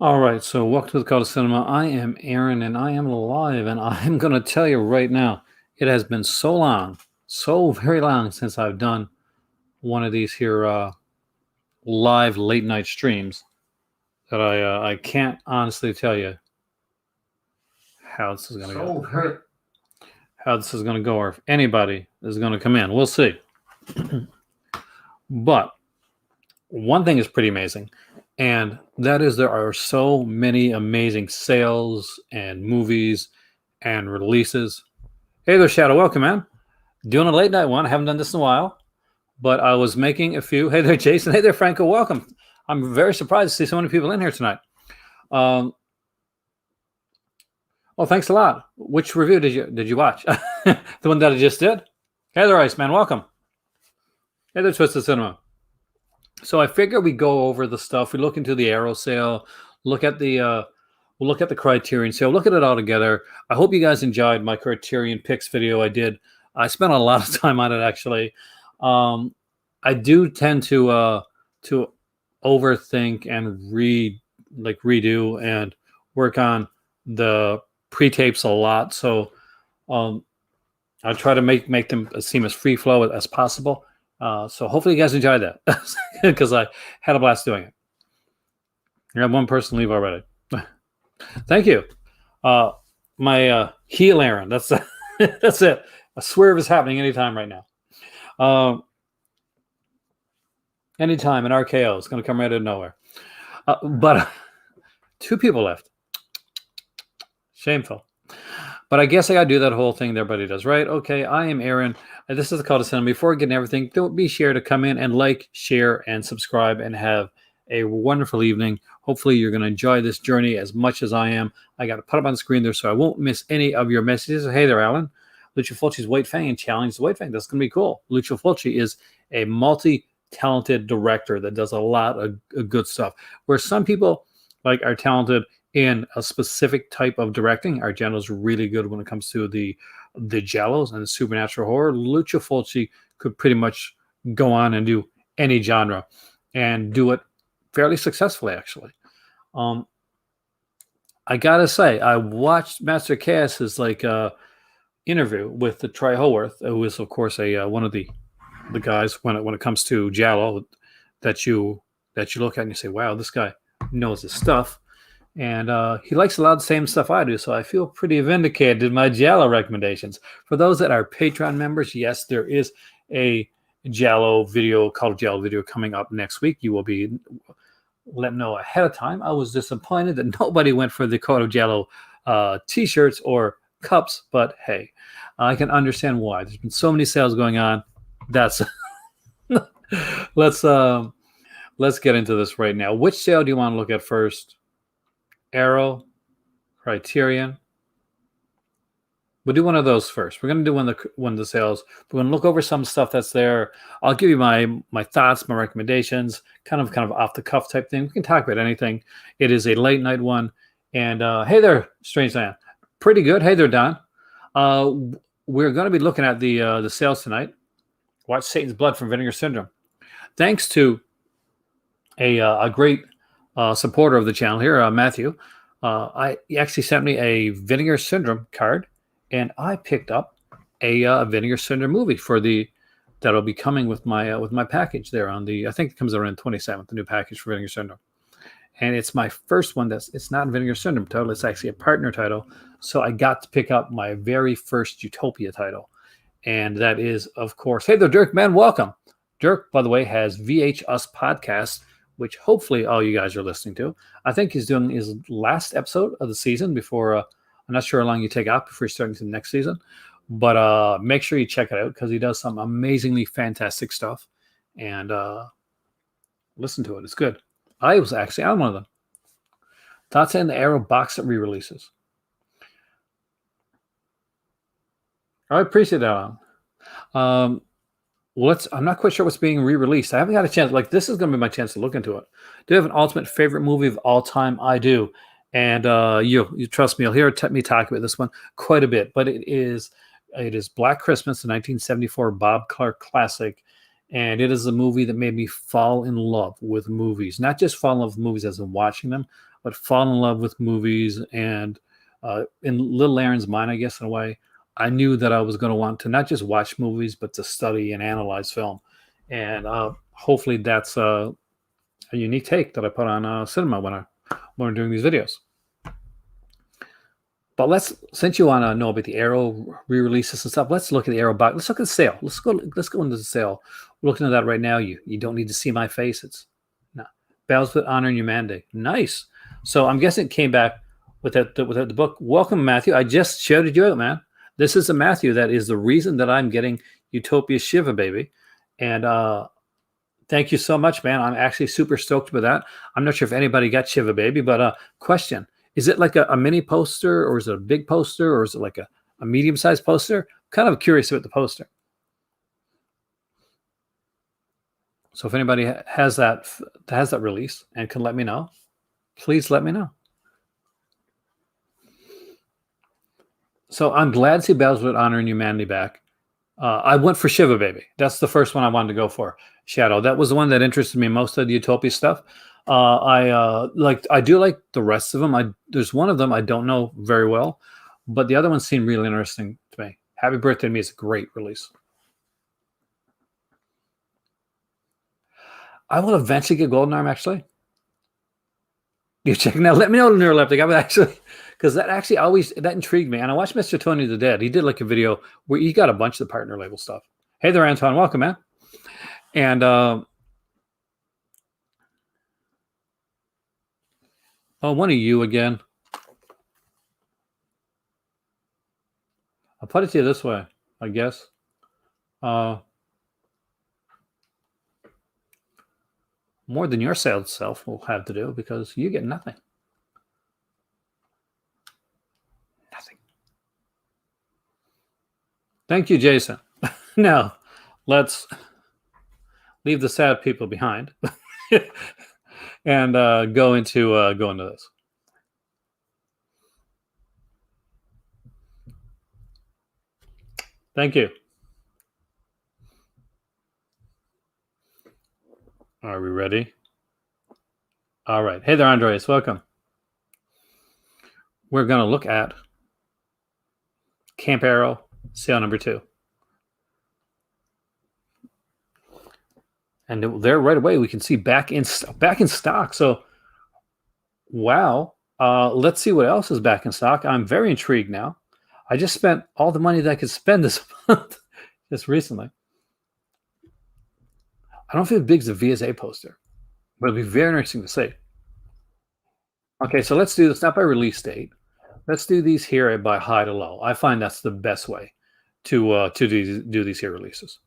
All right, so welcome to the Call to Cinema. I am Aaron, and I am live, and I'm going to tell you right now, it has been so long, so very long since I've done one of these here live late night streams that I can't honestly tell you how this is going to go. How this is going to go, or if anybody is going to come in. We'll see. But one thing is pretty amazing, and that is there are so many amazing sales and movies and releases. Hey there, Shadow. Welcome, man. Doing a late night one. I haven't done this in a while, but I was making a few. Hey there, Jason. Hey there, Franco. Welcome. I'm very surprised to see so many people in here tonight. Well, thanks a lot. Which review did you watch? The one that I just did. Hey there, Iceman. Welcome. Hey there, Twisted Cinema. So I figure we go over the stuff. We look into the Arrow sale. Look at the we'll look at the Criterion sale. Look at it all together. I hope you guys enjoyed my Criterion picks video I did. I spent a lot of time on it actually. I do tend to overthink and redo and work on the pre-tapes a lot. So I try to make them seem as free flow as possible. So hopefully you guys enjoyed that because I had a blast doing it. You have one person leave already. Thank you. My heel Aaron. That's that's it. A swerve is happening anytime right now. Anytime an RKO is going to come right out of nowhere. But two people left. Shameful. But I guess I got to do that whole thing that everybody does, right? Okay, I am Aaron. This is the Call to Cinema. Before getting everything, don't be sure to come in and like, share, and subscribe and have a wonderful evening. Hopefully, you're going to enjoy this journey as much as I am. I got to put up on the screen there so I won't miss any of your messages. Hey there, Alan. Lucio Fulci's White Fang and Challenge the White Fang. That's going to be cool. Lucio Fulci is a multi-talented director that does a lot of good stuff. Where some people are talented in a specific type of directing. Argento's really good when it comes to the giallos and the supernatural horror. Lucio Fulci could pretty much go on and do any genre and do it fairly successfully, actually. I gotta say, I watched Master Cass's interview with the Troy Haworth, who is of course a one of the guys when it comes to giallo that you look at and you say, wow, this guy knows his stuff. And he likes a lot of the same stuff I do, so I feel pretty vindicated in my giallo recommendations. For those that are Patreon members, yes, there is a giallo video, called giallo video, coming up next week. You will be let know ahead of time. I was disappointed that nobody went for the Code of Giallo t-shirts or cups, but hey, I can understand why. There's been so many sales going on. That's let's get into this right now. Which sale do you want to look at first? Arrow, Criterion. We'll do one of those first. We're going to do one of the sales. We're going to look over some stuff that's there. I'll give you my thoughts, my recommendations, kind of off the cuff type thing. We can talk about anything. It is a late night one. And hey there, Strange Man. Pretty good. Hey there, Don. We're going to be looking at the sales tonight. Watch Satan's Blood from Vinegar Syndrome. Thanks to a great supporter of the channel here, Matthew. He actually sent me a Vinegar Syndrome card, and I picked up a Vinegar Syndrome movie that'll be coming with my package there on I think it comes around 27th, the new package for Vinegar Syndrome. And it's my first one it's not Vinegar Syndrome title, it's actually a partner title. So I got to pick up my very first Utopia title. And that is, of course, hey there, Dirk, man, welcome. Dirk, by the way, has VHS podcast, which hopefully all you guys are listening to. I think he's doing his last episode of the season before, I'm not sure how long you take off before starting to the next season, but make sure you check it out because he does some amazingly fantastic stuff, and listen to it. It's good. I was actually on one of them. Thoughts on the Arrow box set re-releases. I appreciate that. I'm not quite sure what's being re-released. I haven't got a chance. This is going to be my chance to look into it. Do you have an ultimate favorite movie of all time? I do. And you trust me, you'll hear me talk about this one quite a bit. But it is Black Christmas, the 1974 Bob Clark classic. And it is a movie that made me fall in love with movies. Not just fall in love with movies as in watching them. but fall in love with movies. And in little Aaron's mind, I guess, in a way, I knew that I was going to want to not just watch movies, but to study and analyze film. And hopefully that's a unique take that I put on cinema when I'm doing these videos. But since you want to know about the Arrow re-releases and stuff, let's look at the Arrow box. Let's look at the sale. Let's go into the sale. We're looking at that right now. You don't need to see my face. It's no Battles with Honor and Humanity. Nice. So I'm guessing it came back with the book. Welcome, Matthew. I just shouted you out, man. This is a Matthew that is the reason that I'm getting Utopia Shiva, baby. And thank you so much, man. I'm actually super stoked with that. I'm not sure if anybody got Shiva Baby, but question. Is it like a mini poster, or is it a big poster, or is it like a medium-sized poster? I'm kind of curious about the poster. So if anybody has that release and can let me know, please let me know. So I'm glad to see Battles with Honor and Humanity back. I went for Shiva Baby. That's the first one I wanted to go for. Shadow. That was the one that interested me most of the Utopia stuff. I do like the rest of them. There's one of them I don't know very well, but the other ones seem really interesting to me. Happy Birthday to Me is a great release. I will eventually get Golden Arm, actually. You check now. Let me know, Neuroleptic. I would actually, because that intrigued me. And I watched Mr. Tony the Dead. He did like a video where he got a bunch of the partner label stuff. Hey there, Antoine. Welcome, man. And one of you again. I'll put it to you this way, I guess. More than your sales self will have to do, because you get nothing. Nothing. Thank you, Jason. Now, let's leave the sad people behind and go into this. Thank you. Are we ready? All right. Hey there, Andreas. Welcome. We're going to look at Camp Arrow, sale number 2. And there right away, we can see back in stock. So, wow. Let's see what else is back in stock. I'm very intrigued now. I just spent all the money that I could spend this month just recently. I don't feel big as a VSA poster, but it'll be very interesting to see. Okay, so let's do this not by release date. Let's do these here by high to low. I find that's the best way to do these here releases.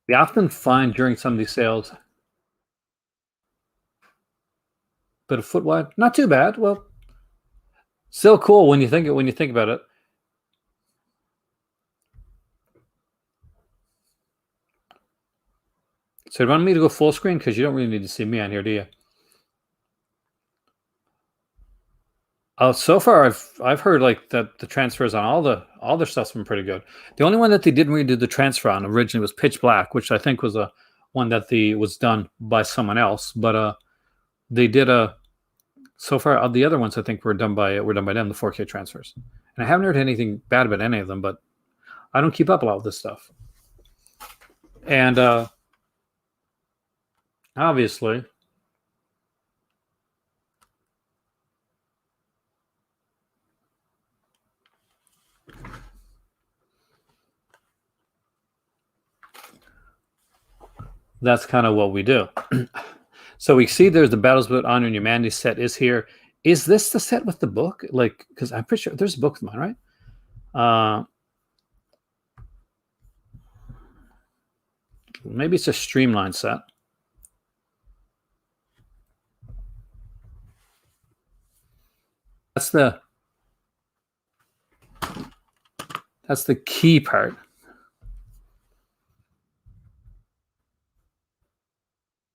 We often find during some of these sales, but a foot wide, not too bad. Well, still cool when you think about it. So you want me to go full screen, because you don't really need to see me on here, do you? So far, I've heard like that the transfers on all their stuff's been pretty good. The only one that they didn't redo the transfer on originally was Pitch Black, which I think was a one that was done by someone else. But they did so far the other ones I think were done by them, the 4K transfers. And I haven't heard anything bad about any of them, but I don't keep up a lot with this stuff. And obviously, that's kind of what we do. So we see there's the Battles with Honor and Humanity set is here. Is this the set with the book? Like, because I'm pretty sure there's a book with mine, right? Maybe it's a streamlined set. That's the key part.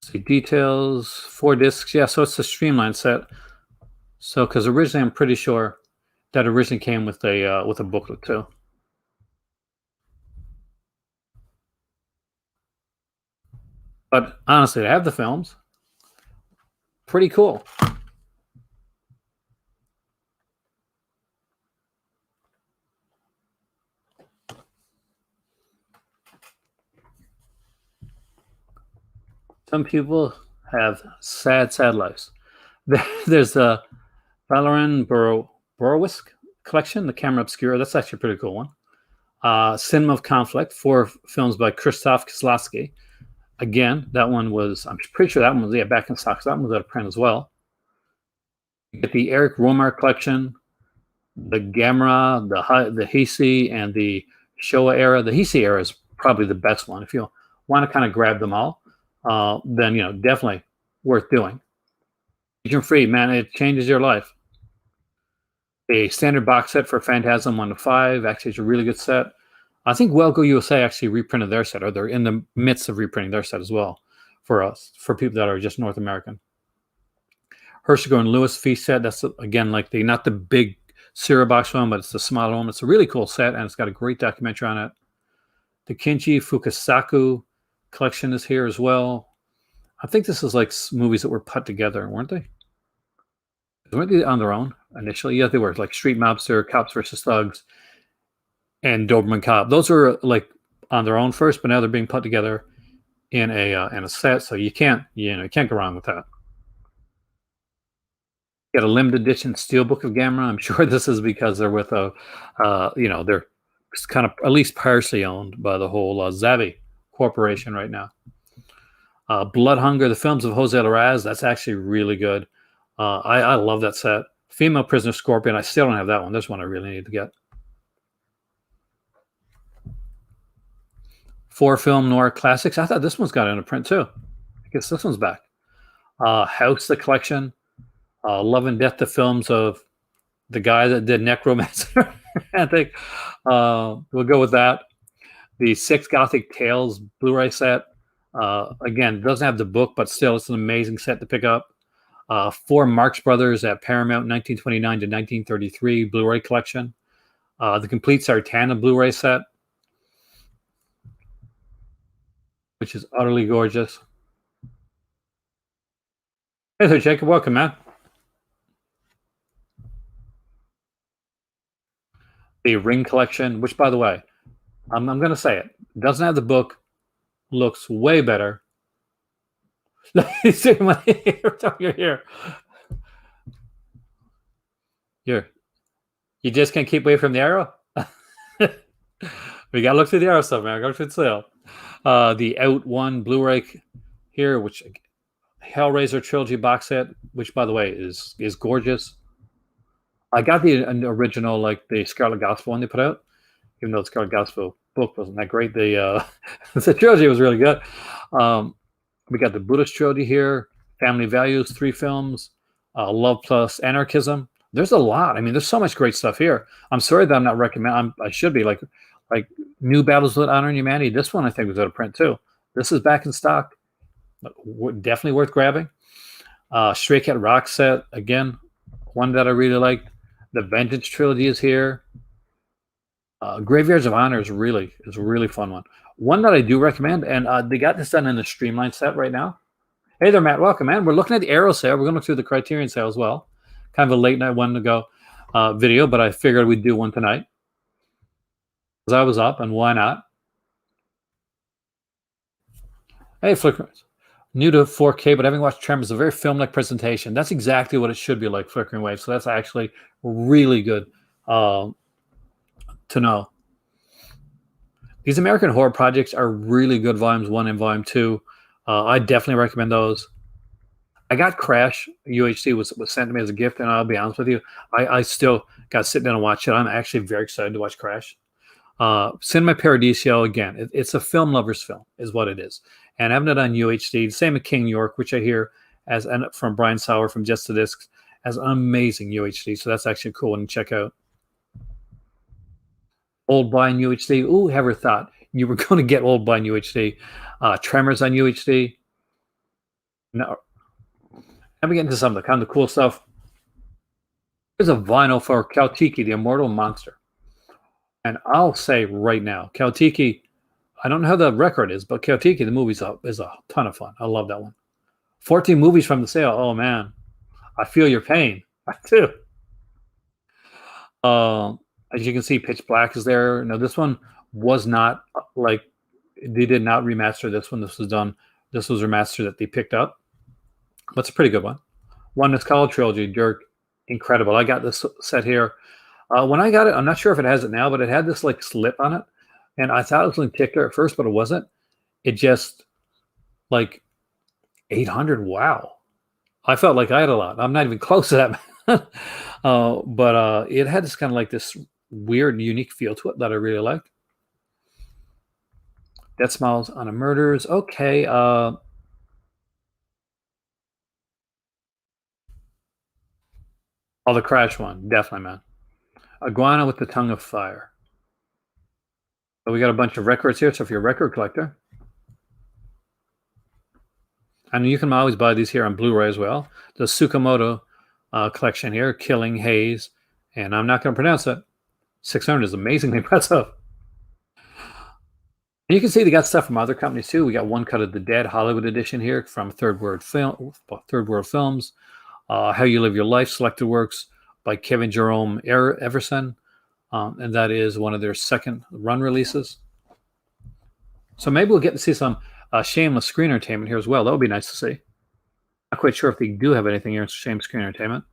See details, 4 discs. Yeah, so it's a streamlined set. So, because originally I'm pretty sure that originally came with a booklet too. But honestly, to have the films, pretty cool. Some people have sad, sad lives. There's a Valoran Borowisk collection, The Camera Obscura. That's actually a pretty cool one. Cinema of Conflict, 4 films by Krzysztof Kieslowski. Again, that one was, I'm pretty sure that one was, back in stock. So that one was out of print as well. You get the Eric Romar collection, the Gamera, the Heisei, and the Showa era. The Heisei era is probably the best one. If you want to kind of grab them all, then, definitely worth doing. Region free, man, it changes your life. A standard box set for Phantasm 1 to 5. Actually, it's a really good set. I think Welco USA actually reprinted their set, or they're in the midst of reprinting their set as well for us, for people that are just North American. Hershego and Lewis Feast set. That's, again, like not the big cereal box one, but it's the smaller one. It's a really cool set, and it's got a great documentary on it. The Kinchi Fukasaku collection is here as well. I think this is like movies that were put together, weren't they? Weren't they on their own initially? Yeah, they were. Like Street Mobster, Cops versus Thugs, and Doberman Cop. Those were like on their own first, but now they're being put together in a set. So you can't go wrong with that. Get a limited edition Steelbook of Gamera. I'm sure this is because they're with they're kind of at least partially owned by the whole Zavi Corporation right now. Blood Hunger, the films of Jose Larraz. That's actually really good. I love that set. Female Prisoner Scorpion. I still don't have that one. This one I really need to get. 4-film noir classics. I thought this one's got it in a print too. I guess this one's back. House, the collection. Love and Death, the films of the guy that did Necromancer. I think we'll go with that. The 6 Gothic Tales Blu-ray set. Again, doesn't have the book, but still, it's an amazing set to pick up. 4 Marx Brothers at Paramount, 1929 to 1933 Blu-ray collection. The complete Sartana Blu-ray set, which is utterly gorgeous. Hey there, Jacob. Welcome, man. The Ring collection, which, by the way, I'm going to say it, doesn't have the book, looks way better. You're here. You just can't keep away from the arrow? We got to look through the arrow stuff, man. Go through the sale. The Out One Blu-ray here, which Hellraiser trilogy box set, which, by the way, is gorgeous. I got the original, like the Scarlet Gospel one they put out, even though the Scarlet Gospel book wasn't that great. The trilogy was really good. We got the Buddhist trilogy here, Family Values, 3 films, Love Plus Anarchism. There's a lot. I mean, there's so much great stuff here. I'm sorry that I'm not recommending. I should be like New Battles with Honor and Humanity. This one I think was out of print too. This is back in stock. Definitely worth grabbing. Stray Cat Rock set, again, one that I really liked. The Vengeance trilogy is here. Graveyards of Honor is a really fun one. One that I do recommend, and they got this done in the Streamline set right now. Hey there, Matt. Welcome, man. We're looking at the Arrow sale. We're going to look through the Criterion sale as well. Kind of a late night one to go video, but I figured we'd do one tonight because I was up, and why not? Hey, Flickr. New to 4K, but having watched Tremors, a very film-like presentation. That's exactly what it should be like, Flickering Wave. So that's actually really good to know. These American Horror Projects are really good, volumes 1 and volume 2. I definitely recommend those. I got Crash. UHC was sent to me as a gift, and I'll be honest with you, I still got to sit down and watch it. I'm actually very excited to watch Crash. Cinema Paradiso, again, it's a film lover's film, is what it is. And having it on UHD, same with King York, which I hear from Brian Sauer from Just the Discs, has an amazing UHD. So that's actually a cool one to check out. Old Boy on UHD. Ooh, ever thought you were going to get Old Boy on UHD? Tremors on UHD. No. Let me get into some of the kind of cool stuff. There's a vinyl for Kaltiki, the Immortal Monster. And I'll say right now, Kaltiki, I don't know how the record is, but Chaotiki, the movie's is a ton of fun. I love that one. 14 movies from the sale. Oh man, I feel your pain. I do. Uh, as you can see, Pitch Black is there. No, this one was not like they did not remaster this one. This was done. This was remastered that they picked up. But it's a pretty good one. One that's called Trilogy. Dirk, incredible. I got this set here. When I got it, I'm not sure if it has it now, but it had this like slip on it, and I thought it was like tickler at first, but it wasn't. It just like 800. Wow, I felt like I had a lot. I'm not even close to that. But it had this kind of like this weird and unique feel to it that I really liked. Dead Smiles on a Murders. Okay. Oh, the Crash one. Definitely, man. Iguana with the Tongue of Fire. So we got a bunch of records here. So if you're a record collector, and you can always buy these here on Blu-ray as well. The Tsukamoto collection here, Killing Haze, and I'm not going to pronounce it. 600 is amazingly impressive. And you can see they got stuff from other companies too. We got One Cut of the Dead Hollywood edition here from Third World Films. How You Live Your Life, selected works by Kevin Jerome Everson, and that is one of their second run releases. So maybe we'll get to see some Shameless Screen Entertainment here as well. That would be nice to see. Not quite sure if they do have anything here in Shameless Screen Entertainment.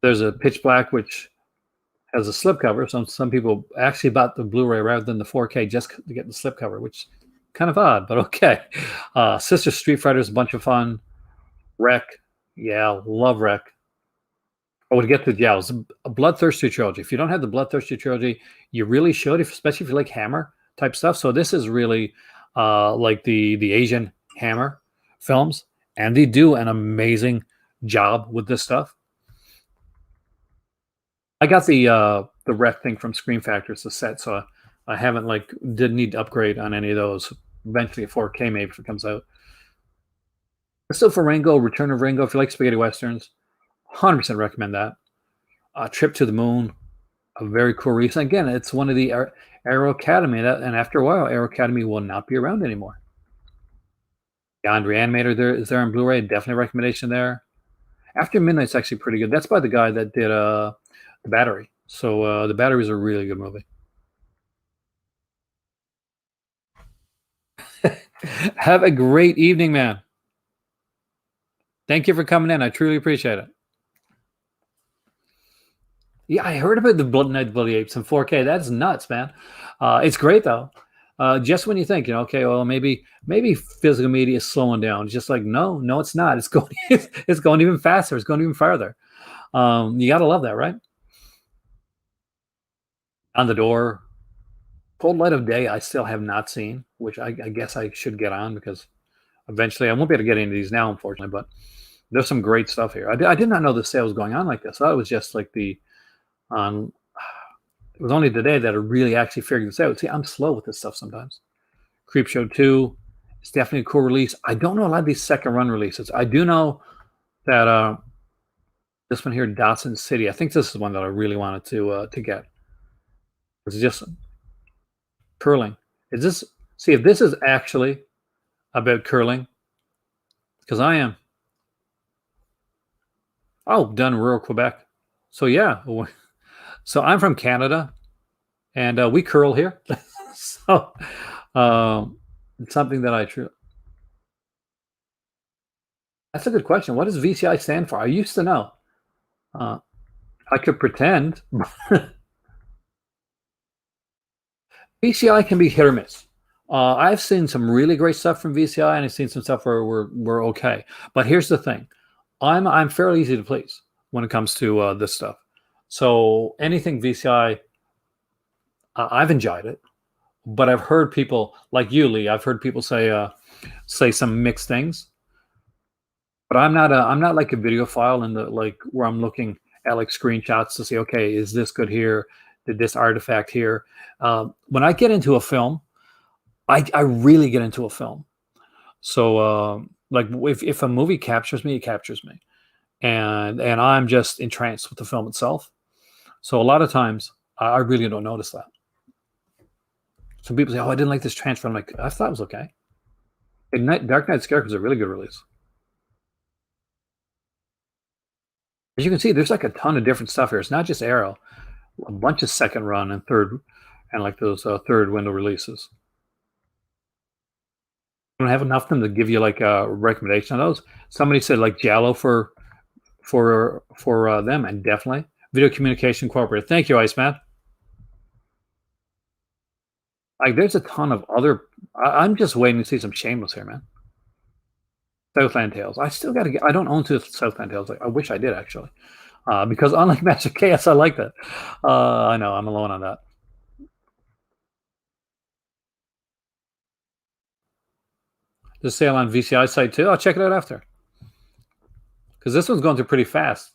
There's a Pitch Black, which has a slipcover. Some people actually bought the Blu-ray rather than the 4K just to get the slipcover, which kind of odd, but okay. Sister Street Fighter is a bunch of fun. Wreck, yeah, love Wreck. Oh, to get to Jowls, a Bloodthirsty trilogy. If you don't have the Bloodthirsty trilogy, you really should, especially if you like Hammer type stuff. So this is really like the Asian Hammer films, and they do an amazing job with this stuff. I got the Wreck thing from Scream Factors, the set, so I haven't didn't need to upgrade on any of those. Eventually, 4K maybe if it comes out. Christopher Ringo, Return of Ringo. If you like spaghetti westerns, 100% recommend that. Trip to the Moon, a very cool release. Again, it's one of the Arrow Academy, and after a while, Arrow Academy will not be around anymore. Beyond Reanimator is there on Blu-ray. Definitely a recommendation there. After Midnight's actually pretty good. That's by the guy that did The Battery. So The Battery is a really good movie. Have a great evening, man. Thank you for coming in. I truly appreciate it. Yeah, I heard about the Night of the Bloody Apes in 4K. That's nuts, man. It's great though. Just when you think, okay, well, maybe physical media is slowing down. It's just like, no, it's not. It's going, it's going even faster. It's going even farther. You gotta love that, right? On the Door, Cold Light of Day. I still have not seen, which I guess I should get on because eventually I won't be able to get into these now, unfortunately. But there's some great stuff here. I did not know the sale was going on like this. I thought it was just like it was only today that I really actually figured this out. See, I'm slow with this stuff sometimes. Creepshow 2, it's definitely a cool release. I don't know a lot of these second run releases. I do know that this one here, Dawson City, I think this is one that I really wanted to get. It's just curling. See if this is actually about curling, because I am. Oh, done rural Quebec. So yeah. So I'm from Canada, and we curl here. So it's something that I true. That's a good question. What does VCI stand for? I used to know. I could pretend. VCI can be hit or miss. I've seen some really great stuff from VCI, and I've seen some stuff where we're okay. But here's the thing: I'm fairly easy to please when it comes to this stuff. So anything VCI, I've enjoyed it, but I've heard people like you, Lee. I've heard people say some mixed things. But I'm not like a videophile in the where I'm looking at like screenshots to say, okay, is this good here? Did this artifact here? When I get into a film, I really get into a film. So like if a movie captures me, it captures me, and I'm just entranced with the film itself. So a lot of times I really don't notice that. Some people say, "Oh, I didn't like this transfer." I'm like, I thought it was okay. Dark Knight Scarecrow is a really good release. As you can see, there's like a ton of different stuff here. It's not just Arrow, a bunch of second run and third, and like those third window releases. I don't have enough of them to give you like a recommendation on those. Somebody said like Giallo for them, and definitely Video Communication Incorporated. Thank you, Iceman. Like, there's a ton of other. I'm just waiting to see some Shameless here, man. Southland Tales. I still got to get. I don't own two Southland Tales. I wish I did actually, because unlike Master Chaos, I like that. I know I'm alone on that. The sale on VCI site too. I'll check it out after, because this one's going through pretty fast.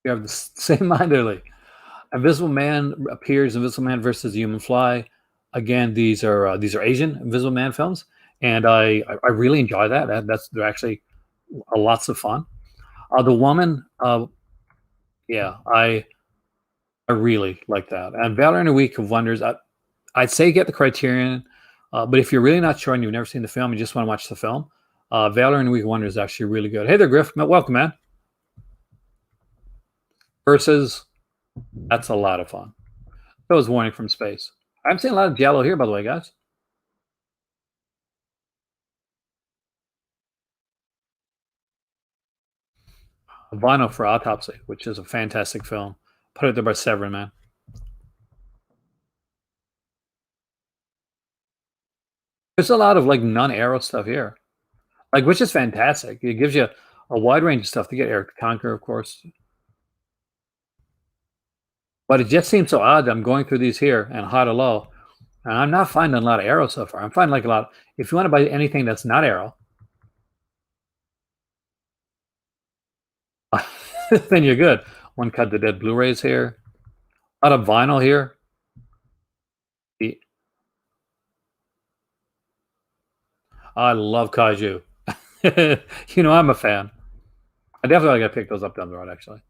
You have the same mind, early. Invisible Man appears. Invisible Man versus Human Fly. Again, these are Asian Invisible Man films, and I really enjoy that. They're actually lots of fun. The Woman, yeah, I really like that. And Valor in a Week of Wonders, I'd say get the Criterion, but if you're really not sure and you've never seen the film, you just want to watch the film, Valor in a Week of Wonders is actually really good. Hey there, Griff. Welcome, man. Versus, that's a lot of fun. So is Warning from Space. I'm seeing a lot of Giallo here, by the way, guys. Vinyl for Autopsy, which is a fantastic film. Put it there by Severin, man. There's a lot of like non-Arrow stuff here, like, which is fantastic. It gives you a wide range of stuff to get. Eric the Conqueror, of course. But it just seems so odd that I'm going through these here and high to low, and I'm not finding a lot of Arrow so far. I'm finding like a lot. If you want to buy anything that's not Arrow, then you're good. One Cut the Dead Blu-rays here. A lot of vinyl here. I love Kaiju. You know, I'm a fan. I definitely got to pick those up down the road, actually.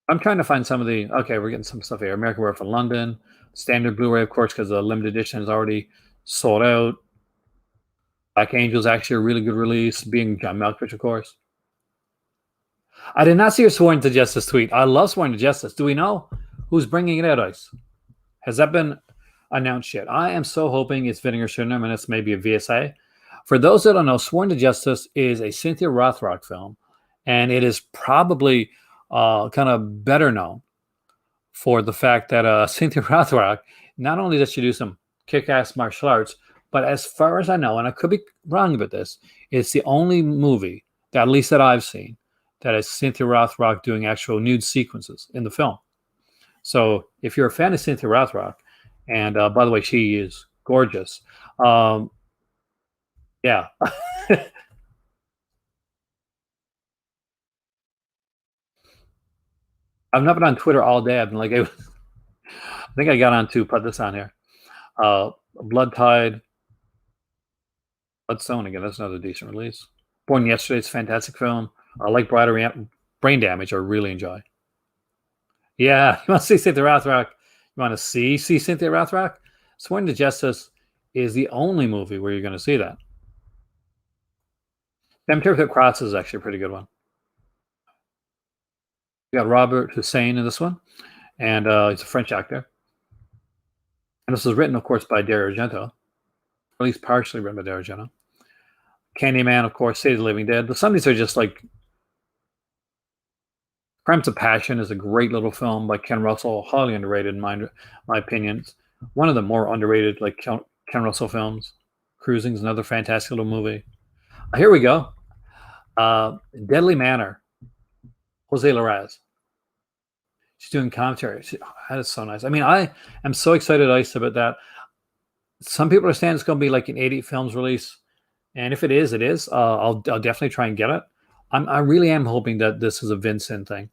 I'm trying to find some of the. Okay, we're getting some stuff here. American Werewolf in London. Standard Blu-ray, of course, because the limited edition is already sold out. Black Angel is actually a really good release, being John Malkovich, of course. I did not see your Sworn to Justice tweet. I love Sworn to Justice. Do we know who's bringing it out, Ice? Has that been announced yet? I am so hoping it's Vinegar Syndrome and it's maybe a VSA. For those that don't know, Sworn to Justice is a Cynthia Rothrock film, and it is probably kind of better known for the fact that Cynthia Rothrock, not only does she do some kick-ass martial arts, but as far as I know, and I could be wrong about this, it's the only movie, that at least that I've seen, that is Cynthia Rothrock doing actual nude sequences in the film. So if you're a fan of Cynthia Rothrock, and by the way, she is gorgeous. Yeah. I've not been on Twitter all day. I've been like, I think I got on to put this on here. Blood Tide. Bloodstone, again, that's another decent release. Born Yesterday, it's a fantastic film. I like Brain Damage, I really enjoy. Yeah, you want to see Cynthia Rothrock? You want to see Cynthia Rothrock? Sworn to Justice is the only movie where you're going to see that. Cemetery Without Crosses is actually a pretty good one. You got Robert Hussein in this one, and he's a French actor. And this was written, of course, by Dario Argento, or at least partially written by Dario Argento. Candyman, of course, City of the Living Dead. But some of these are just like Crimes of Passion is a great little film by Ken Russell, highly underrated in my opinion. It's one of the more underrated like Ken Russell films. Cruising is another fantastic little movie. Here we go. Deadly Manor. Jose Larraz. She's doing commentary. That is so nice. I mean, I am so excited, Ice, about that. Some people are saying it's going to be like an 80 films release. And if it is, it is. I'll definitely try and get it. I really am hoping that this is a Vincent thing,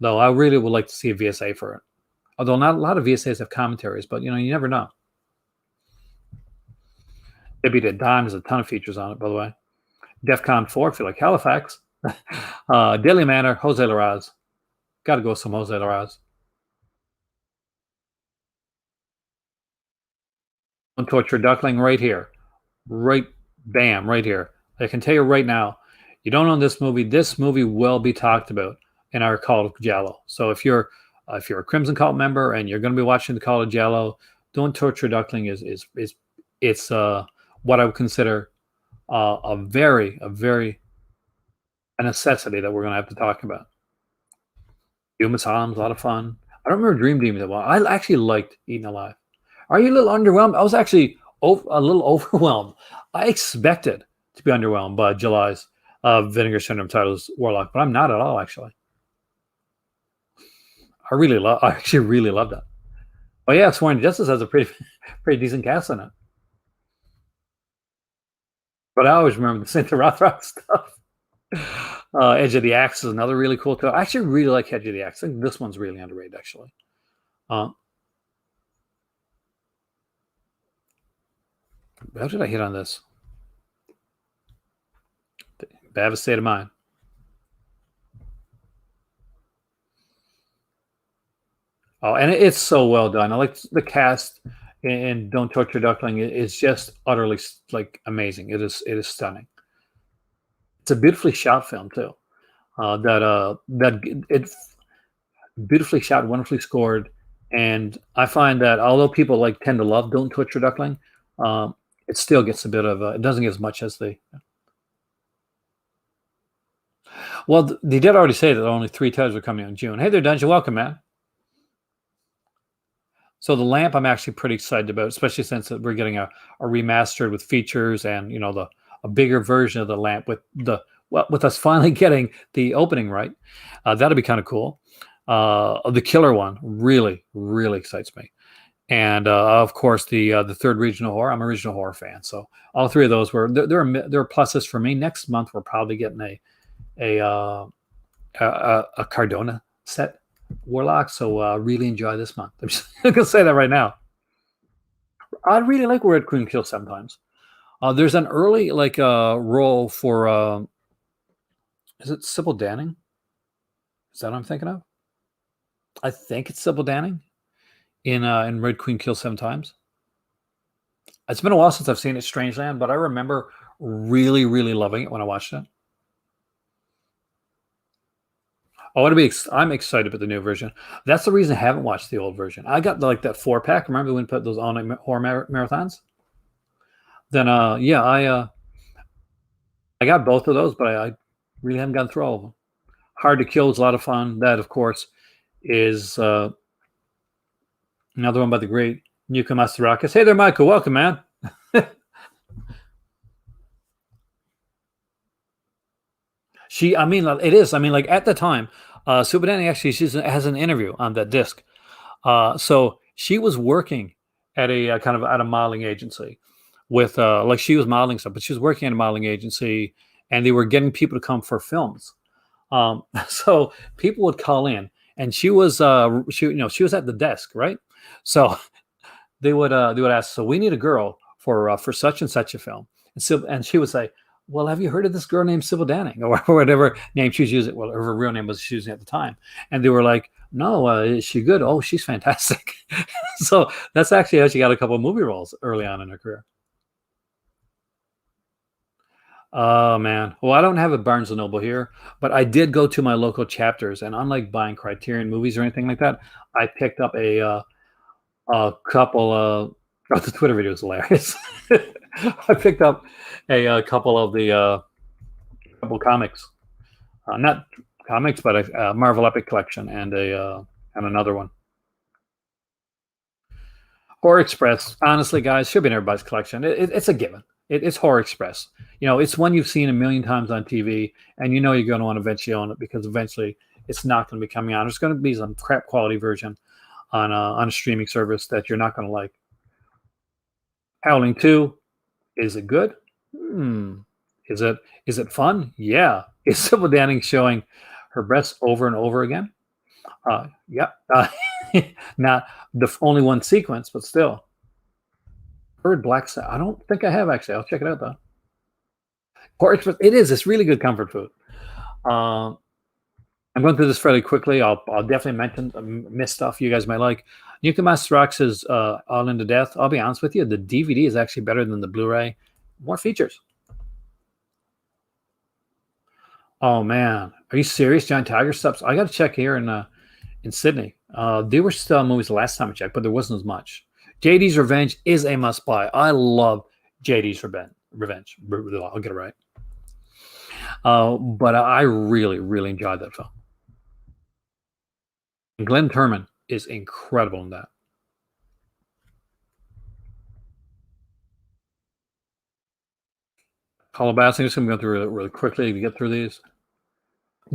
though. I really would like to see a VSA for it. Although not a lot of VSAs have commentaries, but you never know. Debbie Did Dime has a ton of features on it, by the way. DEFCON 4, if you like Halifax. Deadly Manor, Jose Larraz. Got to go with some Jose Larraz. Don't torture duckling right here, right, bam, right here. I can tell you right now, you don't own this movie. This movie will be talked about in our Call of Giallo. So if you're a Crimson Cult member and you're going to be watching the Call of Giallo, Don't Torture Duckling is it's what I would consider a very a necessity that we're going to have to talk about. Doom Asylum's a lot of fun. I don't remember Dream Demon that well. I actually liked Eaten Alive. Are you a little underwhelmed? I was actually a little overwhelmed. I expected to be underwhelmed by July's Vinegar Syndrome titles Warlock, but I'm not at all actually. I actually really love that. Oh yeah, Sworn to Justice has a pretty pretty decent cast in it. But I always remember the Saint Rothrock stuff. Edge of the Axe is another really cool title. I actually really like Edge of the Axe. I think this one's really underrated actually. Uh, how did I hit on this? Bad state of mind. Oh, and it's so well done. I like the cast in Don't Torture Duckling. It's just utterly like amazing. It is stunning. It's a beautifully shot film too. That it beautifully shot, wonderfully scored, and I find that although people like tend to love Don't Torture Duckling, it still gets a bit of it doesn't get as much as the. Well, they did already say that only three titles are coming out in June. Hey there, Dungeon. Welcome, man. So the lamp, I'm actually pretty excited about, especially since we're getting a remastered with features and a bigger version of the lamp with us finally getting the opening right. That'll be kind of cool. The killer one really really excites me, and of course the third regional horror. I'm a regional horror fan, so all three of those were there are pluses for me. Next month we're probably getting a Cardona set Warlock, so really enjoy this month. I'm just gonna say that right now. I really like Red Queen Kill sometimes. There's an early like role for is it Sybil Danning? Is that what I'm thinking of? I think it's Sybil Danning in Red Queen Kill Seven Times. It's been a while since I've seen it, Strangeland, but I remember really, really loving it when I watched it. I'm excited about the new version. That's the reason I haven't watched the old version. I got like that 4-pack. Remember when we put those all night horror marathons? Then yeah, I got both of those, but I really haven't gone through all of them. Hard to Kill is a lot of fun. That of course is another one by the great Yuka Masarakis. Hey there, Michael. Welcome, man. I mean, it is. I mean, like at the time, Super Danny actually has an interview on that disc. So she was working at a kind of at a modeling agency with like she was modeling stuff, but she was working at a modeling agency, and they were getting people to come for films. So people would call in, and she was she was at the desk, right? So they would ask, so we need a girl for such and such a film, and she would say, well, have you heard of this girl named Sybil Danning or whatever name she was using? Well, her real name was she using at the time, and they were like, no, is she good? Oh, she's fantastic. So that's actually how she got a couple of movie roles early on in her career. Oh man. Well, I don't have a Barnes and Noble here, but I did go to my local chapters, and unlike buying Criterion movies or anything like that, I picked up a couple of. Oh, the Twitter video is hilarious. I picked up a couple of the couple comics, not comics, but a Marvel Epic collection and another one. Horror Express, honestly, guys, should be in everybody's collection. It's a given. It's Horror Express. It's one you've seen a million times on TV, and you're going to want to eventually own it because eventually it's not going to be coming out. There's going to be some crap quality version on a streaming service that you're not going to like. Howling 2, is it good? Hmm. Is it fun? Yeah. Is Sybil Danning showing her breasts over and over again? Yeah. Not the only one sequence, but still. Heard Black Sabbath. I don't think I have actually. I'll check it out though. Porridge, it is. It's really good comfort food. Um, I'm going through this fairly quickly. I'll definitely mention miss stuff you guys might like. Nuclear Master X is All Into Death. I'll be honest with you, the DVD is actually better than the Blu-ray. More features. Oh man, are you serious? Giant Tiger stuff. I got to check here in Sydney. There were still movies the last time I checked, but there wasn't as much. JD's Revenge is a must buy. I love JD's Revenge. I'll get it right. But I really, really enjoyed that film. And Glenn Turman is incredible in that. Calabasas, I'm just going to go through it really quickly to get through these.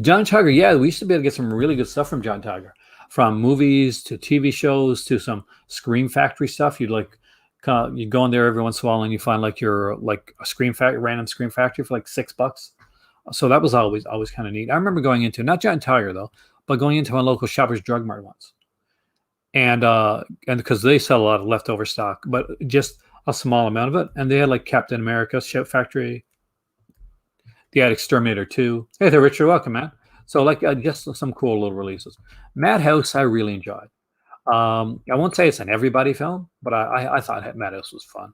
John Tiger, yeah, we used to be able to get some really good stuff from John Tiger, from movies to TV shows to some Scream Factory stuff. You go in there every once in a while and you find like your like a random Scream Factory for like $6. So that was always kind of neat. I remember going into not John Tiger though, but going into my local Shoppers Drug Mart once, and because they sell a lot of leftover stock, but just a small amount of it, and they had like Captain America Ship Factory. They had Exterminator 2. Hey there, Richard. Welcome, man. So, like, just some cool little releases. Madhouse, I really enjoyed. I won't say it's an everybody film, but I thought Madhouse was fun.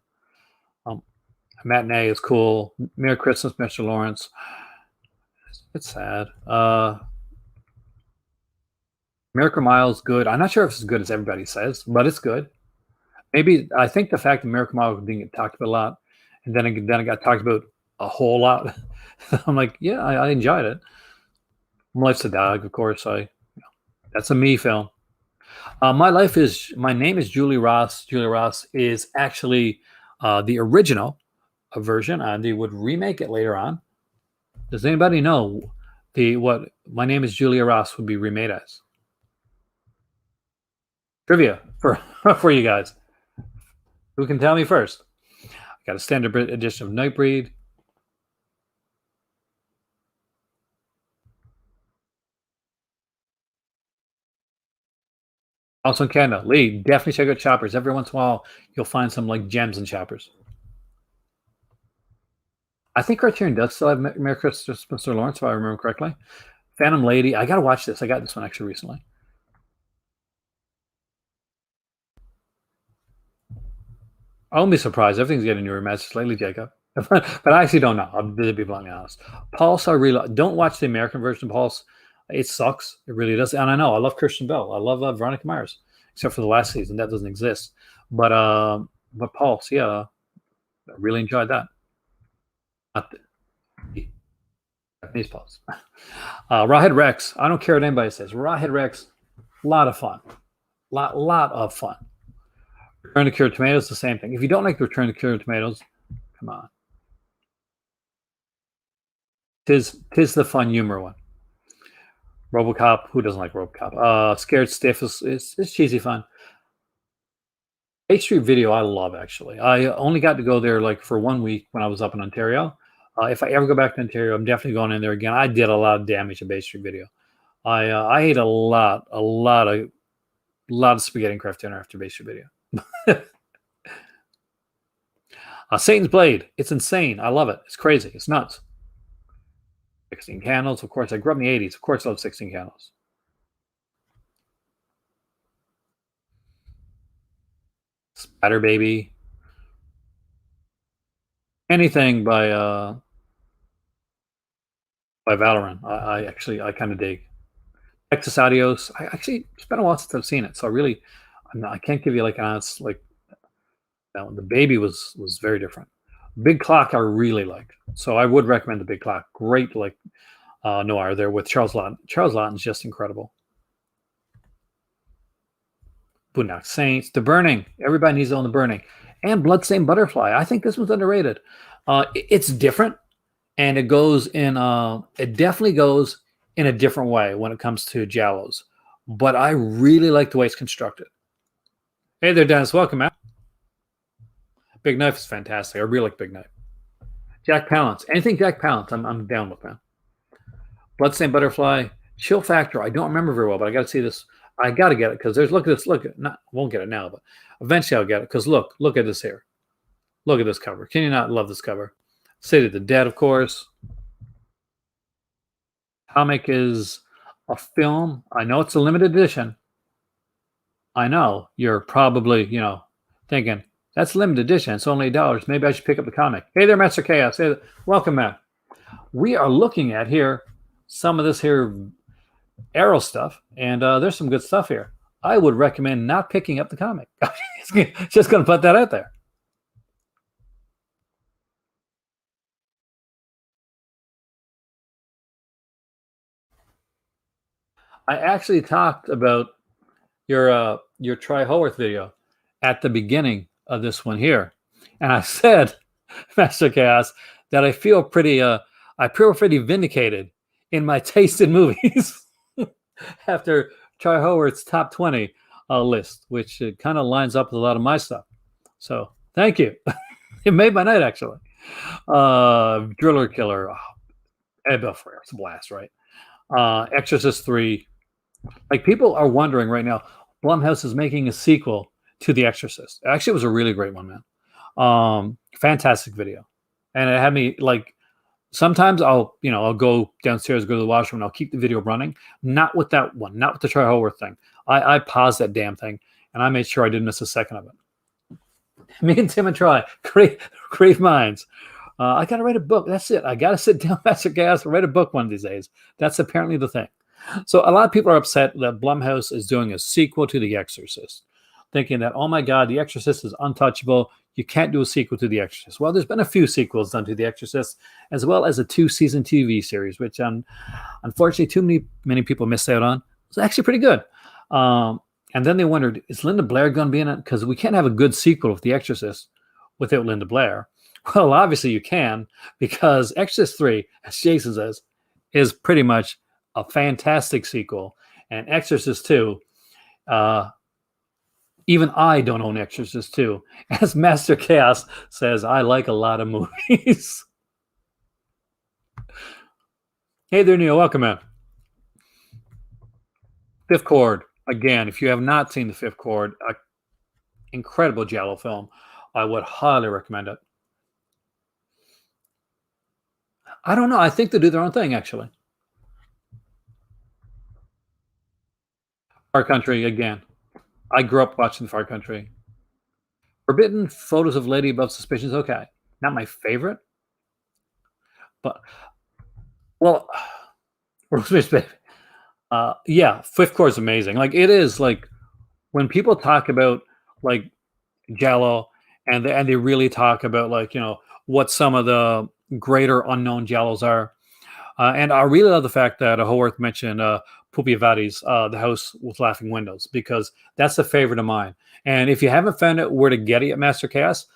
Um, Matinee is cool. Merry Christmas, Mr. Lawrence. It's sad. Miracle Miles, good. I'm not sure if it's as good as everybody says, but it's good. Maybe I think the fact that Miracle Miles didn't get talked about a lot, and then it got talked about a whole lot. I'm like, yeah, I enjoyed it. Life's a Dog, of course. That's a me film. My name is Julie Ross. Julie Ross is actually the original version, and they would remake it later on. Does anybody know what My Name is Julia Ross would be remade as? Trivia for for you guys. Who can tell me first? I got a standard edition of Nightbreed. Also in Canada, Lee, definitely check out Choppers. Every once in a while, you'll find some like gems in Choppers. I think Criterion does still have Merry Christmas, Mr. Lawrence, if I remember correctly. Phantom Lady, I gotta watch this. I got this one actually recently. I won't be surprised. Everything's getting newer matches lately, Jacob. But I actually don't know. I'm to be bluntly honest. Pulse, I really don't watch the American version of Pulse. It sucks. It really does. And I know I love Christian Bell. I love Veronica Myers, except for the last season that doesn't exist. But Pulse, yeah, I really enjoyed that. Not the Japanese Pulse. Rawhead Rex. I don't care what anybody says. Rawhead Rex, a lot of fun. Lot of fun. Return to Cured Tomatoes, the same thing. If you don't like Return to Cured Tomatoes, come on. Tis the fun humor one. RoboCop. Who doesn't like RoboCop? Scared Stiff is cheesy fun. H Street Video, I love actually. I only got to go there like for 1 week when I was up in Ontario. If I ever go back to Ontario, I'm definitely going in there again. I did a lot of damage at Bay Street Video. I ate a lot of spaghetti and craft dinner after Bay Street Video. Satan's Blade. It's insane. I love it. It's crazy. It's nuts. 16 Candles. Of course, I grew up in the 80s. Of course, I love 16 Candles. Spatter Baby. Anything by Valorant. I kind of dig. Texas Adios. I actually it's been a while since I've seen it, so I can't give you like an honest like that one. The Baby was very different. Big Clock I really liked, so I would recommend the Big Clock. Great like noir there with Charles Lawton. Charles Lawton's just incredible. Boondock Saints, The Burning. Everybody needs to own The Burning, and Bloodstained Butterfly. I think this one's underrated. It's different, and it definitely goes in a different way when it comes to giallos. But I really like the way it's constructed. Hey there, Dennis. Welcome, man. Big Knife is fantastic. I really like Big Knife. Jack Palance. Anything Jack Palance, I'm down with, man. Bloodstained Butterfly. Chill Factor. I don't remember very well, but I got to see this. I got to get it because look at this. Won't get it now, but eventually I'll get it because look at this here. Look at this cover. Can you not love this cover? City of the Dead, of course. Comic is a film. I know it's a limited edition. I know you're probably, thinking that's limited edition. It's only $8. Maybe I should pick up the comic. Hey there, Master Chaos. Hey, welcome, Matt. We are looking at here some of this here Arrow stuff, and there's some good stuff here. I would recommend not picking up the comic. Just going to put that out there. I actually talked about your Tri Howarth video at the beginning of this one here, and I said, Master Chaos, that I feel pretty vindicated in my taste in movies after Tri Howarth's top 20 list, which kind of lines up with a lot of my stuff. So thank you. It made my night actually. Driller Killer, Ed Belfour, it's a blast, right? Exorcist 3. Like people are wondering right now, Blumhouse is making a sequel to The Exorcist. Actually, it was a really great one, man. Fantastic video, and it had me like. Sometimes I'll go downstairs, go to the washroom, and I'll keep the video running. Not with that one, not with the Tri Howarth thing. I paused that damn thing, and I made sure I didn't miss a second of it. Me and Tim and Try, great minds. I got to write a book. That's it. I got to sit down, Master Gas, and write a book one of these days. That's apparently the thing. So a lot of people are upset that Blumhouse is doing a sequel to The Exorcist, thinking that, oh my God, The Exorcist is untouchable. You can't do a sequel to The Exorcist. Well, there's been a few sequels done to The Exorcist, as well as a 2-season TV series, which unfortunately too many people missed out on. It's actually pretty good. And then they wondered, is Linda Blair going to be in it? Because we can't have a good sequel of The Exorcist without Linda Blair. Well, obviously you can, because Exorcist 3, as Jason says, is pretty much a fantastic sequel. And Exorcist 2, even I don't own Exorcist 2. As Master Chaos says, I like a lot of movies. Hey there, Neil. Welcome, man. Fifth Chord. Again, if you have not seen The Fifth Chord, incredible Giallo film. I would highly recommend it. I don't know. I think they do their own thing, actually. Far Country, again. I grew up watching Far Country. Forbidden Photos of Lady Above Suspicion is okay. Not my favorite, but well, Rosemary's Baby. Yeah, Fifth Chord is amazing. Like it is like when people talk about like Giallo and they really talk about like what some of the greater unknown Giallos are. And I really love the fact that Haworth mentioned Pupi Avati's The House with Laughing Windows, because that's a favorite of mine. And if you haven't found out where to get it at Master Chaos,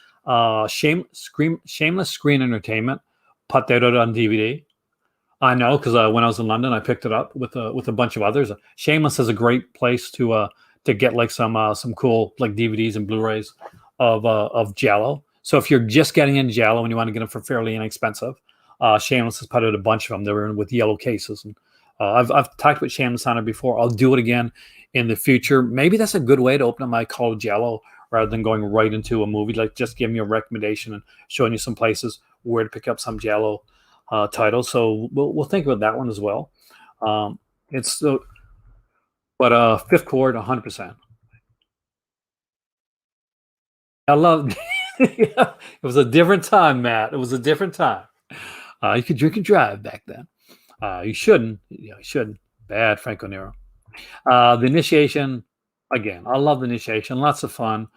Shameless Screen Entertainment put that out on DVD. I know because when I was in London, I picked it up with a bunch of others. Shameless is a great place to get like some cool like DVDs and Blu-rays of Giallo. So if you're just getting in Giallo and you want to get them for fairly inexpensive, Shameless has put out a bunch of them. They were in with yellow cases, and I've talked with Shameless on it before. I'll do it again in the future. Maybe that's a good way to open up my call Giallo rather than going right into a movie. Like just giving you a recommendation and showing you some places where to pick up some Giallo titles. So we'll think about that one as well. It's but Fifth Chord, 100%. I love. It was a different time, Matt. It was a different time. You could drink and drive back then. You shouldn't. You shouldn't. Bad Franco Nero. The Initiation. Again, I love The Initiation. Lots of fun.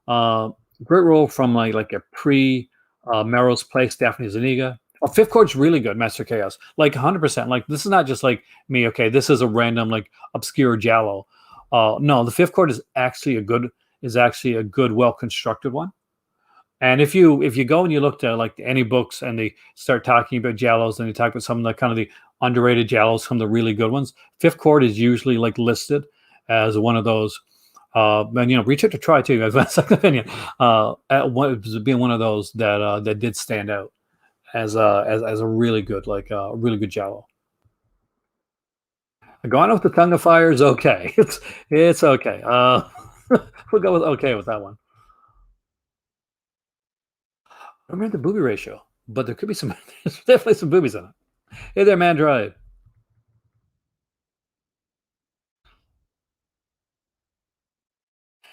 Great role from like a pre Melrose Place, Daphne Zuniga. Oh, Fifth Chord's really good, Master Chaos. Like 100%. Like this is not just like me. Okay, this is a random like obscure Giallo. No, the Fifth Chord is actually a good, well constructed one. And if you go and you look to like any books and they start talking about Giallos and they talk about some of the kind of the underrated Giallos, some of the really good ones, Fifth Chord is usually like listed as one of those. And reach out to Try too. As a second opinion, being one of those that did stand out as a really good really good Giallo. Going with the Tongue of Fire is okay. It's okay. We'll go with okay with that one. I don't remember the booby ratio, but there could be some. There's definitely some boobies in it. Hey there, man, drive.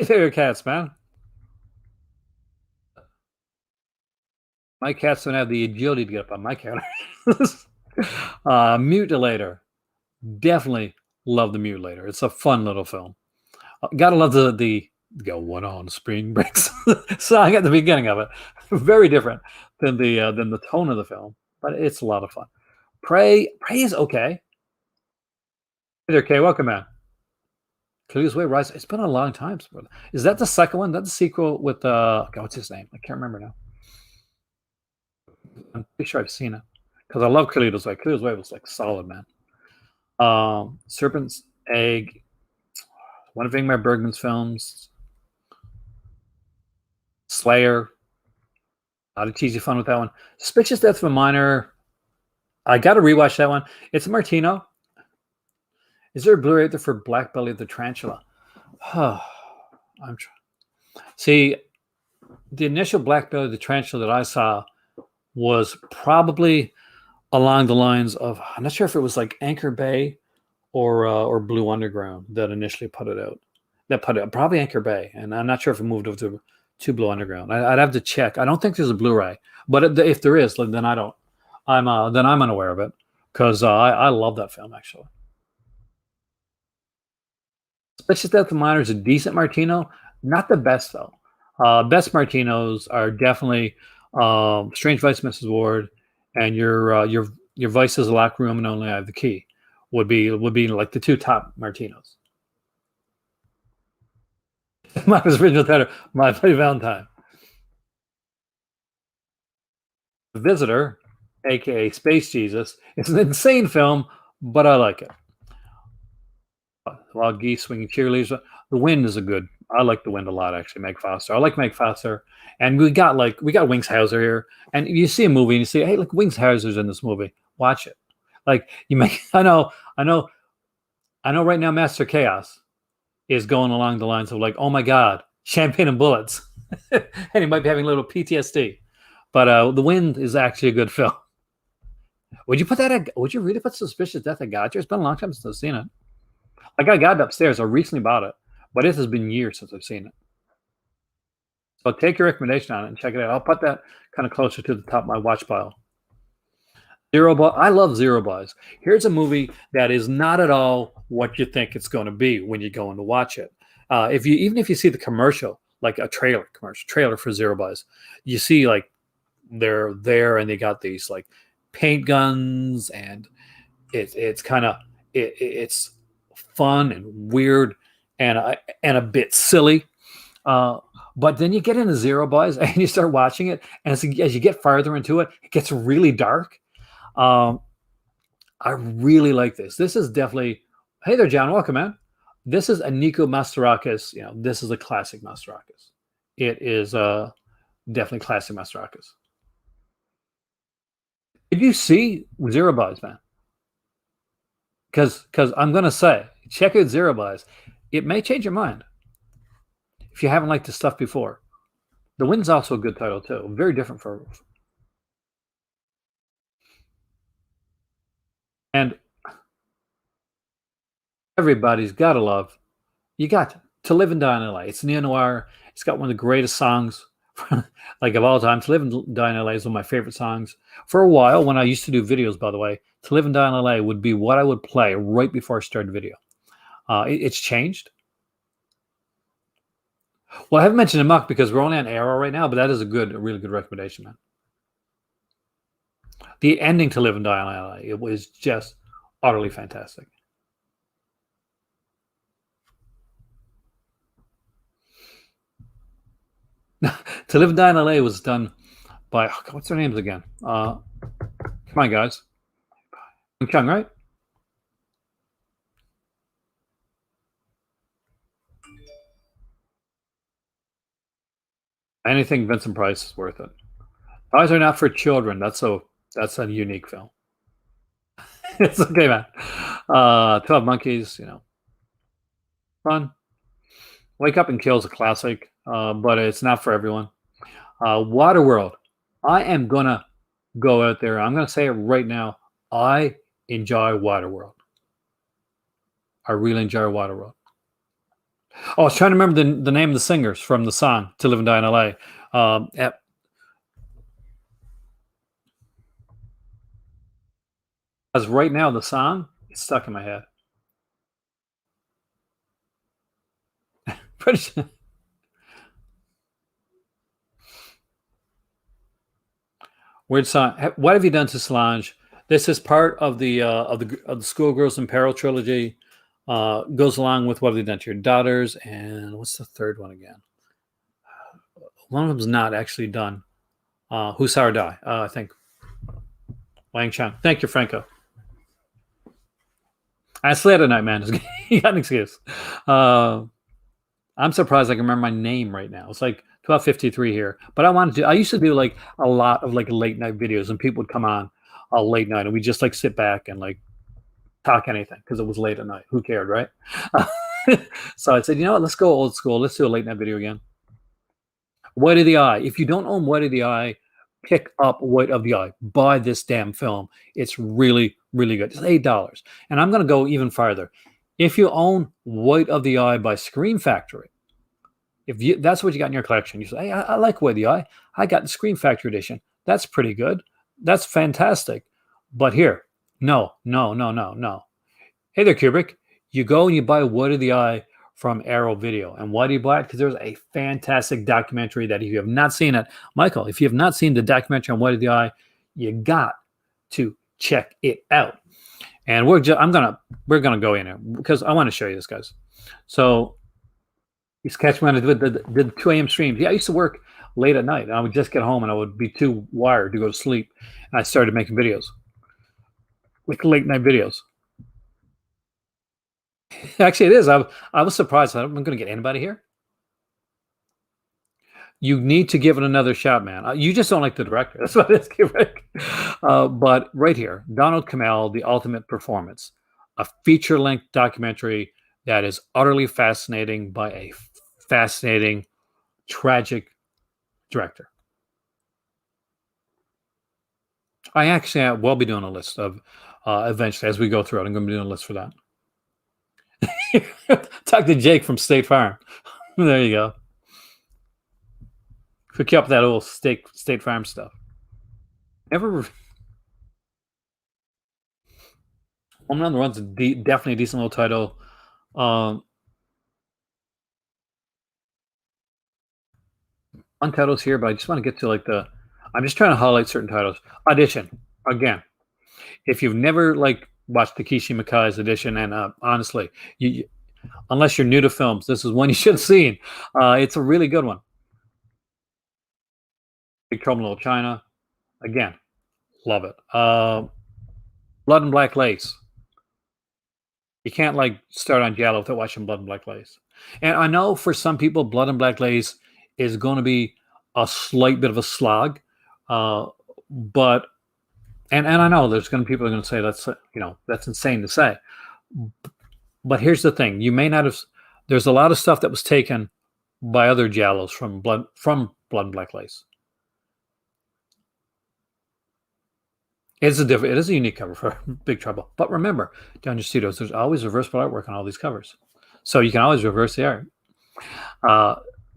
They're cats, man. My cats don't have the agility to get up on my counter. Mutilator. Definitely love the Mutilator. It's a fun little film. Gotta love the go one on spring breaks song at the beginning of it. Very different than the tone of the film, but it's a lot of fun. Prey is okay. Hey there, Kay. Welcome, man. Clear's Way Rise. It's been a long time. Is that the second one? That's the sequel with God, what's his name? I can't remember now. I'm pretty sure I've seen it because I love Clear's Way. Clear's Way was like solid, man. Serpent's Egg, one of Ingmar Bergman's films. Slayer, a lot of cheesy fun with that one. Suspicious Death of a Minor. I got to rewatch that one. It's Martino. Is there a Blu-ray there for Black Belly of the Tarantula? I'm trying. See, the initial Black Belly of the Tarantula that I saw was probably along the lines of, I'm not sure if it was like Anchor Bay or Blue Underground that initially put it out. That put it probably Anchor Bay, and I'm not sure if it moved over to Blue Underground. I'd have to check. I don't think there's a Blu-ray, but if there is, then I don't. I'm unaware of it because I love that film actually. Suspicious Death of the Minor is a decent Martino, not the best though. Best Martinos are definitely Strange Vice, Mrs. Ward, and your Vice is a locked room and only I have the key. Would be like the two top Martinos. My original title, My Bloody Valentine. The Visitor, aka Space Jesus, it's an insane film, but I like it. Wild Geese, Swinging Cheerleaders. The Wind is a good. I like The Wind a lot, actually. Meg Foster. I like Meg Foster, and we got Wings Hauser here, and you see a movie and you say, hey, look, Wings Hauser's in this movie. Watch it. Like you make. I know. Right now, Master Chaos is going along the lines of like, oh my God, Champagne and Bullets, and he might be having a little PTSD. But The Wind is actually a good film. Would you really put Suspicious Death at Gotcha? It's been a long time since I've seen it. Like I got it upstairs. I recently bought it, but it has been years since I've seen it. So take your recommendation on it and check it out. I'll put that kind of closer to the top of my watch pile. Zero Ball. I love Zero Buzz. Here's a movie that is not at all what you think it's going to be when you go in to watch it. Even if you see the commercial, like a trailer for Zero Buzz, you see like they're there and they got these like paint guns and it's kind of it's fun and weird and a bit silly. But then you get into Zero Buzz and you start watching it, and as you get farther into it, it gets really dark. I really like this. This is definitely. Hey there, John. Welcome, man. This is a Nico Mastorakis. This is a classic Mastorakis. It is definitely classic Mastorakis. Did you see Zero Buzz, man? Because I'm gonna say, check out Zero Buzz. It may change your mind if you haven't liked this stuff before. The Wind's also a good title too. Very different for. And everybody's got to love. You got To Live and Die in LA. It's neo-noir. It's got one of the greatest songs like of all time. To Live and Die in LA is one of my favorite songs. For a while, when I used to do videos, by the way, To Live and Die in LA would be what I would play right before I started video. It's changed. Well, I haven't mentioned Amok because we're only on Arrow right now, but that is a really good recommendation, man. The ending to Live and Die in LA, it was just utterly fantastic. To Live and Die in LA was done by what's their names again? Come on, guys. Chung, right? Anything Vincent Price is worth it. Eyes Are Not for Children. That's a unique film. It's okay, man. 12 Monkeys, fun. Wake Up and Kill is a classic, but it's not for everyone. Waterworld. I am gonna go out there. I'm gonna say it right now. I enjoy Waterworld. I really enjoy Waterworld. Oh, I was trying to remember the name of the singers from the song "To Live and Die in L.A." As right now, the song is stuck in my head. Pretty sure- Weird song. What have you done to Solange? This is part of the Schoolgirls in Peril trilogy. Goes along with what have you done to your daughters, and what's the third one again? One of them's not actually done. Who Saw Her Die? I think Wang Chang. Thank you, Franco. I slept at night, man. You got an excuse. Uh, I'm surprised I can remember my name right now. It's like 12:53 here. But I wanted to. I used to do like a lot of like late night videos, and people would come on late night, and we just like sit back and like talk anything because it was late at night. Who cared, right? So I said, you know what? Let's go old school. Let's do a late night video again. White of the Eye. If you don't own White of the Eye, pick up White of the Eye. Buy this damn film. It's really, really good. It's $8. And I'm going to go even farther. If you own White of the Eye by Scream Factory, if you that's what you got in your collection, you say, hey, I like White of the Eye. I got the Scream Factory edition. That's pretty good. That's fantastic. But here, no, no, no, no, no. Hey there, Kubrick. You go and you buy White of the Eye from Arrow Video. And why do you buy it? Because there's a fantastic documentary that if you have not seen it, Michael, if you have not seen the documentary on White of the Eye, you got to check it out. And we're gonna go in there because I want to show you this, guys. So you catch me when I did the 2 a.m. streams. Yeah, I used to work late at night. And I would just get home and I would be too wired to go to sleep. And I started making videos, like late night videos. Actually, it is. I was surprised. I'm going to get anybody here. You need to give it another shot, man. You just don't like the director. That's what it is, Rick. But right here, Donald Kamal, The Ultimate Performance, a feature-length documentary that is utterly fascinating by a fascinating, tragic director. I actually will be doing a list of eventually as we go through it. I'm going to be doing a list for that. Talk to Jake from State Farm. There you go. Hook you up with that old State Farm stuff. Never. Home Run the Run's definitely a decent little title. One titles here, but I just want to get to like the. I'm just trying to highlight certain titles. Audition again. If you've never like watched Takeshi Mikai's Audition, and honestly, unless you're new to films, this is one you should have seen. It's a really good one. Big Trouble in Little China, again, love it. Blood and Black Lace. You can't like start on Giallo without watching Blood and Black Lace. And I know for some people, Blood and Black Lace is going to be a slight bit of a slog, but and I know there's going to people are going to say that's insane to say. But here's the thing: you may not have. There's a lot of stuff that was taken by other Giallos from Blood and Black Lace. It is a unique cover for Big Trouble. But remember, down your studios, there's always reversible artwork on all these covers. So you can always reverse the art.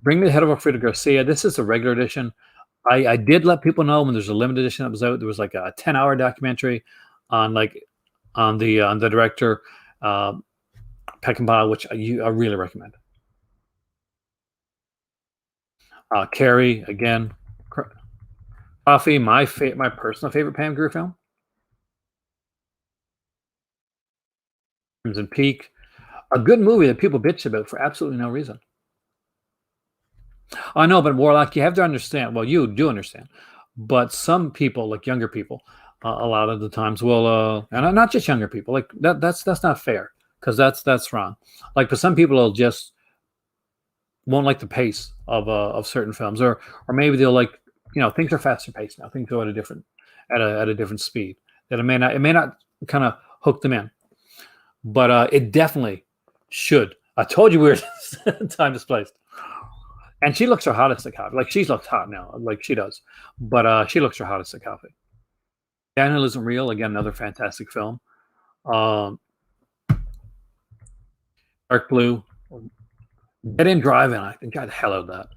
Bring Me the Head of Alfredo Garcia. This is a regular edition. I did let people know when there's a limited edition that was out. There was like a 10-hour documentary on the director Peckinpah, which I really recommend. Carrie again. Coffee, my personal favorite Pam Grier film. Crimson Peak, a good movie that people bitch about for absolutely no reason. I know, but Warlock, you have to understand. Well, you do understand, but some people, like younger people, a lot of the times will, and not just younger people, like that's not fair because that's wrong. Like, but some people will just won't like the pace of certain films, or maybe they'll like things are faster paced now. Things go at a different speed. That it may not kind of hook them in, but it definitely should. I told you we were time displaced. And she looks her hottest at coffee. Like, she looks hot now, like she does. But she looks her hottest at coffee. Daniel Isn't Real, again, another fantastic film. Dark Blue. Dead End Drive-In, I enjoyed the hell out of that.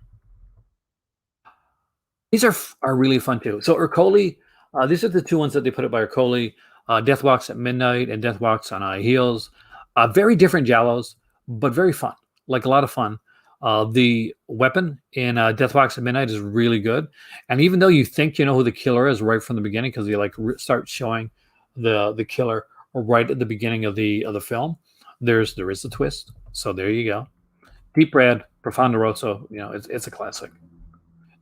These are really fun too. So Urcoli, these are the two ones that they put up by Urcoli. Death Walks at Midnight and Death Walks on High Heels. Very different Jallos, but very fun. Like a lot of fun. The weapon in Death Walks at Midnight is really good. And even though you think you know who the killer is right from the beginning, because they like start showing the killer right at the beginning of the film, there is a twist. So there you go. Deep Red, Profondo Rosso, it's a classic.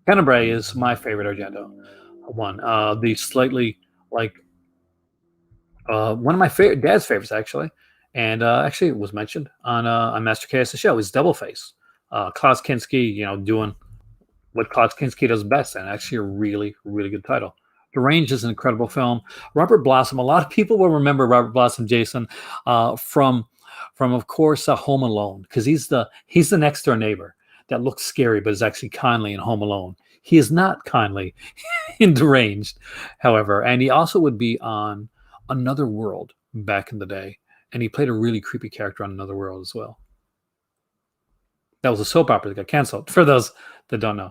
Tenebrae is my favorite Argento one. The slightly like one of my favorite dad's favorites actually, and actually it was mentioned on Master Chaos the show is Double Face. Klaus Kinski, doing what Klaus Kinski does best, and actually a really really good title. Deranged is an incredible film. Robert Blossom. A lot of people will remember Robert Blossom, Jason, from of course Home Alone, because he's the next door neighbor that looks scary but is actually kindly in Home Alone. He is not kindly in Deranged, however, and he also would be on Another World back in the day, and he played a really creepy character on Another World as well. That was a soap opera that got canceled. For those that don't know,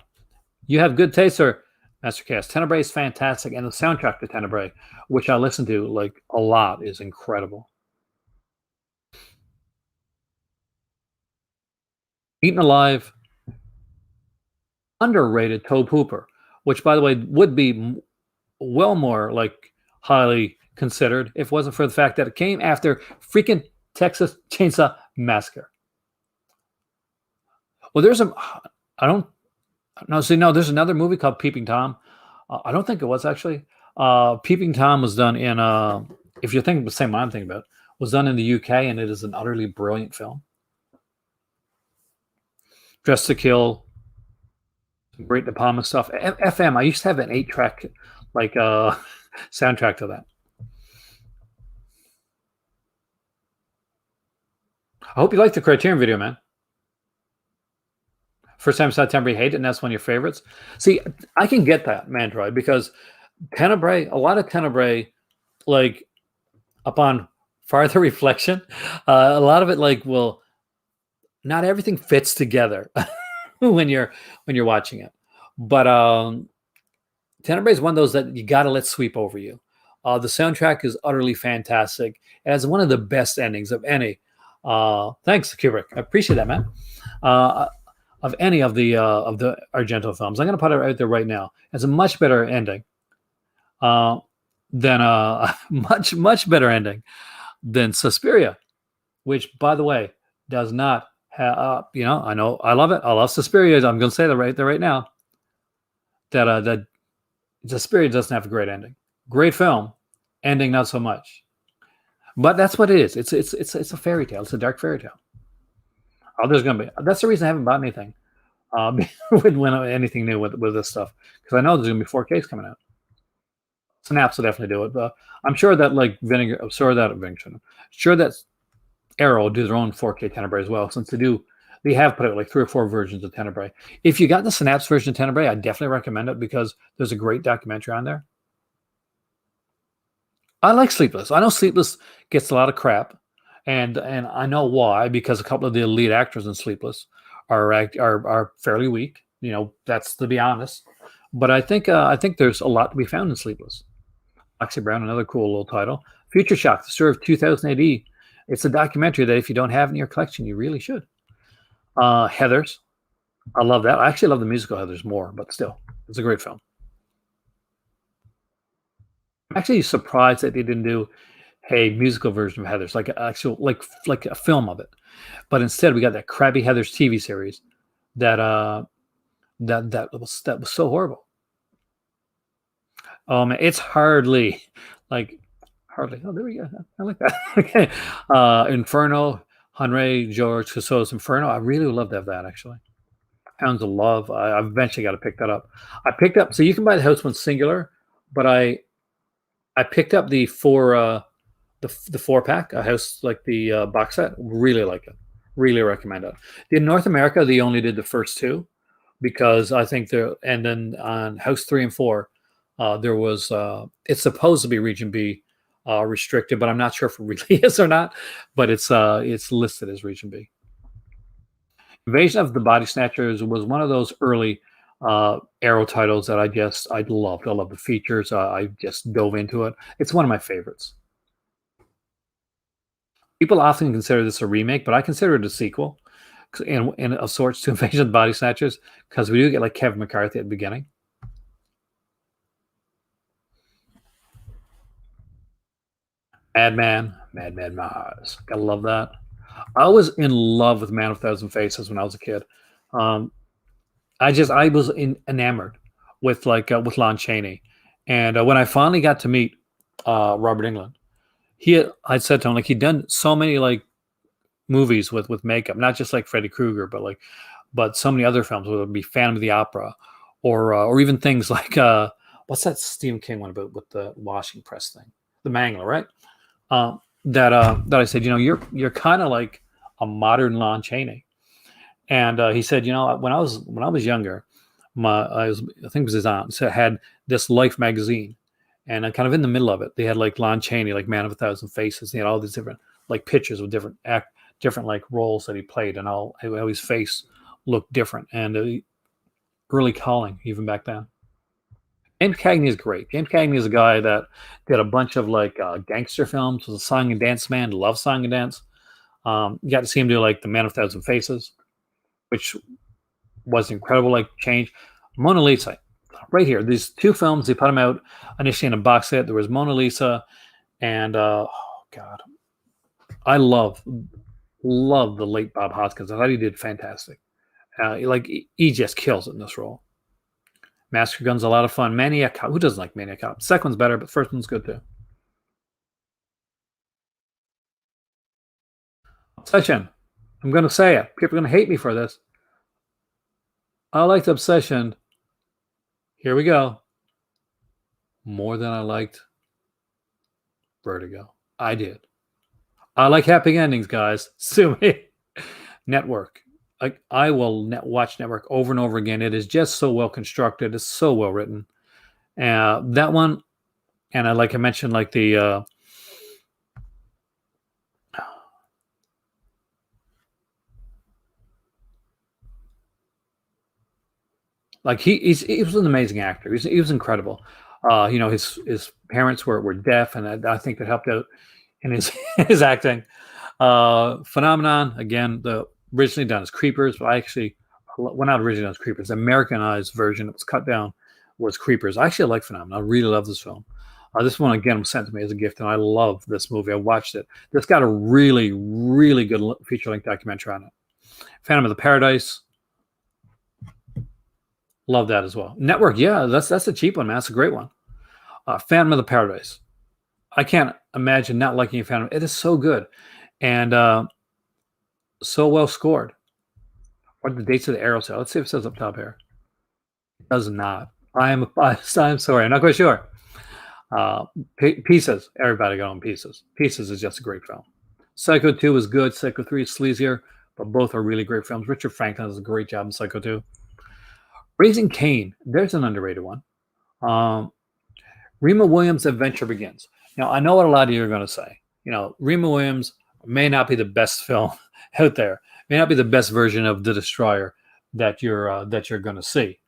you have good taste, sir. Mastercast. Tenebrae is fantastic, and the soundtrack to Tenebrae, which I listen to like a lot, is incredible. Eaten Alive, underrated Tobe Hooper, which by the way would be well more like highly considered if it wasn't for the fact that it came after freaking Texas Chainsaw Massacre. Well, I don't no, see, no, there's another movie called Peeping Tom. I don't think it was actually. Peeping Tom was done in, if you're thinking the same one I'm thinking about, was done in the UK, and it is an utterly brilliant film. Dress to Kill, some great De Palma stuff. FM, I used to have an 8-track like soundtrack to that. I hope you liked the Criterion video, man. First time saw Tenebrae, hate it, and that's one of your favorites. See, I can get that, Mandroid, because Tenebrae, a lot of Tenebrae, like upon farther reflection, a lot of it like will not everything fits together when you're watching it. But Tenebrae is one of those that you got to let sweep over you. The soundtrack is utterly fantastic. It has one of the best endings of any. Thanks, Kubrick. I appreciate that, man. Of any of the Argento films, I'm going to put it out there right now. It's a much better ending than much better ending than Suspiria, which, by the way, does not have. I know I love it. I love Suspiria. I'm going to say that right there right now. That Suspiria doesn't have a great ending. Great film, ending not so much. But that's what it is. It's a fairy tale. It's a dark fairy tale. Oh, there's gonna be. That's the reason I haven't bought anything when anything new with this stuff, because I know there's gonna be 4Ks coming out. Synapse will definitely do it. But I'm sure that like Vinegar. I'm sure that Arrow will do their own 4K Tenebrae as well, since they have put out like 3 or 4 versions of Tenebrae. If you got the Synapse version of Tenebrae, I definitely recommend it because there's a great documentary on there. I like Sleepless. I know Sleepless gets a lot of crap. And I know why, because a couple of the lead actors in Sleepless are fairly weak. That's to be honest. But I think there's a lot to be found in Sleepless. Foxy Brown, another cool little title. Future Shock, the story of 2000 AD. It's a documentary that if you don't have in your collection, you really should. Heathers, I love that. I actually love the musical Heathers more, but still, it's a great film. I'm actually surprised that they didn't do a musical version of Heathers, like actual like a film of it. But instead, we got that crappy Heathers TV series that was so horrible. It's hardly. Oh, there we go. I like that. Okay, Inferno, Henry George Clouseau's Inferno. I really would love to have that actually. Hounds of Love. I eventually got to pick that up. I picked up. So you can buy the house one singular, but I picked up the 4-pack, a house like the box set. Really like it. Really recommend it. In North America, they only did the first 2 because I think and then on house 3 and 4, there was it's supposed to be region B restricted, but I'm not sure if it really is or not. But it's listed as region B. Invasion of the Body Snatchers was one of those early Arrow titles that I loved. I love the features. I just dove into it. It's one of my favorites. People often consider this a remake, but I consider it a sequel, in of sorts to Invasion of the Body Snatchers because we do get like Kevin McCarthy at the beginning. Madman Mars. Gotta love that. I was in love with Man of a Thousand Faces when I was a kid. Um, I was enamored with Lon Chaney, and when I finally got to meet Robert England, I'd said to him like he'd done so many like movies with makeup, not just like Freddy Krueger, but so many other films, whether it be Phantom of the Opera, or even things like what's that Stephen King one about with the washing press thing, the Mangler, right? That I said, you're kind of like a modern Lon Chaney, and he said, when I was younger, I think it was his aunt so had this Life magazine, and kind of in the middle of it, they had like Lon Chaney, like Man of a Thousand Faces. They had all these different like pictures with different like roles that he played, and how his face looked different, and early calling even back then. James Cagney is great. James Cagney is a guy that did a bunch of like gangster films. Was a song and dance man. Loved song and dance. You got to see him do like the Man of a Thousand Faces, which was incredible. Like change. Mona Lisa, right here. These two films they put them out initially in a box set. There was Mona Lisa, and oh god, I love the late Bob Hoskins. I thought he did fantastic. Like he just kills it in this role. Master Gun's a lot of fun. Maniac Cop. Who doesn't like Maniac Cop? Second one's better, but first one's good too. Obsession. I'm gonna say it. People are gonna hate me for this. I liked Obsession. Here we go. More than I liked Vertigo. I did. I like happy endings, guys. Sue me. Network. I will watch Network over and over again. It is just so well constructed. It's so well written. That one, and I mentioned, like the like he was an amazing actor. He was incredible. His parents were deaf, and I think that helped out in his his acting. Phenomenon again, the originally done as Creepers, but I actually well not originally done as Creepers. The Americanized version that was cut down was Creepers. I actually like Phenomenon. I really love this film. This one again was sent to me as a gift, and I love this movie. I watched it. It's got a really, really good feature length documentary on it. Phantom of the Paradise, love that as well. Network, yeah, that's a cheap one, man. That's a great one. Phantom of the Paradise. I can't imagine not liking Phantom. It is so good, and so well scored. What are the dates of the Arrow sale? Let's see if it says up top here. It does not. I'm sorry. I'm not quite sure. Pieces. Everybody got on Pieces. Pieces is just a great film. Psycho 2 is good. Psycho 3 is sleazier, but both are really great films. Richard Franklin does a great job in Psycho 2. Raising Cain. There's an underrated one. Rima Williams' Adventure Begins. Now, I know what a lot of you are going to say. Rima Williams may not be the best film out there. May not be the best version of The Destroyer that you're going to see.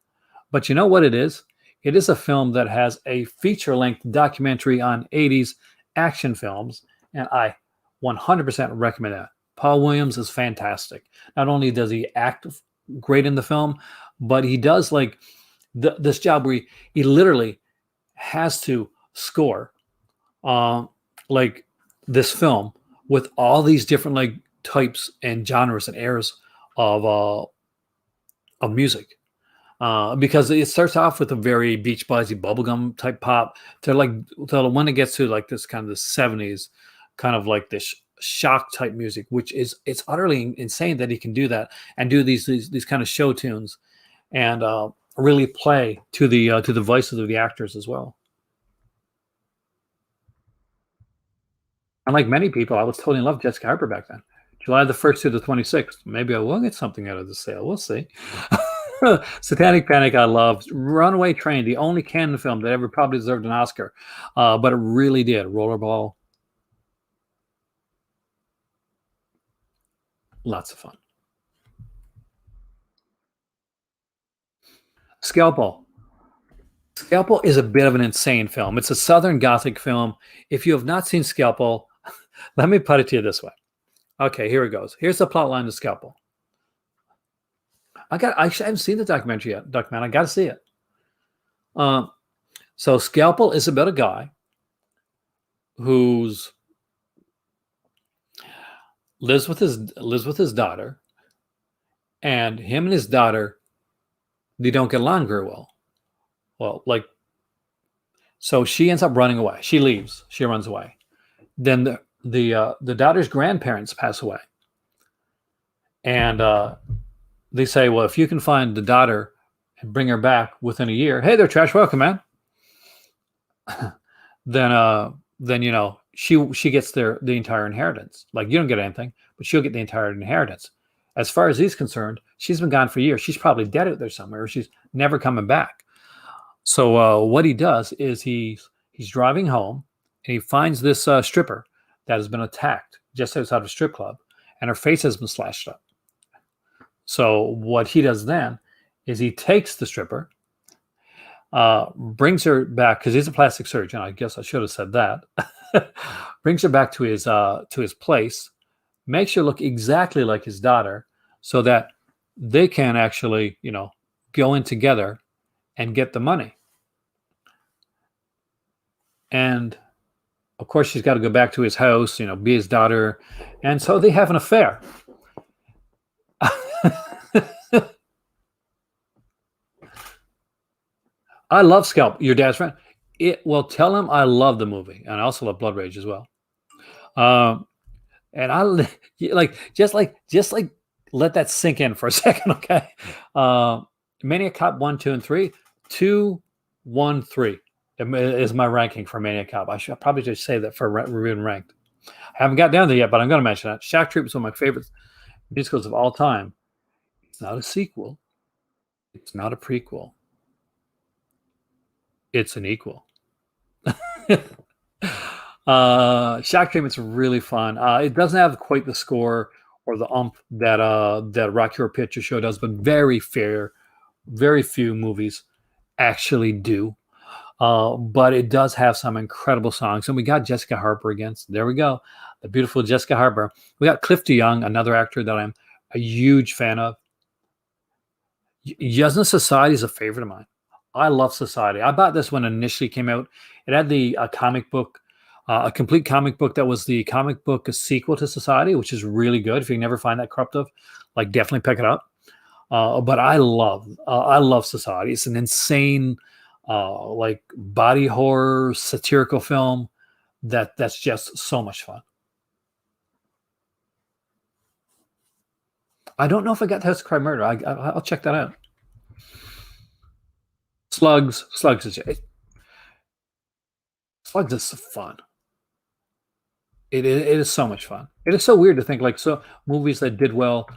But you know what it is? It is a film that has a feature-length documentary on 80s action films, and I 100% recommend that. Paul Williams is fantastic. Not only does he act great in the film, but he does like this job where he literally has to score like this film with all these different like types and genres and eras of music. Because it starts off with a very Beach Boysy bubblegum type pop to when it gets to like this kind of the 70s, kind of like this shock type music, which it's utterly insane that he can do that and do these kind of show tunes and really play to the voices of the actors as well. Unlike many people, I was totally in love with Jessica Harper back then. July the 1st to the 26th. Maybe I will get something out of the sale. We'll see. Satanic Panic, I loved. Runaway Train, the only Cannon film that ever probably deserved an Oscar, but it really did. Rollerball, lots of fun. Scalpel. Scalpel is a bit of an insane film. It's a Southern Gothic film. If you have not seen Scalpel, let me put it to you this way. Okay, here it goes. Here's the plot line of Scalpel. I haven't seen the documentary yet, Duckman. I got to see it. So Scalpel is about a guy who's lives with his daughter, and him and his daughter, they don't get along very well. Well, like, so she ends up running away. She leaves. She runs away. Then the daughter's grandparents pass away, and they say, well, if you can find the daughter and bring her back within a year, hey there, Trash, welcome, man. then she gets the entire inheritance. Like, you don't get anything, but she'll get the entire inheritance. As far as he's concerned, she's been gone for years. She's probably dead out there somewhere, or she's never coming back. So what he does is he's driving home, and he finds this stripper that has been attacked just outside of a strip club, and her face has been slashed up. So what he does then is he takes the stripper, brings her back, because he's a plastic surgeon. I guess I should have said that. Brings her back to his place, makes her look exactly like his daughter, so that they can actually, go in together and get the money. And of course, she's got to go back to his house, be his daughter, and so they have an affair. I love Scalp. Your dad's friend. Well, tell him I love the movie, and I also love Blood Rage as well. And I just let that sink in for a second, okay? Maniac Cop 1, 2, and 3. 2, 1, 3 is my ranking for Maniac Cop. I should probably just say that for reviewed and ranked. I haven't got down there yet, but I'm going to mention that. Shack Troop is one of my favorite musicals of all time. It's not a sequel. It's not a prequel. It's an equal. Shock Treatment's really fun. It doesn't have quite the score or the ump that Rocky Horror Picture Show does, but very few movies actually do. But it does have some incredible songs. And we got Jessica Harper again. So there we go. The beautiful Jessica Harper. We got Cliff DeYoung, another actor that I'm a huge fan of. Yasna Society is a favorite of mine. I love Society. I bought this when it initially came out. It had the comic book, a complete comic book that was the comic book sequel to Society, which is really good. If you can never find that corruptive, definitely pick it up. But I love Society. It's an insane, body horror satirical film that's just so much fun. I don't know if I got House of Crime Murder. I'll check that out. Slugs is fun. It is so much fun. It is so weird to think so movies that did well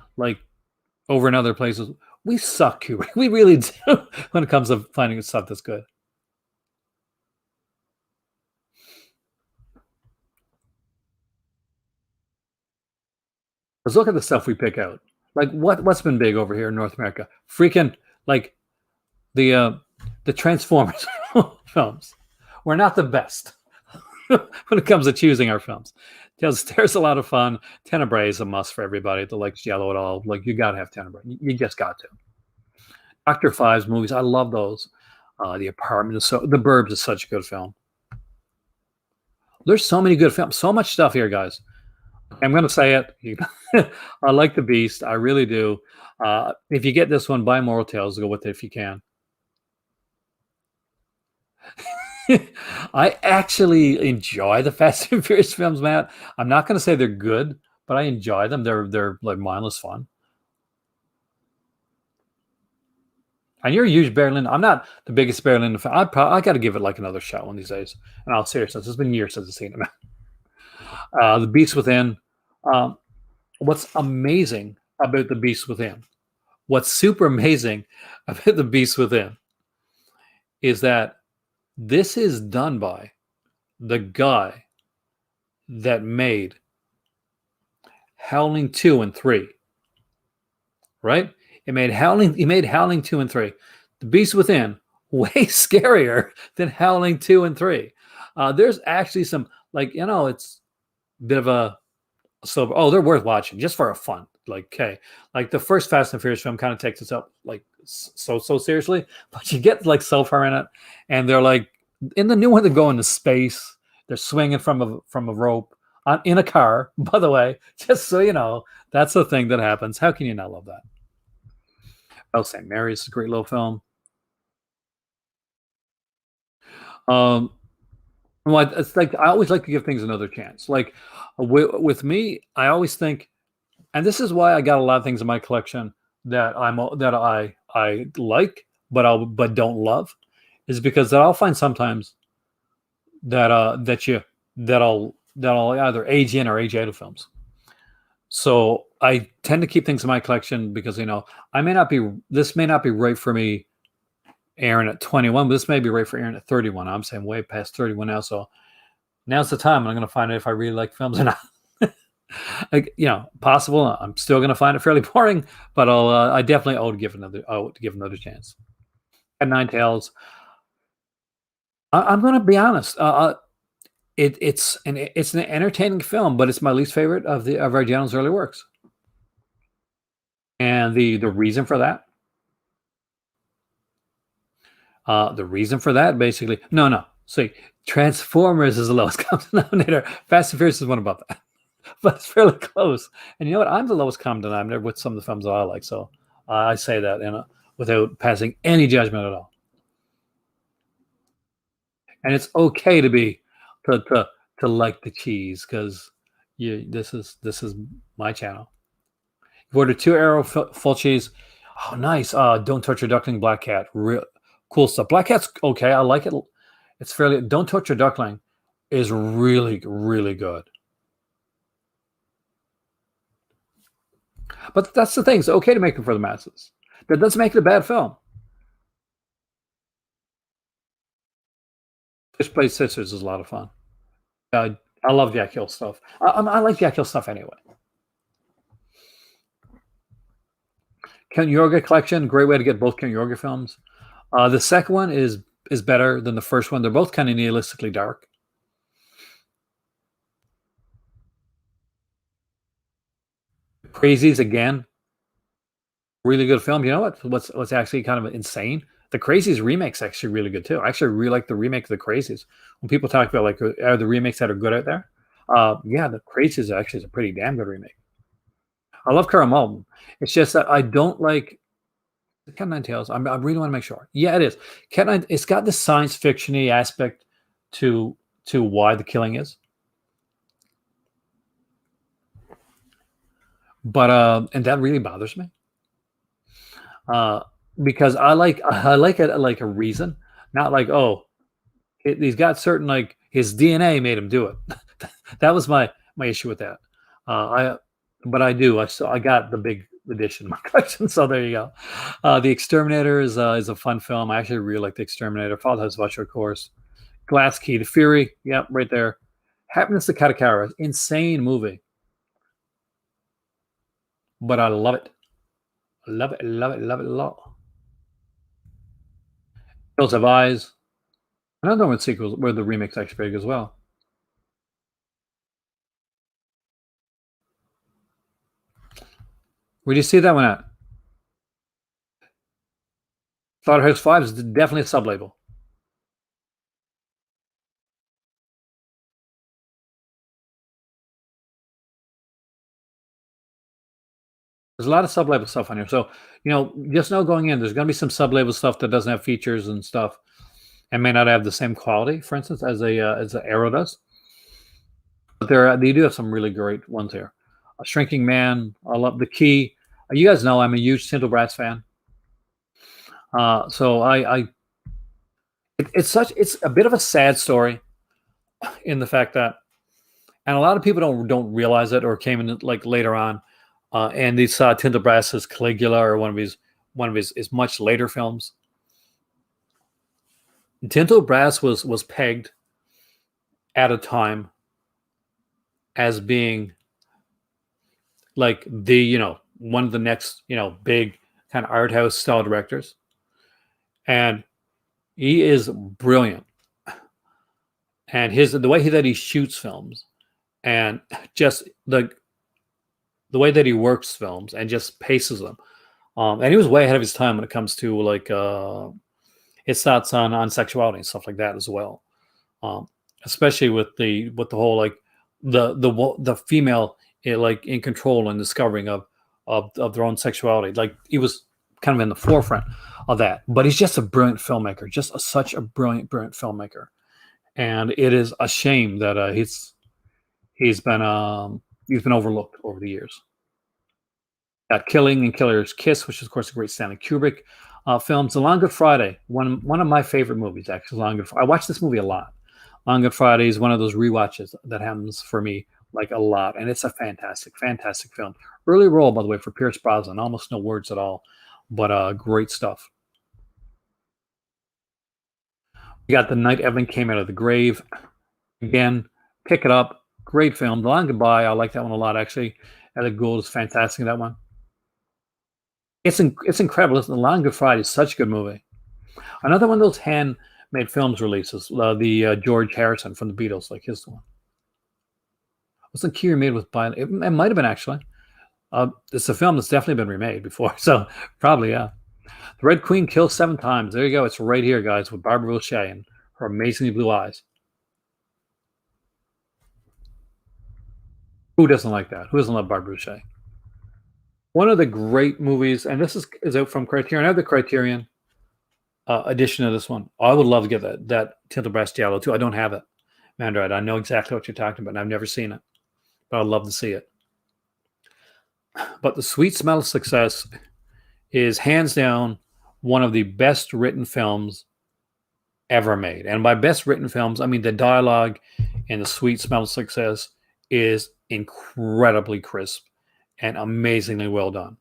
over in other places. We suck, Kubrick. We really do when it comes to finding stuff that's good. Let's look at the stuff we pick out. What's been big over here in North America? Freaking the Transformers films. We're not the best when it comes to choosing our films. There's a lot of fun. Tenebrae is a must for everybody that likes Giallo at all. You got to have Tenebrae. You just got to. Dr. Five's movies, I love those. The Apartment The Burbs is such a good film. There's so many good films. So much stuff here, guys. I'm going to say it. I like The Beast. I really do. If you get this one, buy Moral Tales. Go with it if you can. I actually enjoy the Fast and Furious films, Matt. I'm not going to say they're good, but I enjoy them. They're mindless fun. And you're a huge Barry Lyndon. I'm not the biggest Barry Lyndon fan. I got to give it another shot one of these days. And I'll seriously, it's been years since I've seen it. The Beast Within. What's amazing about The Beast Within? What's super amazing about The Beast Within is that this is done by the guy that made Howling 2 and 3. Right? He made Howling 2 and 3. The Beast Within, way scarier than Howling 2 and 3. There's actually some, like, it's a bit of a so, oh, they're worth watching just for a fun. Like, okay, like the first Fast and Furious film kind of takes itself like so seriously, but you get like so far in it, and they're like in the new one, they're going to space. They're swinging from a rope in a car. By the way, just so you know, that's the thing that happens. How can you not love that? Oh, St. Mary's is a great little film. Um, well, it's like I always like to give things another chance. Like with me, I always think, and this is why I got a lot of things in my collection that I like, but don't love, is because that I'll find sometimes that I'll either age in or age out of films. So I tend to keep things in my collection because this may not be right for me, Aaron, at 21, but this may be right for Aaron at 31. I'm saying way past 31 now, so now's the time. I'm going to find out if I really like films or not. Like, possible. I'm still going to find it fairly boring, but I definitely owe to give another chance. And Nine Tails. I'm going to be honest. It's an entertaining film, but it's my least favorite of Argeno's early works. And the reason for that, basically, no. See, Transformers is the lowest common denominator. Fast and Furious is one above that, but it's fairly close. And you know what? I'm the lowest common denominator with some of the films that I like. So I say that without passing any judgment at all. And it's okay to like the cheese because this is my channel. You ordered two Arrow full cheese. Oh, nice. Don't touch your duckling, Black Cat. Real cool stuff. Black Cat's okay. I like it. It's fairly. Don't touch your duckling is really really good. But that's the thing. It's okay to make it for the masses. That doesn't make it a bad film. Fish Play Sisters is a lot of fun. Uh, I love Jack Hill stuff. I like Jack Hill stuff anyway. Ken Yorga collection, great way to get both Ken Yorga films. The second one is better than the first one. They're both kind of nihilistically dark. Crazies again, really good film. You know what's actually kind of insane? The Crazies remake's actually really good too. I actually really like the remake of the Crazies. When people talk about like are the remakes that are good out there, yeah, the Crazies actually is a pretty damn good remake. I love Carl Malden. It's just that I don't like Cat Nine Tails. I really want to make sure. Yeah, it is. Cat Nine. It's got this science fictiony aspect to why the killing is, but and that really bothers me. Uh, because I like it like a reason, not like, oh, he's got certain, like, his DNA made him do it. That was my issue with that. I But I got the big edition in my collection, so there you go. The Exterminator is a fun film. I actually really like The Exterminator. Father Butcher, of course. Glass Key, The Fury, yep, right there. Happiness to Katakara, insane movie, but I love it. Love it, love it, love it a lot. Hills Have Eyes. Another one with sequels where the remix actually big as well. Where do you see that one at? Slaughterhouse Five is definitely a sub label. There's a lot of sub label stuff on here. So, just know going in, there's going to be some sub label stuff that doesn't have features and stuff and may not have the same quality, for instance, as the Arrow does. But they do have some really great ones here. A Shrinking Man. I love The Key. You guys know I'm a huge Tinto Brass fan. So it's a bit of a sad story in the fact that, and a lot of people don't realize it or came in like later on, and they saw Tinto Brass's Caligula or one of his much later films. Tinto Brass was pegged at a time as being like the one of the next big kind of art house style directors, and he is brilliant. And the way that he shoots films, and just the way that he works films and just paces them. And he was way ahead of his time when it comes to like his thoughts on sexuality and stuff like that as well. Um, Especially with the whole like the female like in control and discovering of their own sexuality. Like he was kind of in the forefront of that. But he's just a brilliant filmmaker, just such a brilliant filmmaker. And it is a shame that he's been overlooked over the years. Got Killing and Killer's Kiss, which is of course a great Stanley Kubrick films. The Long Good Friday, one of my favorite movies actually. Long Good. I watch this movie a lot. Long Good Friday is one of those rewatches that happens for me like a lot, and it's a fantastic film. Early role, by the way, for Pierce Brosnan. Almost no words at all, but great stuff. We got The Night Evelyn Came Out of the Grave. Again, pick it up. Great film. The Long Goodbye. I like that one a lot actually. Ellie Gould is fantastic in that one. It's incredible. Listen, The Long Good Friday is such a good movie. Another one of those handmade films releases. The George Harrison from the Beatles, like his one. Wasn't Key made with It, it might have been actually. It's a film that's definitely been remade before, so probably yeah. The Red Queen kills 7 times. There you go. It's right here, guys, with Barbara Boucher and her amazingly blue eyes. Who doesn't like that? Who doesn't love Barbara Boucher? One of the great movies, and this is out from Criterion. I have the Criterion edition of this one. I would love to get that Tinta Brass Giallo too. I don't have it, Mandrite. I know exactly what you're talking about, and I've never seen it, but I'd love to see it. But The Sweet Smell of Success is hands down one of the best written films ever made. And by best written films, I mean the dialogue in The Sweet Smell of Success is incredibly crisp and amazingly well done.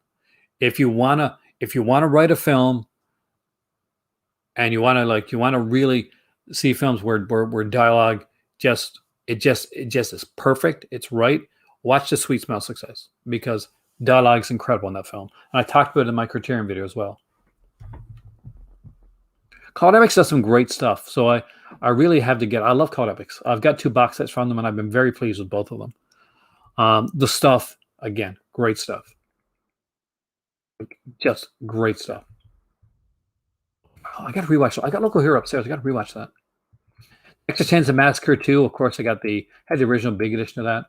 If you wanna write a film and you wanna really see films where dialogue it just is perfect, it's right. Watch The Sweet Smell of Success because dialogue's incredible in that film. And I talked about it in my Criterion video as well. Cloud Epics does some great stuff. So I really have to get. I love Cloud Epics. I've got 2 box sets from them, and I've been very pleased with both of them. The stuff again, great stuff. Just great stuff. Oh, I got to rewatch. I got Local Hero upstairs. I got to rewatch that. Texas Chainsaw Massacre 2. Of course, I had the original big edition of that.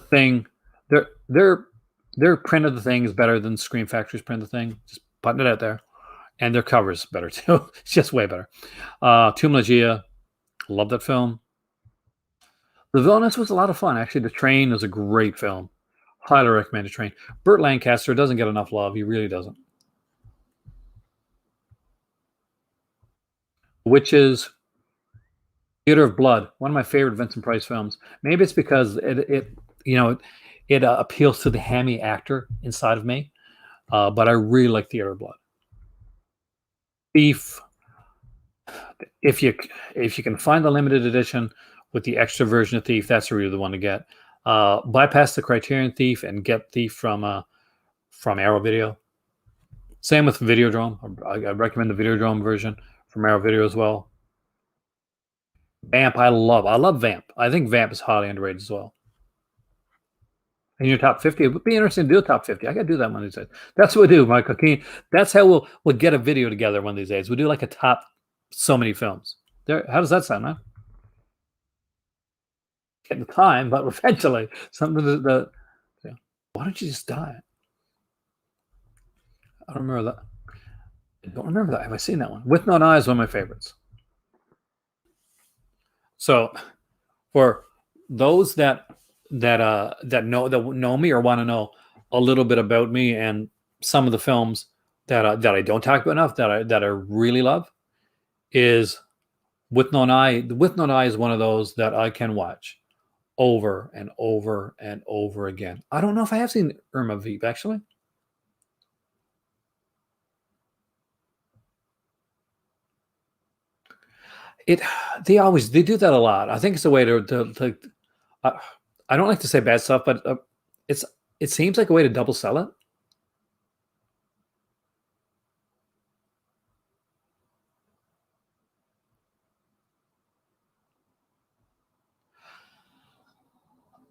Thing, their print of the thing is better than Scream Factory's print of the thing. Just putting it out there. And their cover is better too. It's just way better. Tomb Legia, love that film. The Villainess was a lot of fun. Actually, The Train is a great film. Highly recommend The Train. Burt Lancaster doesn't get enough love. He really doesn't. Witches, Theater of Blood, one of my favorite Vincent Price films. Maybe it's because it appeals to the hammy actor inside of me, but I really like Theater of Blood. Thief, if you can find the limited edition with the extra version of Thief, that's really the one to get. Bypass the Criterion Thief and get Thief from Arrow Video. Same with Videodrome. I recommend the Videodrome version from Arrow Video as well. Vamp, I love Vamp. I think Vamp is highly underrated as well. In your top 50, it would be interesting to do a top 50. I got to do that one of these days. That's what we do, Michael Keane. That's how we'll get a video together one of these days. We'll do like a top so many films. There, how does that sound, man? Getting the time, but eventually something that yeah. Why don't you just die? I don't remember that. I don't remember that. Have I seen that one? With No Eye is one of my favorites. So, for those that know me or want to know a little bit about me and some of the films that I don't talk about enough that I really love is With No Eye. With No Eye is one of those that I can watch over and over and over again. I don't know if I have seen Irma Vep actually. They do that a lot. I think it's a way to I don't like to say bad stuff, but it seems like a way to double sell it.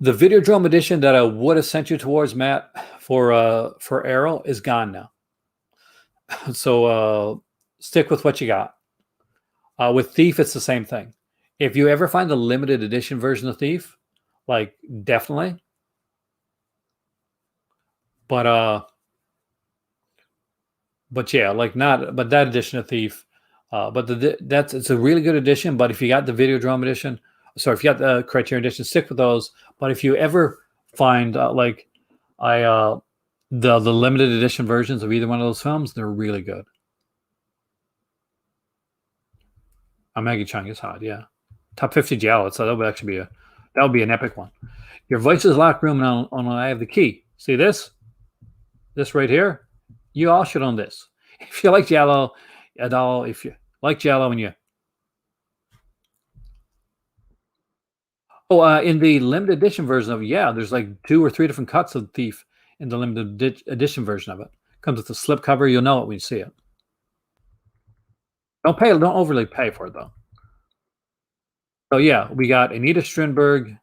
The Videodrome edition that I would have sent you towards, Matt, for Arrow is gone now. So stick with what you got. With Thief, it's the same thing. If you ever find the limited edition version of Thief, like definitely. But yeah, like not, but that edition of Thief, it's a really good edition. But if you got the Videodrome edition, sorry, if you got the Criterion edition, stick with those. But if you ever find the limited edition versions of either one of those films, they're really good. Maggie Chung is hot, yeah. Top 50 Giallo, so that would actually be an epic one. Your voices locked room on I Have the Key. See this? This right here? You all should own this. If you like Giallo at all, if you like Giallo and you... in the limited edition version of it, yeah, there's like 2 or 3 different cuts of Thief in the limited edition version of it. Comes with a slip cover. You'll know it when you see it. Don't overly pay for it, though. So, yeah, we got Anita Strindberg,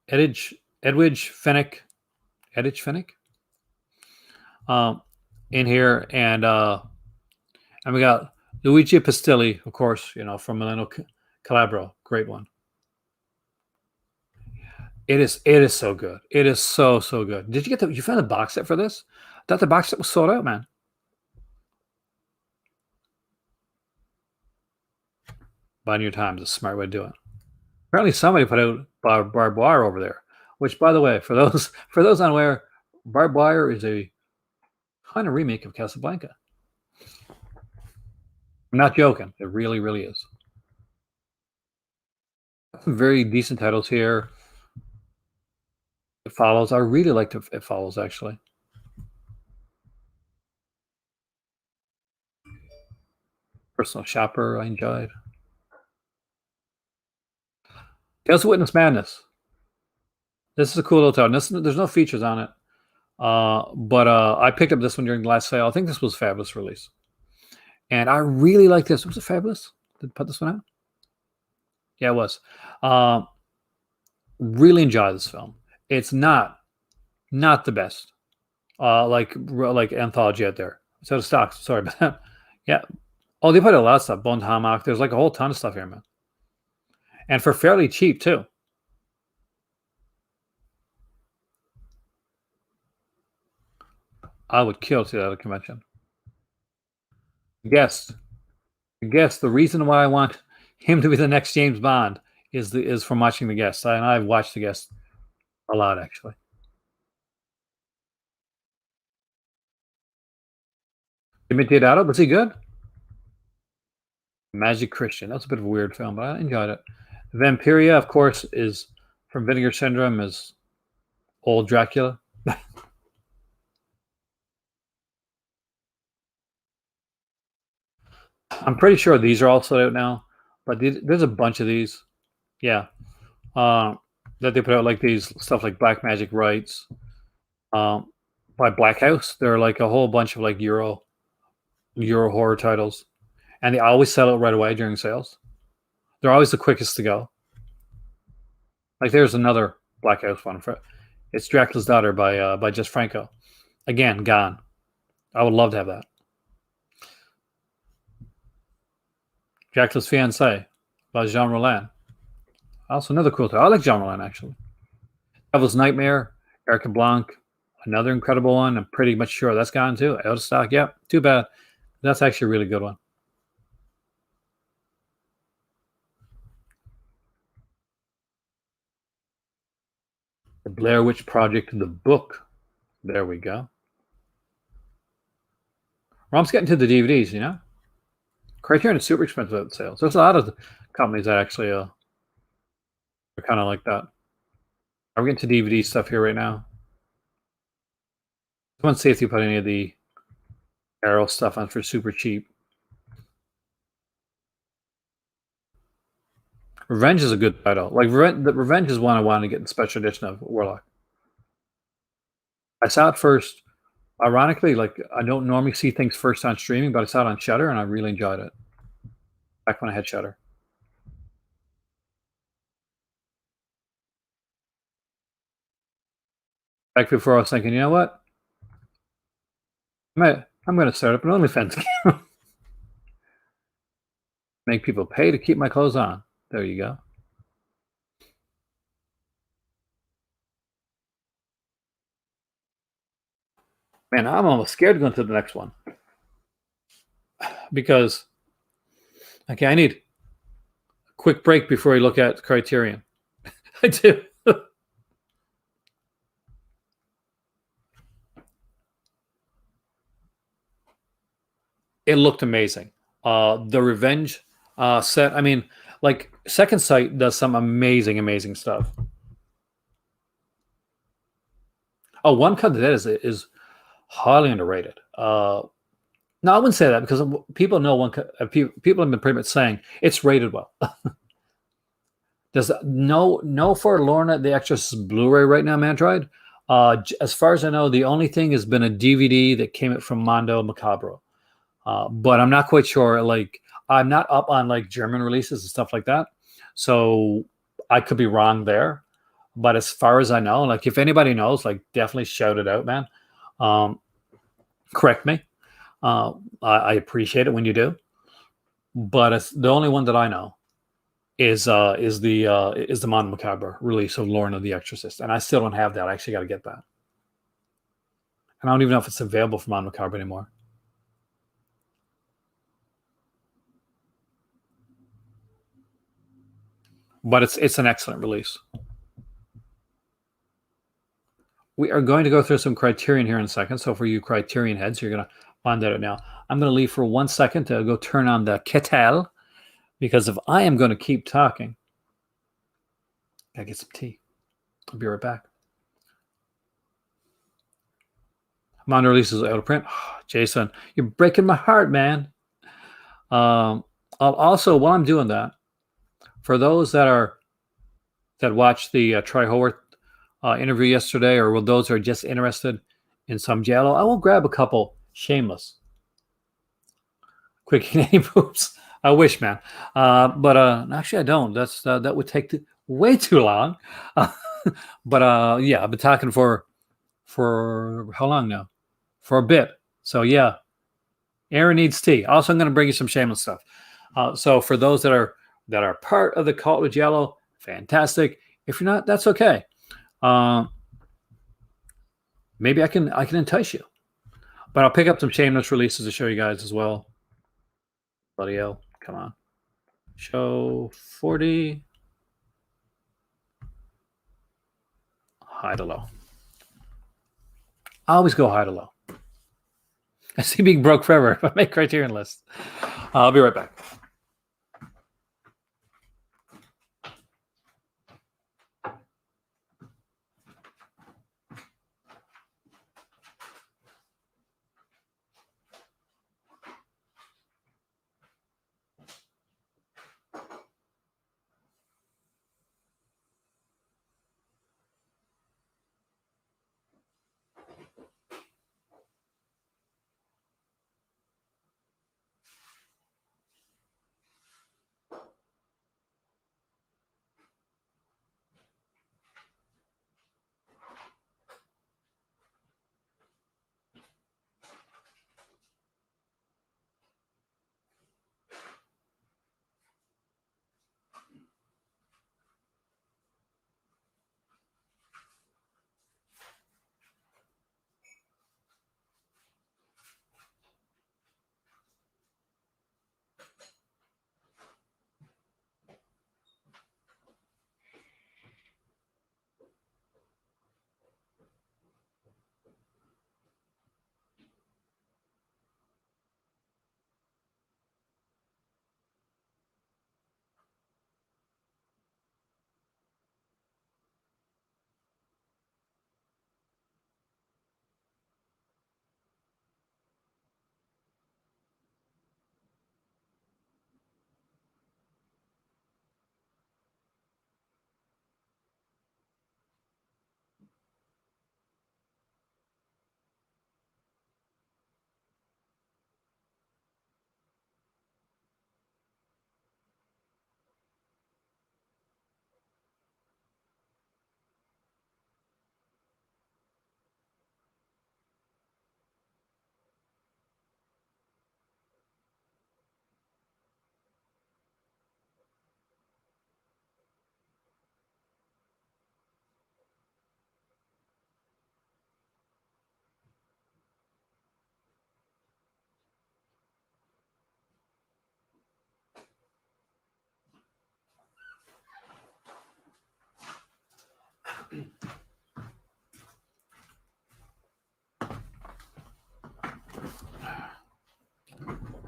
Edwidge Fenwick, in here, and we got Luigi Pistilli, of course, from Milano Calabro, great one. It is so good. It is so good. Did you get you found the box set for this? I thought the box set was sold out, man. Buying your time is a smart way to do it. Apparently, somebody put out Barbed Wire over there. Which, by the way, for those unaware, Barbed Wire is a kind of remake of Casablanca. I'm not joking. It really, really is. Some very decent titles here. It Follows. I really liked It Follows, actually. Personal Shopper, I enjoyed. Tales of Witness Madness. This is a cool little title. There's no features on it. But I picked up this one during the last sale. I think this was a fabulous release. And I really like this. Was it fabulous? Did I put this one out? Yeah, it was. Really enjoy this film. It's not the best. Like anthology out there. It's out of stock. Sorry about that. Yeah. Oh, they put a lot of stuff. Bone Tomahawk. There's like a whole ton of stuff here, man. And for fairly cheap, too. I would kill to see that at a convention. Guest. The reason why I want him to be the next James Bond is from watching The Guest. And I've watched The Guest a lot, actually. Timothy Deodato, was he good? Magic Christian. That's a bit of a weird film, but I enjoyed it. Vampiria, of course, is from Vinegar Syndrome, is old Dracula. I'm pretty sure these are all sold out now, but there's a bunch of these. Yeah. That they put out, like these stuff like Black Magic Rights. By Black House. There are like a whole bunch of like Euro horror titles. And they always sell it right away during sales. They're always the quickest to go. Like there's another Black House one. It's Dracula's Daughter by Jess Franco. Again, gone. I would love to have that. Dracula's Fiancé by Jean Rollin. Also another cool title. I like Jean Rollin, actually. Devil's Nightmare, Erica Blanc. Another incredible one. I'm pretty much sure that's gone too. Out of stock. Yep. Too bad. That's actually a really good one. The Blair Witch Project, the book. There we go. Rom's getting to the DVDs, Criterion is super expensive at sales. There's a lot of companies that actually are kind of like that. I'm getting to DVD stuff here right now. I want to see if you put any of the Arrow stuff on for super cheap. Revenge is a good title. Like Revenge is one I wanted to get in special edition of Warlock. I saw it first. Ironically, like I don't normally see things first on streaming, but I saw it on Shudder and I really enjoyed it. Back when I had Shudder. Back before I was thinking, you know what? I'm going to start up an OnlyFans account. Make people pay to keep my clothes on. There you go. Man, I'm almost scared to go into the next one because okay, I need a quick break before I look at Criterion. I do. It looked amazing. The Revenge set. I mean, like Second Sight does some amazing, amazing stuff. Oh, One Cut of Dead is highly underrated. No, I wouldn't say that because people know people have been pretty much saying it's rated well. Does no for Lorna the Exorcist Blu-ray right now, Mandroid? As far as I know, the only thing has been a DVD that came from Mondo Macabro. But I'm not quite sure. Like, I'm not up on like German releases and stuff like that, so I could be wrong there. But as far as I know, like if anybody knows, like definitely shout it out, man. Um, Correct me. I appreciate it when you do. But it's the only one that I know is the Mon Macabre release of Lorna the Exorcist, and I still don't have that. I actually got to get that, and I don't even know if it's available for Mon Macabre anymore. But it's an excellent release. We are going to go through some Criterion here in a second. So for you Criterion heads, you're going to find that out now. I'm going to leave for 1 second to go turn on the kettle because if I am going to keep talking, I gotta get some tea. I'll be right back. Mondo releases out of print. Oh, Jason, you're breaking my heart, man. I'll also, while I'm doing that, for those that watched the Troy Howard interview yesterday, or will those who are just interested in some Jello, I will grab a couple shameless quick Canadian boobs. I wish, man. But actually, I don't. That would take way too long. Uh, but yeah, I've been talking for how long now? For a bit. So yeah, Aaron needs tea. Also, I'm going to bring you some shameless stuff. So for those that are part of the cult with Yellow, fantastic. If you're not, that's okay. Uh, Maybe I can entice you. But I'll pick up some shameless releases to show you guys as well. Bloody hell, come on. Show 40. High to low. I always go high to low. I see being broke forever if I make Criterion list. I'll be right back.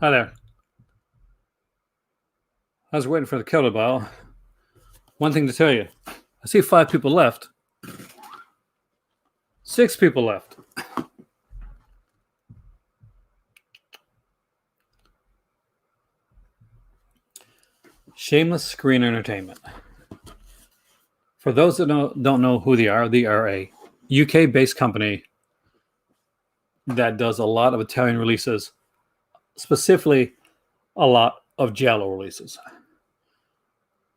Hi there. I was waiting for the killer bell. One thing to tell you. I see 5 people left. 6 people left. Shameless Screen Entertainment. For those that don't know who they are a UK-based company that does a lot of Italian releases, specifically a lot of Giallo releases.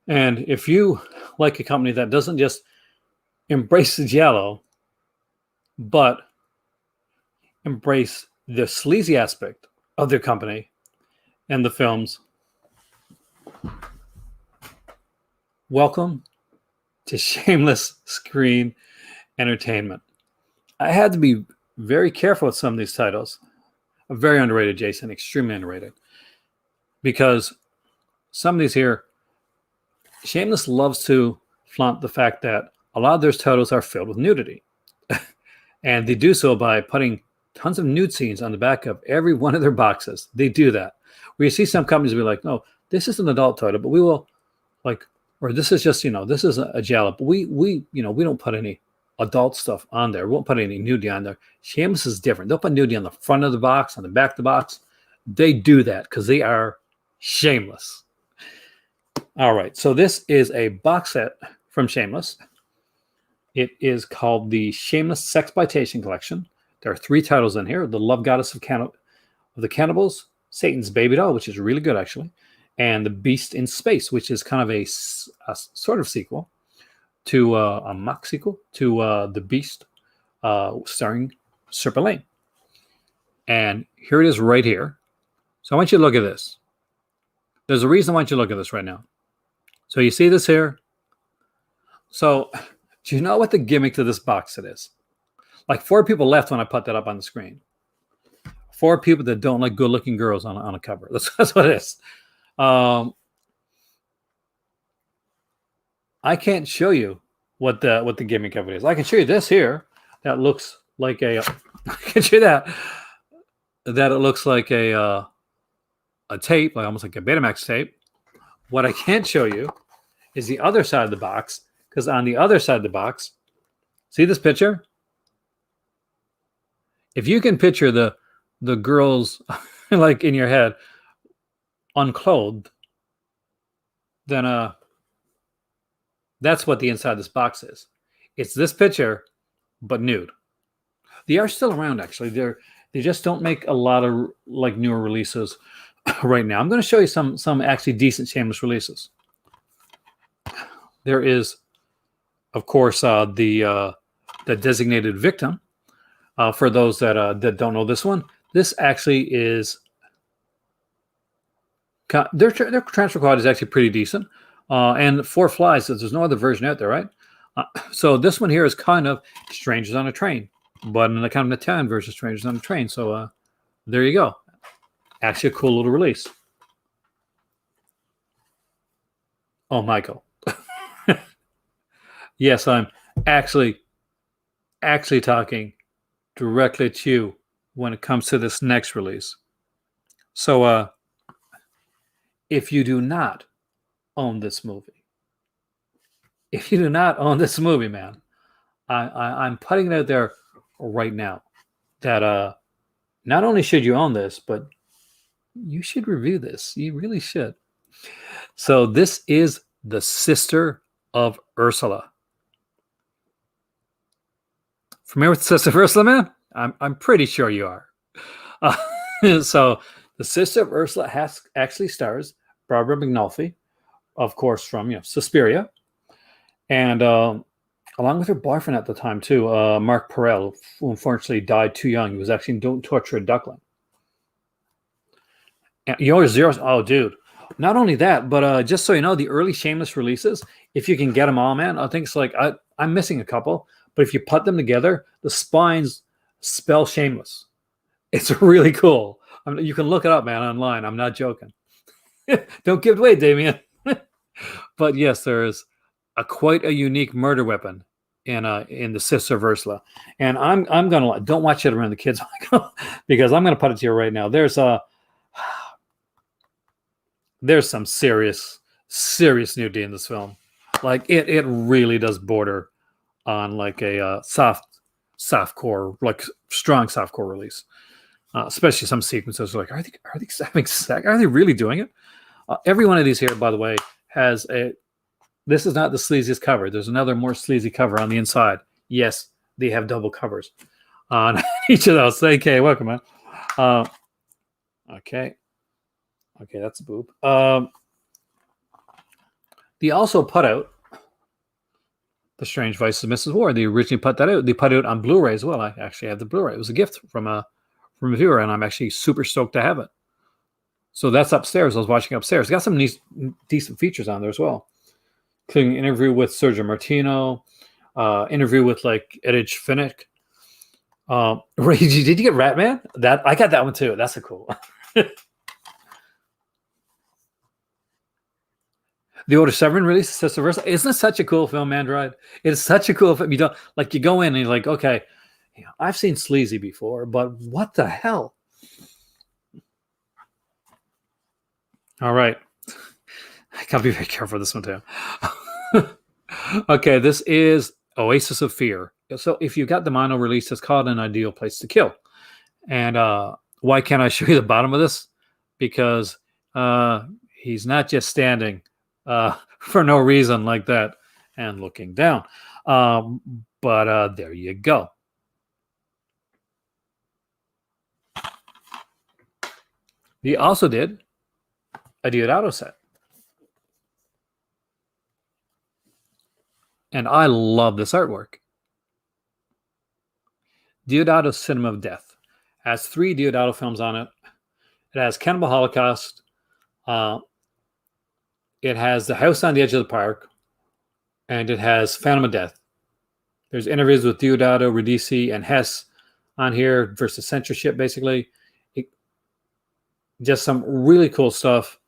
And if you like a company that doesn't just embrace the Giallo, but embrace the sleazy aspect of their company and the films, welcome to Shameless Screen Entertainment. I had to be very careful with some of these titles. Very underrated, Jason, extremely underrated. Because some of these here, Shameless loves to flaunt the fact that a lot of their titles are filled with nudity. And they do so by putting tons of nude scenes on the back of every one of their boxes. They do that. Where you see some companies be like, no, this is an adult title, but we will or this is just, this is a Giallo, but we don't put any adult stuff on there. We won't put any nudity on there. Shameless is different. They'll put nudity on the front of the box, on the back of the box. They do that because they are shameless. All right, so this is a box set from Shameless. It is called the Shameless Sexploitation Collection. There are 3 titles in here: The Love Goddess of the Cannibals, Satan's Baby Doll, which is really good actually, and The Beast in Space, which is kind of a sort of sequel to a mock sequel to The Beast, starring Serpa Lane. And here it is right here. So I want you to look at this. There's a reason I want you to look at this right now. So you see this here? So do you know what the gimmick to this box set is? Like 4 people left when I put that up on the screen. 4 people that don't like good-looking girls on a cover. That's what it is. I can't show you what the gimmick of it is. I can show you this here. That looks like a. I can show you that it looks like a tape, like almost like a Betamax tape. What I can't show you is the other side of the box, because on the other side of the box, see this picture? If you can picture the girls like in your head unclothed, then that's what the inside of this box is. It's this picture, but nude. They are still around, actually. They just don't make a lot of like newer releases right now. I'm going to show you some actually decent Shameless releases. There is, of course, the Designated Victim. For those that don't know this one, this actually is their transfer quality is actually pretty decent. And 4 flies, so there's no other version out there, right? So this one here is kind of Strangers on a Train, but in the kind of Italian version of Strangers on a Train. So there you go. Actually a cool little release. Oh, Michael. Yes, I'm actually talking directly to you when it comes to this next release. So if you do not own this movie, man, I'm putting it out there right now that not only should you own this, but you should review this. You really should. So this is The Sister of Ursula. Familiar with The Sister of Ursula, man? I'm pretty sure you are. So The Sister of Ursula actually stars Barbara Magnolfi, of course, from Suspiria, and along with her boyfriend at the time too, Mark Perel, who unfortunately died too young. He was actually in Don't Torture a Duckling. And Zeros. Oh, dude. Not only that, but just so you know, the early Shameless releases, if you can get them all, man, I think it's like I'm missing a couple, but if you put them together, the spines spell Shameless. It's really cool. You can look it up, man, online. I'm not joking. Don't give it away, Damien. But yes, there is quite a unique murder weapon in The Sister of Ursula, and I'm gonna don't watch it around the kids because I'm gonna put it to you right now. There's there's some serious nudity in this film. Like it really does border on like a softcore, like strong softcore release. Especially some sequences are like, are they having sex? Are they really doing it? Every one of these here, by the way, has a. This is not the sleaziest cover. There's another more sleazy cover on the inside. Yes, they have double covers on each of those. Okay, welcome, man. Okay, that's a boob. They also put out The Strange Vices of Mrs. Ward. They originally put that out. They put it out on Blu-ray as well. I actually have the Blu-ray. It was a gift from a viewer, and I'm actually super stoked to have it. So that's upstairs. I was watching upstairs. It's got some decent features on there as well, including an interview with Sergio Martino, interview with like Edwidge Fenech. Did you get Ratman? That I got that one too. That's a cool one. The Order Severin release, Sister Versa. Isn't it such a cool film, Android? It's such a cool film. You don't like you go in and you're like, okay, I've seen sleazy before, but what the hell? All right. I gotta be very careful with this one too. Okay, this is Oasis of Fear. So if you got the mono release, it's called An Ideal Place to Kill. And why can't I show you the bottom of this? Because he's not just standing for no reason like that and looking down. But there you go. He also did a Deodato set. And I love this artwork. Deodato's Cinema of Death has 3 Deodato films on it. It has Cannibal Holocaust. It has The House on the Edge of the Park. And it has Phantom of Death. There's interviews with Deodato, Radici, and Hess on here versus censorship, basically. Just some really cool stuff.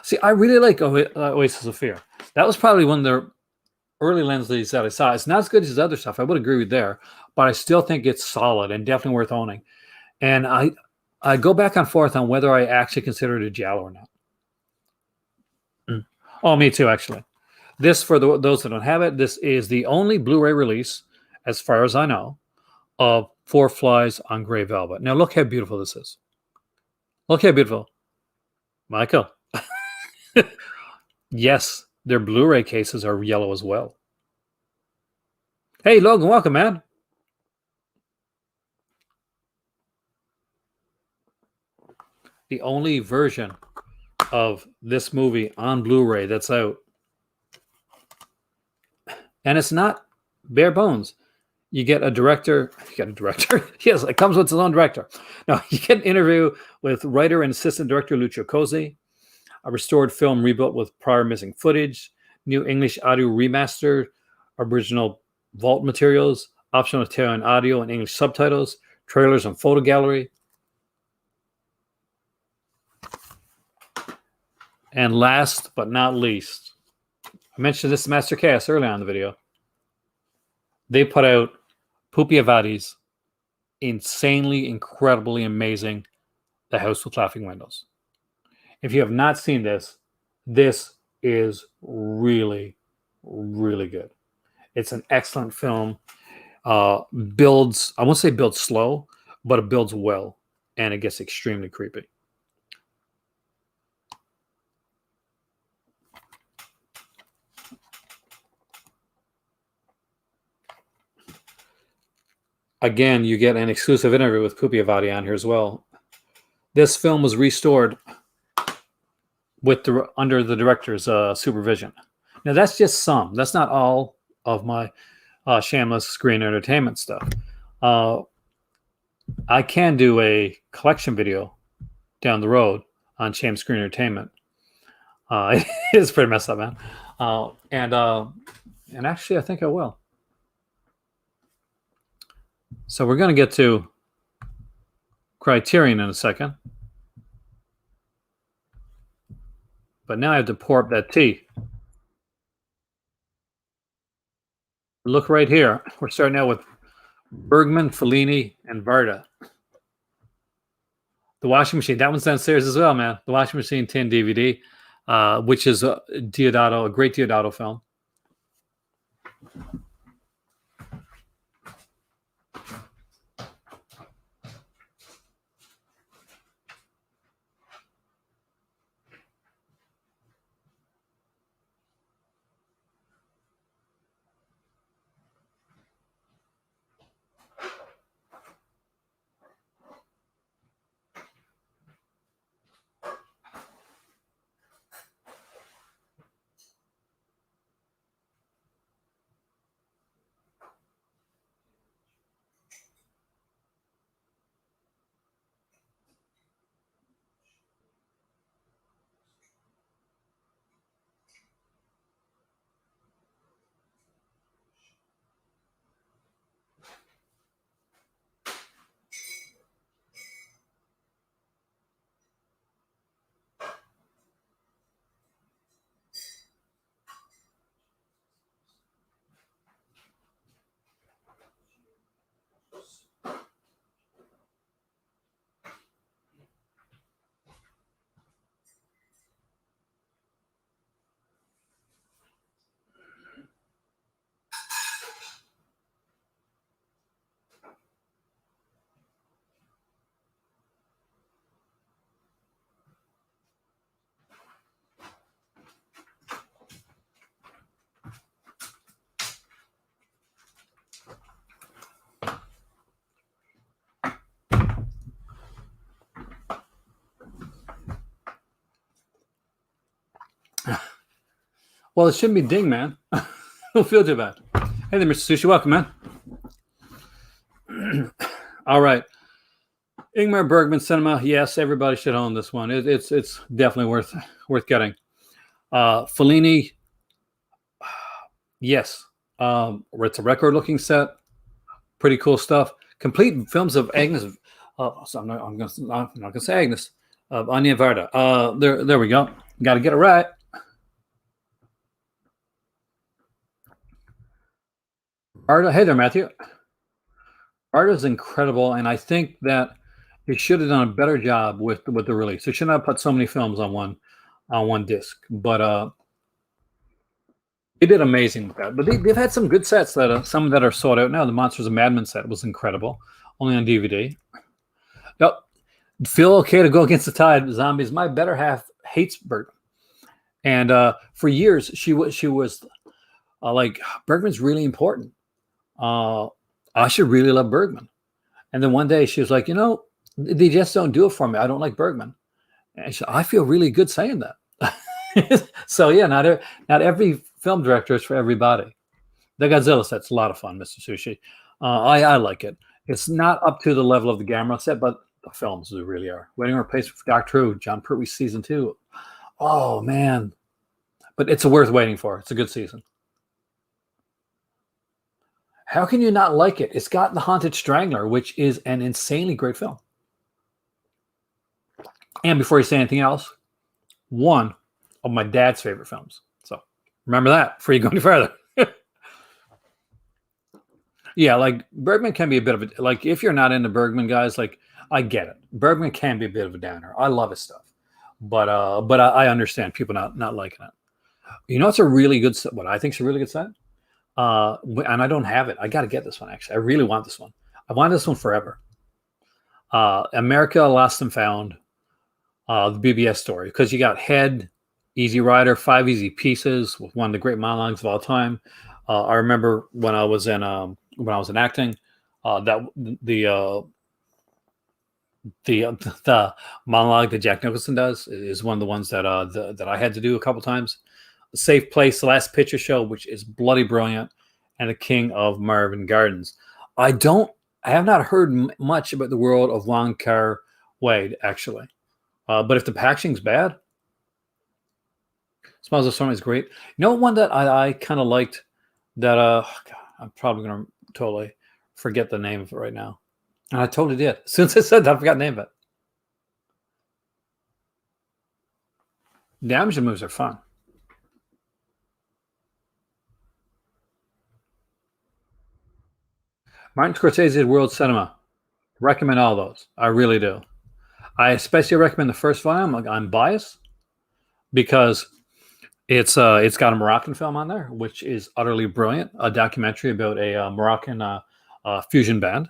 See, I really like Oasis of Fear. That was probably one of the early lenses that I saw. It's not as good as his other stuff. I would agree with there, but I still think it's solid and definitely worth owning. And I go back and forth on whether I actually consider it a giallo or not. Oh, me too, actually. This, for those that don't have it, this is the only Blu-ray release, as far as I know, of Four Flies on Grey Velvet. Now, look how beautiful this is. Look how beautiful. Michael. Yes, their Blu-ray cases are yellow as well. Hey, Logan, welcome, man. The only version of this movie on Blu-ray that's out. And it's not bare bones. You get a director. You get a director. Yes, it comes with its own director. No, you get an interview with writer and assistant director Lucio Cosi, a restored film rebuilt with prior missing footage, new English audio remaster, original vault materials, optional Italian audio and English subtitles, trailers and photo gallery. And last but not least, I mentioned this Master Cast early on in the video. They put out Pupi Avati's insanely, incredibly amazing The House with Laughing Windows. If you have not seen this, this is really, really good. It's an excellent film. Builds, I won't say builds slow, but it builds well, and it gets extremely creepy. Again, you get an exclusive interview with Pupi Avati on here as well. This film was restored with under the director's supervision. Now, that's just some. That's not all of my shameless screen entertainment stuff. I can do a collection video down the road on Shame Screen Entertainment. It is pretty messed up, man. And actually, I think I will. So we're going to get to Criterion in a second. But now I have to pour up that tea. Look right here. We're starting out with Bergman, Fellini, and Varda. The Washing Machine. That one's downstairs as well, man. The Washing Machine 10 DVD, which is a great Diodato film. Well, it shouldn't be ding, man. Don't feel too bad. Hey there, Mr. Sushi. Welcome, man. All right. Ingmar Bergman Cinema. Yes, everybody should own this one. It's definitely worth getting. Fellini. Yes. It's a record-looking set. Pretty cool stuff. Complete films of Agnes. So I'm not gonna say Agnes. Anya Varda. There we go. Got to get it right. Varda. Hey there, Matthew. Varda's incredible, and I think that they should have done a better job with the release. They should not have put so many films on one disc, but they did amazing with that. But they've had some good sets some that are sold out now. The Monsters of Madmen set was incredible, only on DVD. Yep. Feel okay to go against the tide, zombies. My better half hates Bergman, and for years she was like, Bergman's really important. I should really love Bergman. And then one day she was like, they just don't do it for me. I don't like Bergman. And she said, I feel really good saying that. So yeah, not every film director is for everybody. The Godzilla set's a lot of fun, Mr. Sushi. I like it. It's not up to the level of the Gamera set, but the films really are. Waiting on Replacement for Doctor Who, John Pertwee season 2. Oh man, but it's worth waiting for. It's a good season. How can you not like it? It's got The Haunted Strangler, which is an insanely great film. And before you say anything else, one of my dad's favorite films. So remember that before you go any further. Yeah, like Bergman can be a bit of a, like, if you're not into Bergman, guys, like, I get it. Bergman can be a bit of a downer. I love his stuff, but I understand people not liking it. It's a really good set. What I think is a really good set. And I don't have it. I got to get this one. Actually, I really want this one. I want this one forever. America Lost and Found, the BBS story, because you got Head, Easy Rider, 5 Easy Pieces, with one of the great monologues of all time. I remember when I was in acting, that the monologue that Jack Nicholson does is one of the ones that that I had to do a couple times. A Safe Place, The Last Picture Show, which is bloody brilliant, and The King of Marvin Gardens. I have not heard much about the world of Wong Kar-wai, actually. But if the packaging's bad, Smells of Summer is great. One that I kind of liked that God, I'm probably gonna totally forget the name of it right now. And I totally did. Since I said that, I forgot the name of it. Damage moves are fun. Martin Scorsese's World Cinema. Recommend all those. I really do. I especially recommend the first volume. I'm biased because it's got a Moroccan film on there, which is utterly brilliant. A documentary about a Moroccan fusion band,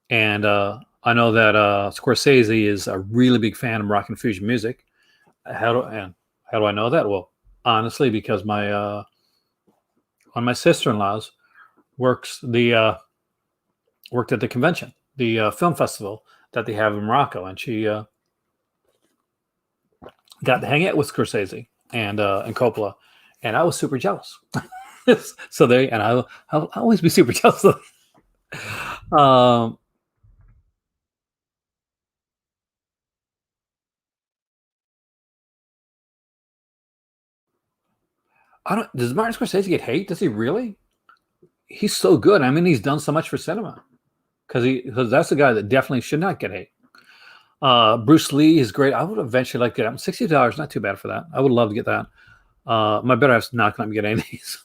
and I know that Scorsese is a really big fan of Moroccan fusion music. How do I know that? Well, honestly, because my one of my sister-in-laws worked at the convention, the film festival that they have in Morocco, and she got to hang out with Scorsese and Coppola, and I was super jealous. So there, and I'll always be super jealous. um, I don't. Does Martin Scorsese get hate? Does he really? He's so good. I mean, he's done so much for cinema because that's a guy that definitely should not get hate. Bruce Lee is great. I would eventually like to get him. $60, not too bad for that. I would love to get that. My better half's not going to get any of these,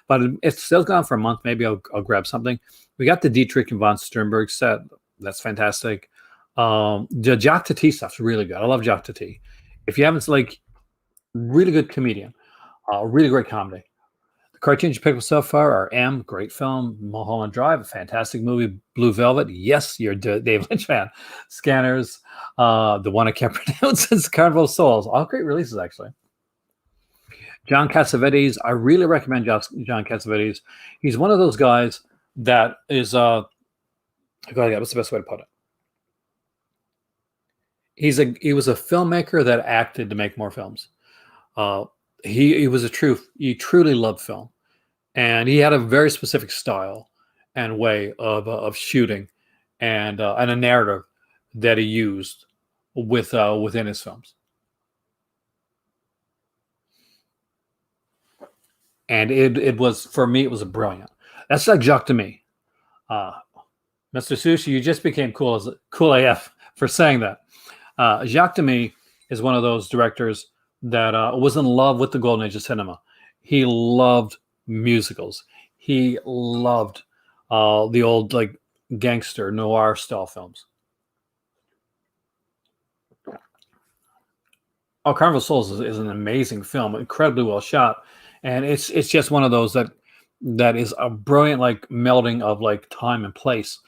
but it's still gone for a month. Maybe I'll grab something. We got the Dietrich and von Sternberg set. That's fantastic. The Jacques Tati stuff's really good. I love Jacques Tati. If you haven't, like, really good comedian, really great comedy. The cartoons you picked up so far are M, great film. Mulholland Drive, a fantastic movie. Blue Velvet, yes, you're a David Lynch fan. Scanners, the one I can't pronounce is Carnival of Souls. All great releases, actually. John Cassavetes, I really recommend John Cassavetes. He's one of those guys that is, God, yeah, what's the best way to put it? He was a filmmaker that acted to make more films. Uh, he truly loved film, and he had a very specific style and way of shooting, and a narrative that he used within his films. And it was, for me, it was brilliant. That's like Jacques Demy. Uh, Mr. Sushi, you just became cool AF for saying that. Jacques Demy is one of those directors that was in love with the golden age of cinema. He loved musicals. He loved the old, like, gangster noir style films. Oh, Carnival of Souls is an amazing film, incredibly well shot, and it's just one of those that is a brilliant, like, melding of, like, time and place,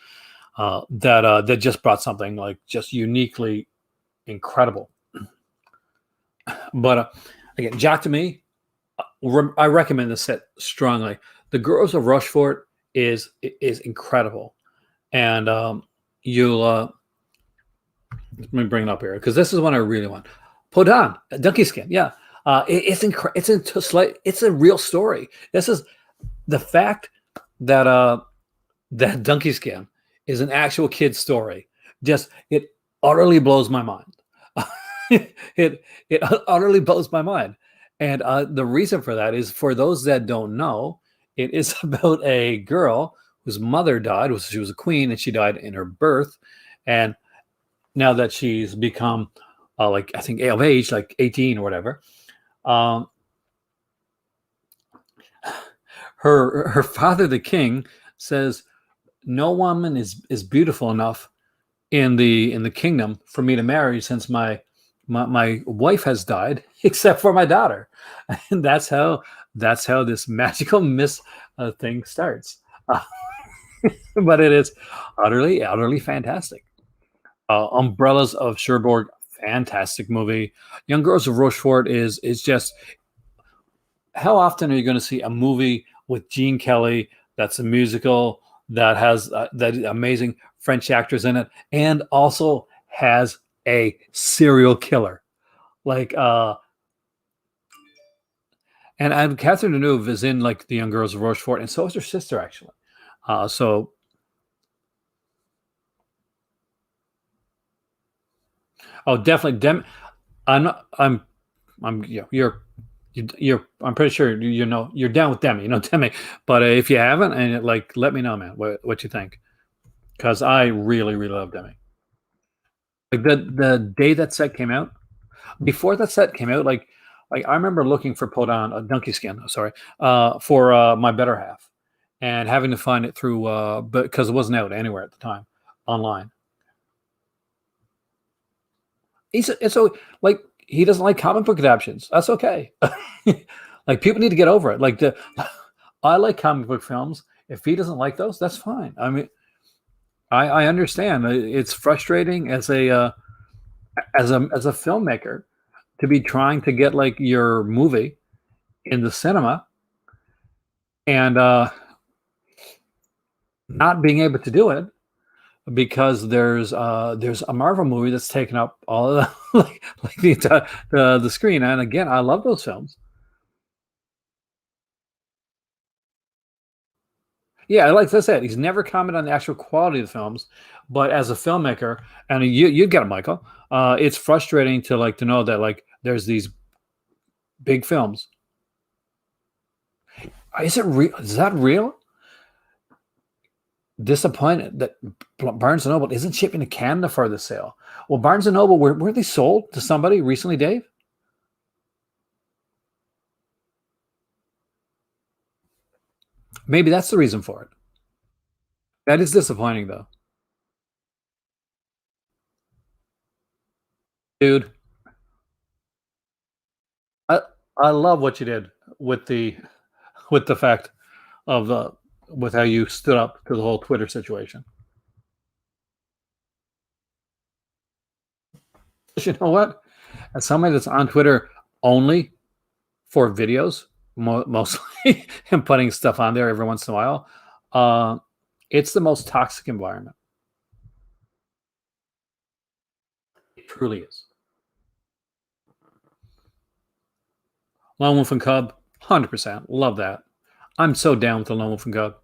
that just brought something, like, just uniquely incredible. But again, Jacques Demy, I recommend this set strongly. The Girls of Rochefort is incredible, and you'll let me bring it up here because this is one I really want. Podon, Donkey Skin, yeah, it's a real story. This is the fact that that Donkey Skin is an actual kid's story. Just, it utterly blows my mind. It utterly blows my mind. And the reason for that is, for those that don't know, it is about a girl whose mother died. She was a queen, and she died in her birth. And now that she's become, like, I think of age, like 18 or whatever, um, her father, the king, says, "No woman is beautiful enough in the kingdom for me to marry, since my wife has died, except for my daughter." And that's how this magical miss thing starts. Uh, but it is utterly fantastic. Umbrellas of Cherbourg, fantastic movie. Young Girls of Rochefort is just, how often are you going to see a movie with Gene Kelly that's a musical, that has that amazing French actors in it, and also has a serial killer, like and Catherine Deneuve is in, like, the Young Girls of Rochefort, and so is her sister, actually. So, oh, definitely I'm not, I'm yeah, you're I'm pretty sure you know, you're down with Demi, you know Demi. But if you haven't, and, like, let me know, man, what you think, because I really love Demi. Like, the day that set came out, before that set came out, like I remember looking for Podon, Donkey Skin, sorry, for my better half, and having to find it through, but because it wasn't out anywhere at the time online. So like he doesn't like comic book adaptations. That's okay. Like people need to get over it. Like the I like comic book films. If he doesn't like those, that's fine. I mean, I understand. It's frustrating as a filmmaker to be trying to get like your movie in the cinema and not being able to do it because there's a Marvel movie that's taken up all of the like the entire the screen. And again, I love those films. Yeah, like I said, he's never commented on the actual quality of the films, but as a filmmaker, and you get it, Michael. It's frustrating to like to know that like there's these big films. Is it real? Is that real? Disappointed that Barnes and Noble isn't shipping to Canada for the sale. Well, Barnes and Noble were they sold to somebody recently, Dave? Maybe that's the reason for it. That is disappointing, though, dude. I I love what you did with the fact of the with how you stood up to the whole Twitter situation. You know what? As somebody that's on Twitter only for videos, mostly, and putting stuff on there every once in a while, uh, it's the most toxic environment. It truly is. Lone Wolf and Cub, 100%. Love that. I'm so down with the Lone Wolf and Cub.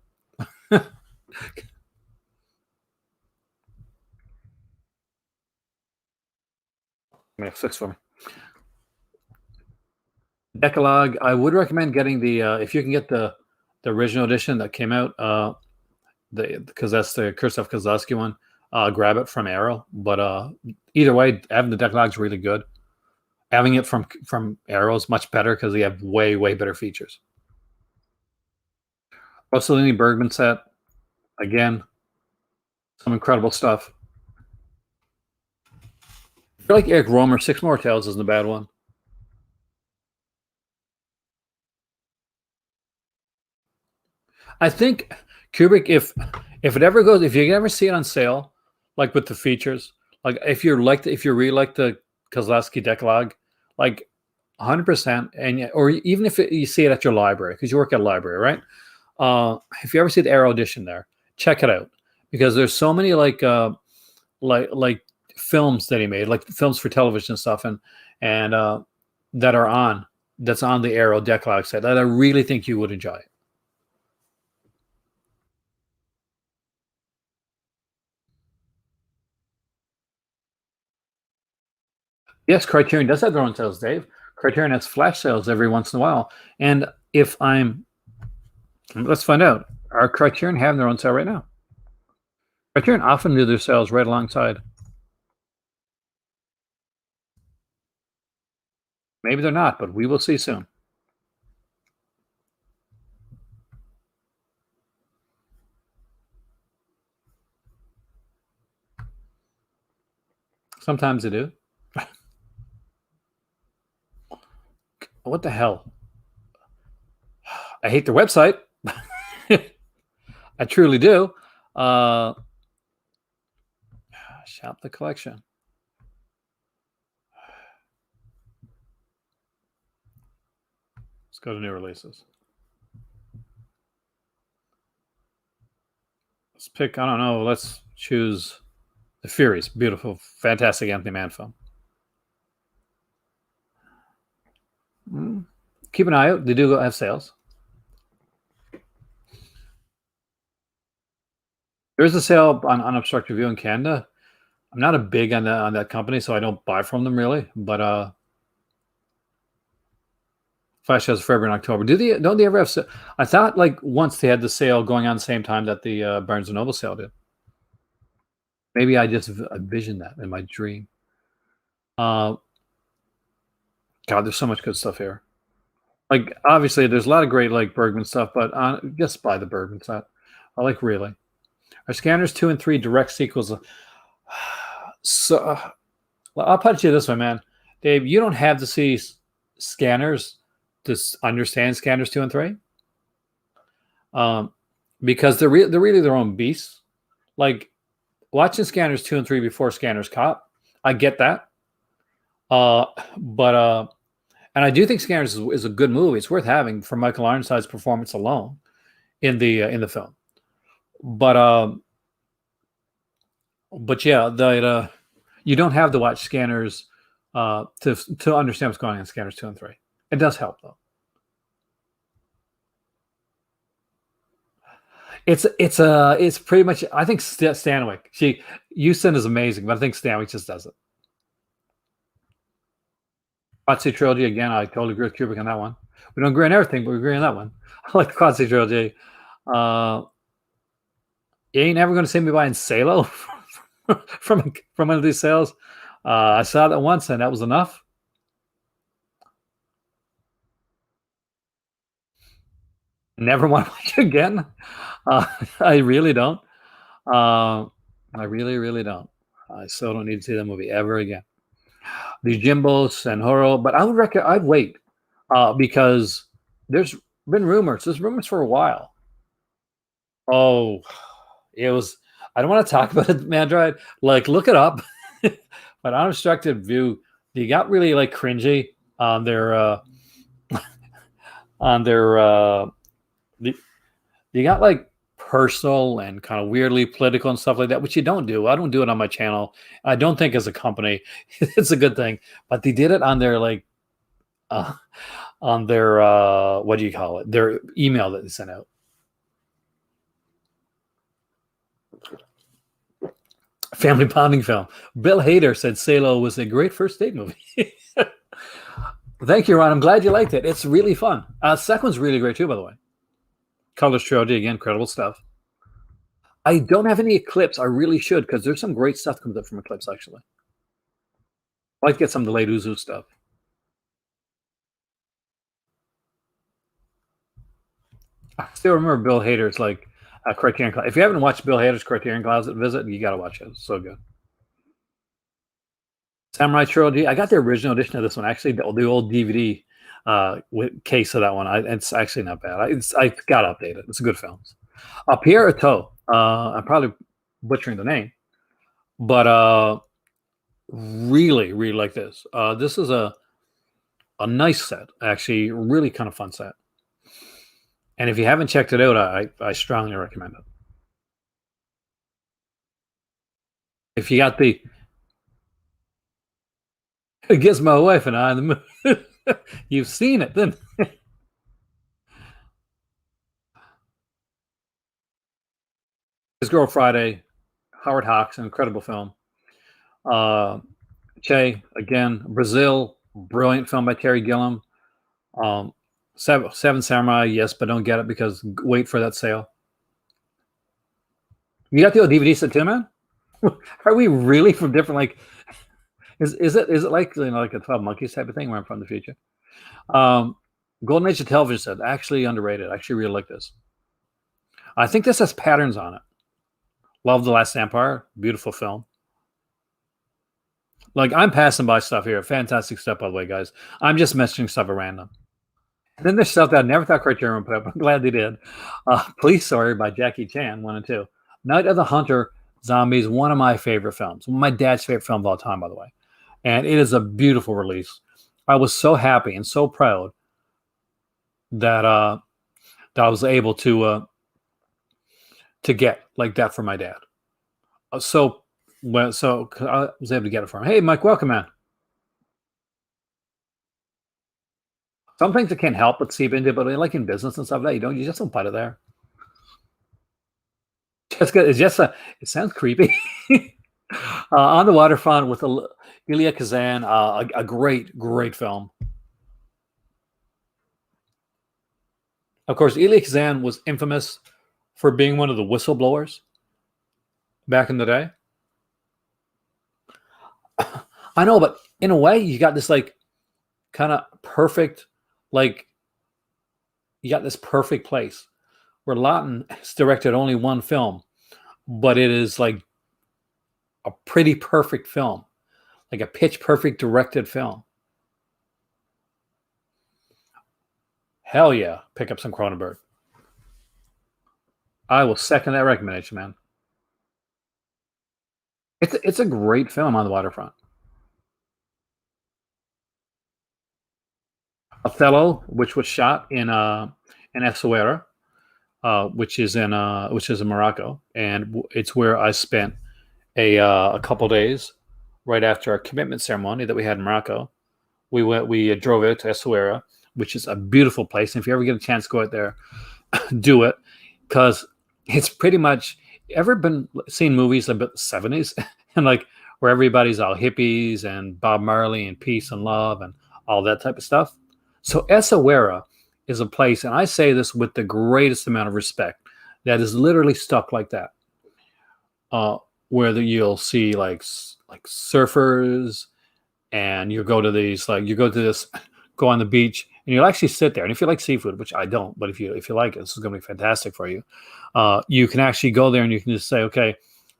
Yeah, fix for me. Decalogue, I would recommend getting the if you can get the original edition that came out, the because that's the Kursoff Kozlowski one. Grab it from Arrow, but either way, having the Decalogue is really good. Having it from Arrow is much better because they have way better features. Rossellini Bergman set again, some incredible stuff. I feel like Eric Romer, Six More Tales isn't a bad one. I think Kubrick, if it ever goes, if you can ever see it on sale, like with the features, like if you really like the Kozlowski Decalogue, like 100%, and or even if you see it at your library because you work at a library, right? If you ever see the Arrow edition there, check it out because there's so many like films that he made, like films for television and stuff, and that are that's on the Arrow Decalogue set that I really think you would enjoy. Yes, Criterion does have their own sales, Dave. Criterion has flash sales every once in a while. And if I'm, let's find out. Are Criterion having their own sale right now? Criterion often do their sales right alongside. Maybe they're not, but we will see soon. Sometimes they do. What the hell? I hate their website. I truly do. Uh, Shop the collection. Let's go to new releases. Let's pick, I don't know, let's choose The Furies. Beautiful, fantastic Anthony Mann film. Keep an eye out. They do have sales. There's a sale on Unobstructed View in Canada. I'm not a big on that company, so I don't buy from them really. But Flash has February and October. Don't they ever have? I thought like once they had the sale going on the same time that the Barnes and Noble sale did. Maybe I just envisioned that in my dream. God, there's so much good stuff here. Like obviously, there's a lot of great like Bergman stuff, but just buy the Bergman set. I like really. Are Scanners 2 and 3 direct sequels? So well, I'll put it to you this way, man, Dave. You don't have to see Scanners to understand Scanners 2 and 3, um, because they're really their own beasts. Like watching Scanners 2 and 3 before Scanners Cop, I get that. But and I do think Scanners is a good movie. It's worth having for Michael Ironside's performance alone in the film. But yeah, you don't have to watch Scanners to understand what's going on in Scanners 2 and 3. It does help though. It's pretty much. I think Stanwyck. Houston is amazing, but I think Stanwyck just does it. Quad trilogy again. I totally agree with Kubrick on that one. We don't agree on everything, but we agree on that one. I like the Quad trilogy. You ain't ever going to see me buying Salo from one of these sales. I saw that once, and that was enough. Never want to watch it again. I really don't. I really, really don't. I still don't need to see that movie ever again. The Jimbos and Horo, but I'd wait because there's been rumors. There's rumors for a while. Oh, it was. I don't want to talk about it, Mandroid. Like, look it up. But Unobstructed View, they got really like cringy on their on their. You got like personal and kind of weirdly political and stuff like that, which you don't do. I don't do it on my channel. I don't think as a company it's a good thing, but they did it on their like on their what do you call it? Their email that they sent out. Family bonding film. Bill Hader said Salo was a great first date movie. Thank you, Ron. I'm glad you liked it. It's really fun. Second one's really great too, by the way. Colors Trilogy, again, incredible stuff. I don't have any Eclipse. I really should, because there's some great stuff comes up from Eclipse, actually. I'd like to get some delayed Uzu stuff. I still remember Bill Hader's like Criterion Closet. If you haven't watched Bill Hader's Criterion Closet visit, you got to watch it. It's so good. Samurai Trilogy. I got the original edition of this one, actually, the old DVD case of that one. It's actually not bad. I got to update it. It's a good film. Pierre Ito. I'm probably butchering the name, but really, really like this. This is a nice set, actually, really kind of fun set. And if you haven't checked it out, I strongly recommend it. If you got the It Gets My Wife and I in the Mood, you've seen it then. His Girl Friday, Howard Hawks, an incredible film. Che, again, Brazil, brilliant film by Terry Gilliam. Seven Samurai, yes, but don't get it because wait for that sale. You got the old DVD set too, man? Are we really from different like? Is it like like a 12 Monkeys type of thing where I'm from the future? Golden Age of Television set actually underrated. I actually really like this. I think this has patterns on it. Love the Last Empire, beautiful film. Like I'm passing by stuff here. Fantastic stuff, by the way, guys. I'm just mentioning stuff at random. And then there's stuff that I never thought Criterion would put up. I'm glad they did. Police Story by Jackie Chan, 1 and 2. Night of the Hunter Zombies, one of my favorite films. My dad's favorite film of all time, by the way. And it is a beautiful release. I was so happy and so proud that that I was able to get like that for my dad. So I was able to get it for him. Hey, Mike, welcome, man. Some things I can't help but seep into, but like in business and stuff like that, you just don't put it there. It sounds creepy. On the Waterfront with Elia Kazan, a great film. Of course, Elia Kazan was infamous for being one of the whistleblowers back in the day. I know, but in a way, you got this like kind of perfect, like you got this perfect place where Lawton has directed only one film, but it is like a pretty perfect film, like a pitch perfect directed film. Hell yeah, pick up some Cronenberg. I will second that recommendation, man. It's a great film on the waterfront. Othello, which was shot in Essaouira, which is in Morocco, and it's where I spent a couple days right after our commitment ceremony that we had in Morocco. We drove out to Essaouira, which is a beautiful place. And if you ever get a chance to go out there, do it, because it's pretty much, ever been seen movies about the 70s and like where everybody's all hippies and Bob Marley and peace and love and all that type of stuff. So Essaouira is a place, and I say this with the greatest amount of respect, that is literally stuck like that. Uh, you'll see like surfers, and you go to these like you go to this go on the beach, and you'll actually sit there. And if you like seafood, which I don't, but if you like it, this is going to be fantastic for you. You can actually go there and you can just say, okay,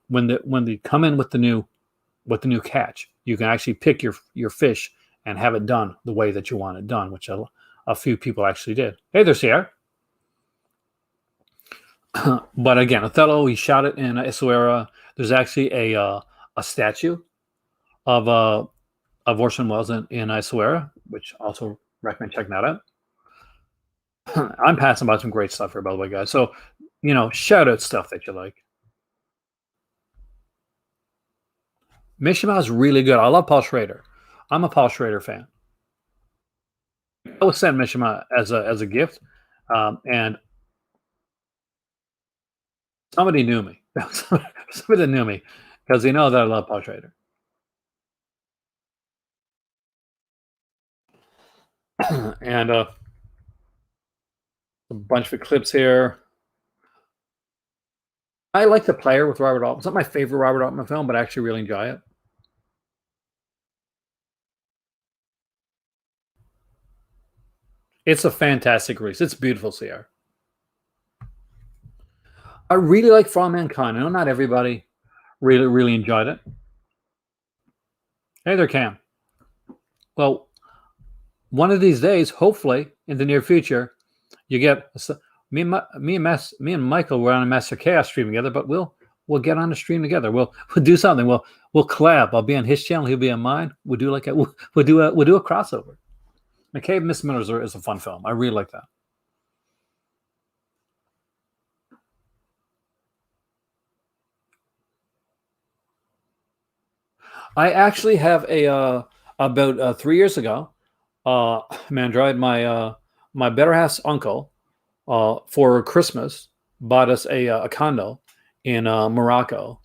when they come in with the new catch, you can actually pick your fish and have it done the way that you want it done, which a few people actually did. Hey there, Sierra. But again, Othello, he shot it in Essaouira. There's actually a statue of Orson Welles in Essaouira, which also recommend checking that out. I'm passing by some great stuff here, by the way, guys. So, shout out stuff that you like. Mishima is really good. I love Paul Schrader. I'm a Paul Schrader fan. I was sent Mishima as a gift, and somebody knew me. Somebody that knew me because they know that I love Paul Schrader. And a bunch of clips here. I like The Player with Robert Altman. It's not my favorite Robert Altman film, but I actually really enjoy it. It's a fantastic release. It's beautiful, CR. I really like For All Mankind. I know not everybody really enjoyed it. Hey there, Cam. Well, one of these days, hopefully in the near future, you get me and Michael were on a Master Chaos stream together, but we'll get on a stream together. We'll do something. We'll collab. I'll be on his channel. He'll be on mine. We'll do we'll do a crossover. McCabe and Miss Miller is a fun film. I really like that. I actually have about 3 years ago, Mandroid, my better half's uncle, for Christmas bought us a condo in Morocco,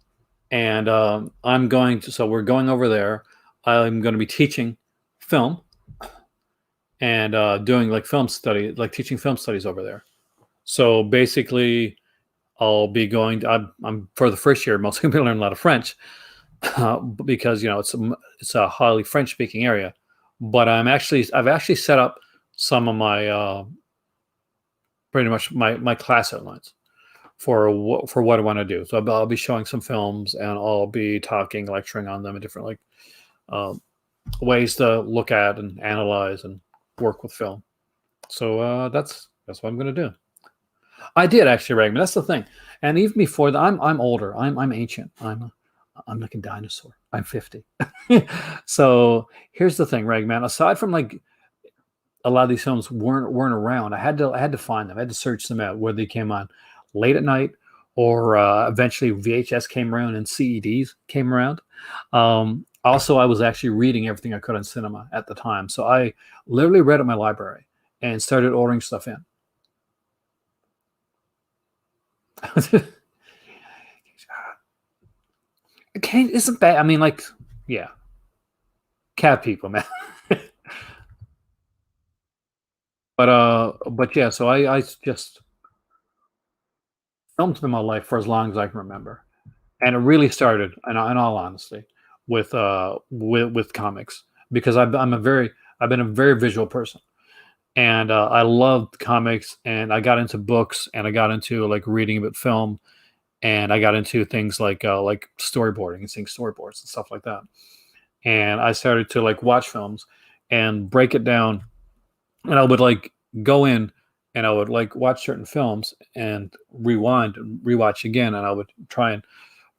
and so we're going over there. I'm going to be teaching film and doing like film study, like teaching film studies over there. So basically, I'll be going. I'm for the first year mostly going to learn a lot of French because it's a highly French speaking area. But I've actually set up some of my pretty much my class outlines for what I want to do. So I'll be showing some films, and I'll be talking, lecturing on them in different ways to look at and analyze and work with film. So that's what I'm going to do. I did actually, Ragman. That's the thing. And even before that, I'm older. I'm ancient. I'm like a dinosaur. I'm 50. So here's the thing, Ragman. Aside from like a lot of these films weren't around, I had to find them. I had to search them out where they came on late at night, or eventually VHS came around and CEDs came around. Also, I was actually reading everything I could on cinema at the time. So I literally read at my library and started ordering stuff in. It isn't bad. I mean, like, yeah, cat people, man. But yeah. So I just filmed in my life for as long as I can remember, and it really started, in all honesty, with comics, because I've been a very visual person. and I loved comics, and I got into books, and I got into like reading about film, and I got into things like storyboarding and seeing storyboards and stuff like that. And I started to like watch films and break it down, and I would like go in and I would like watch certain films and rewind and rewatch again, and I would try and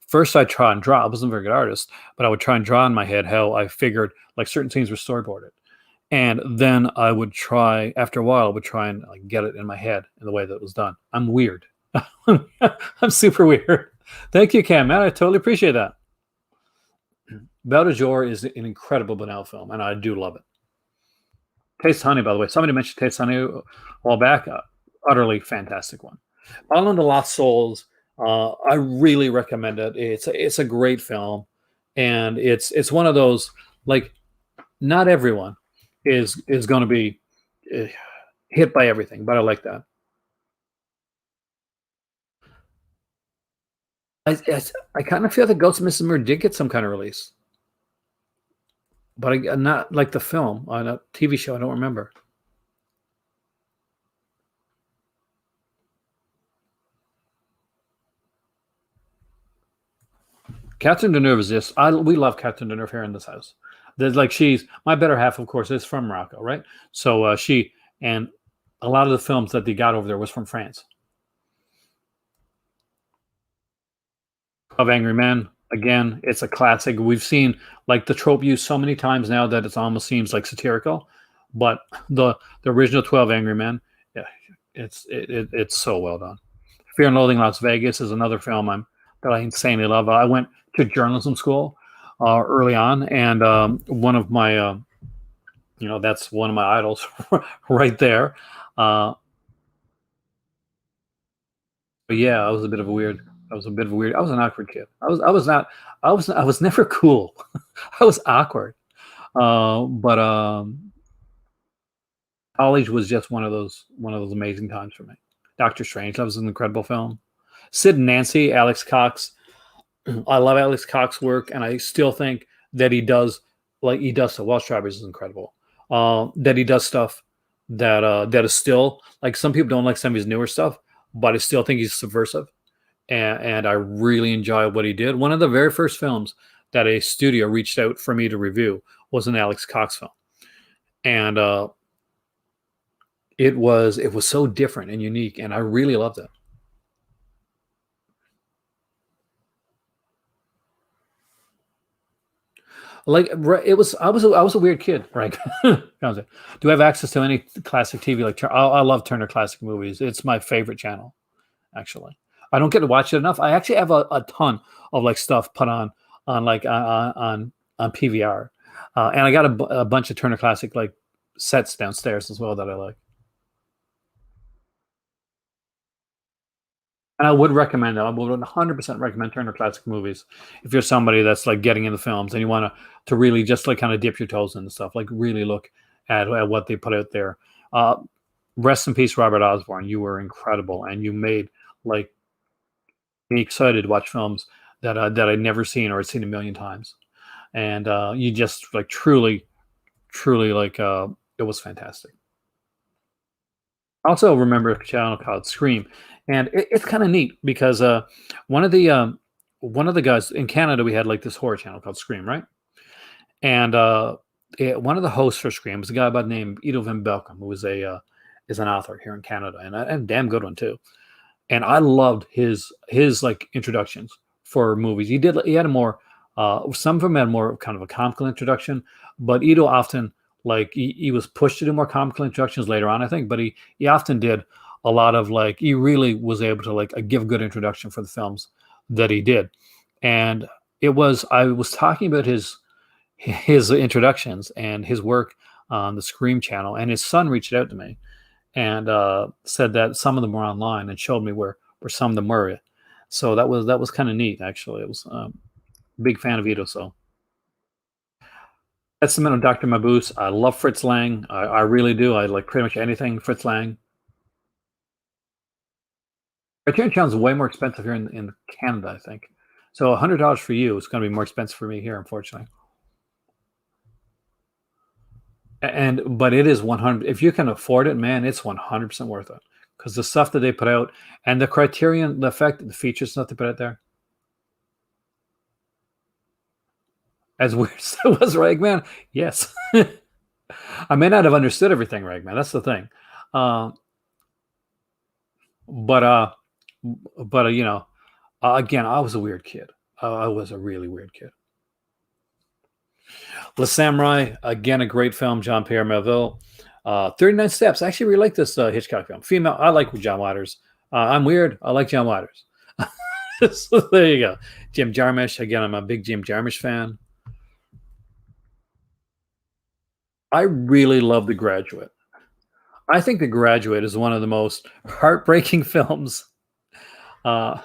first I try and draw. I wasn't a very good artist, but I would try and draw in my head how I figured like certain scenes were storyboarded. And then I would try, after a while, I would try and like get it in my head in the way that it was done. I'm weird. I'm super weird. Thank you, Cam, man. I totally appreciate that. Belle de Jour is an incredible Buñuel film, and I do love it. Taste Honey, by the way. Somebody mentioned Taste Honey a while back. Utterly fantastic one. Island of Lost Souls. I really recommend it. It's a great film, and it's one of those like not everyone is going to be uh, hit by everything, but I like that. I, I kind of feel that Ghost of Mrs. did get some kind of release, but not like the film on a TV show. I don't remember. Catherine Deneuve is this. We love Catherine Deneuve here in this house. There's like she's my better half, of course, is from Morocco, right? So she and a lot of the films that they got over there was from France. Of Angry Men, again, it's a classic. We've seen like the trope used so many times now that it almost seems like satirical. But the original 12 Angry Men, yeah, it's so well done. Fear and Loathing in Las Vegas is another film that I insanely love. I went to journalism school early on, and one of my that's one of my idols right there. Uh, but yeah, I was a bit of a weird. I was a bit of a weird. I was an awkward kid. I was not. I was never cool. I was awkward. But college was just one of those amazing times for me. Doctor Strange. That was an incredible film. Sid and Nancy, Alex Cox. I love Alex Cox's work, and I still think that he does so. Welsh Travelers is incredible. That he does stuff that is still like some people don't like some of his newer stuff, but I still think he's subversive, and I really enjoy what he did. One of the very first films that a studio reached out for me to review was an Alex Cox film, and it was so different and unique, and I really loved it. Like it was, I was a weird kid, right? Do I have access to any classic TV? Like I love Turner Classic Movies. It's my favorite channel, actually. I don't get to watch it enough. I actually have a ton of like stuff put on like on PVR, and I got a bunch of Turner Classic like sets downstairs as well that I like. And I would recommend that. I would 100% recommend Turner Classic Movies if you're somebody that's like getting into films and you want to really just like kind of dip your toes into stuff, like really look at what they put out there. Uh, Rest in peace, Robert Osborne. You were incredible, and you made like me excited to watch films that I'd never seen or had seen a million times. And you just like truly, truly like it was fantastic. I also remember a channel called Scream, and it's kind of neat because one of the um, one of the guys in Canada, we had like this horror channel called Scream, right? And one of the hosts for Scream was a guy by the name Ido Van Belkom, who was a is an author here in Canada, and a damn good one too. And I loved his like introductions for movies. He had a more some of them had more kind of a comical introduction, but Ito often like he was pushed to do more comical introductions later on, I think, but he often did a lot of like he really was able to like give a good introduction for the films that he did. And I was talking about his introductions and his work on the Scream channel, and his son reached out to me and said that some of them were online and showed me where some of them were. So that was kind of neat, actually. It was big fan of Ito. So that's the minute of Dr. Mabuse. I love Fritz Lang. I really do. I like pretty much anything Fritz Lang. Criterion Channel is way more expensive here in Canada, I think. So $100 for you is going to be more expensive for me here, unfortunately. And but it is 100. If you can afford it, man, it's 100% worth it because the stuff that they put out and the Criterion, the fact, the features stuff they put out there, as weird as it was, Ragman. Yes, I may not have understood everything, Ragman. That's the thing. Uh, but you know, again, I was a weird kid. I was a really weird kid. The Samurai, again, a great film. John Pierre Melville. 39 Steps. I actually really like this Hitchcock film. Female. I like John Waters. I'm weird. I like John Waters. So there you go. Jim Jarmusch. Again, I'm a big Jim Jarmusch fan. I really love The Graduate. I think The Graduate is one of the most heartbreaking films uh,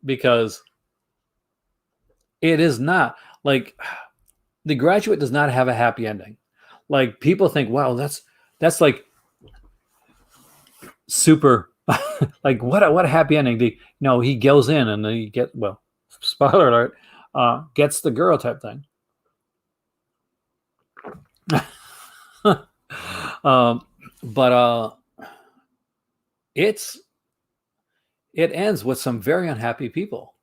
because it is not like The Graduate does not have a happy ending. Like people think, wow, that's like super like what a happy ending. No, he goes in and he get well, spoiler alert, gets the girl type thing. But it's it ends with some very unhappy people.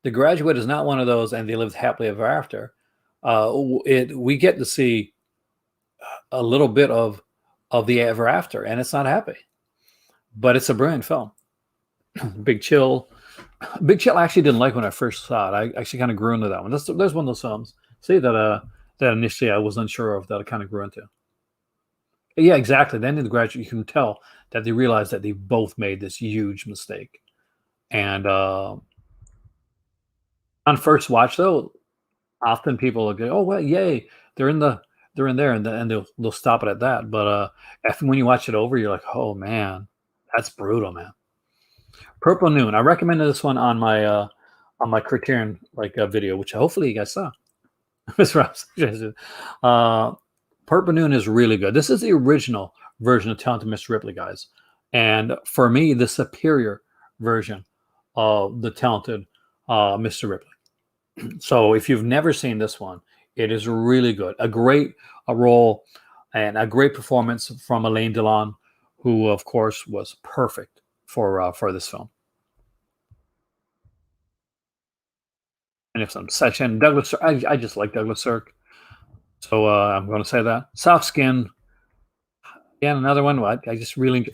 The Graduate is not one of those, and they lived happily ever after. It we get to see a little bit of the ever after, and it's not happy, but it's a brilliant film. Big Chill. Big Chill I actually didn't like when I first saw it. I actually kind of grew into that one. There's one of those films. See that that initially I was unsure of that I kind of grew into. Yeah, exactly. Then in The Graduate, you can tell that they realized that they both made this huge mistake. And on first watch, though, often people will go, "Oh well, yay, they're in the they're in there," and they'll stop it at that. But after when you watch it over, you're like, "Oh man, that's brutal, man." Purple Noon. I recommended this one on my Criterion video, which hopefully you guys saw. Miss Ross. uh, Purple Noon is really good. This is the original version of Talented Mr. Ripley, guys, and for me, the superior version of the Talented Mr. Ripley. So if you've never seen this one, it is really good. A great role and a great performance from Elaine Delon, who of course was perfect for this film. And if some such and Douglas, I just like Douglas Sirk, so I'm going to say that. Soft Skin, again, another one. I just really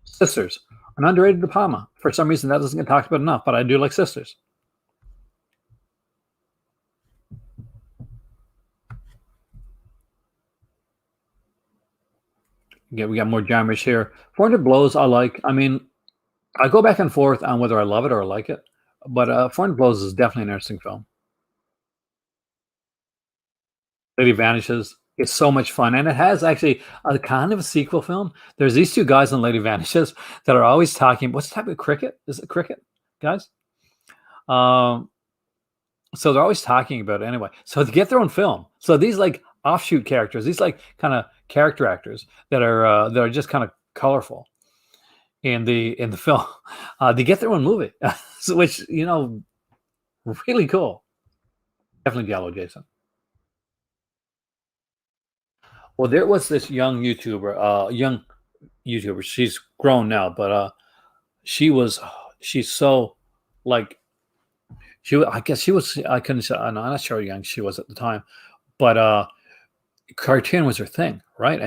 Sisters, an underrated De Palma. For some reason, that doesn't get talked about enough, but I do like Sisters. Yeah, we got more Jarmusch here. 400 Blows, I like. I mean, I go back and forth on whether I love it or I like it, but 400 Blows is definitely an interesting film. Lady Vanishes. It's so much fun, and it has actually a kind of a sequel film. There's these two guys in Lady Vanishes that are always talking. What's the type of cricket? Is it cricket, guys? Um, so they're always talking about it anyway. So to get their own film. So these like offshoot characters, these like kind of character actors that are just kind of colorful in the film, they get their own movie, so, which really cool. Definitely Giallo Jason. Well, there was this young YouTuber. She's grown now, but she was she's so like I guess she was. I couldn't say. I'm not sure how young she was at the time, but cartoon was her thing, right?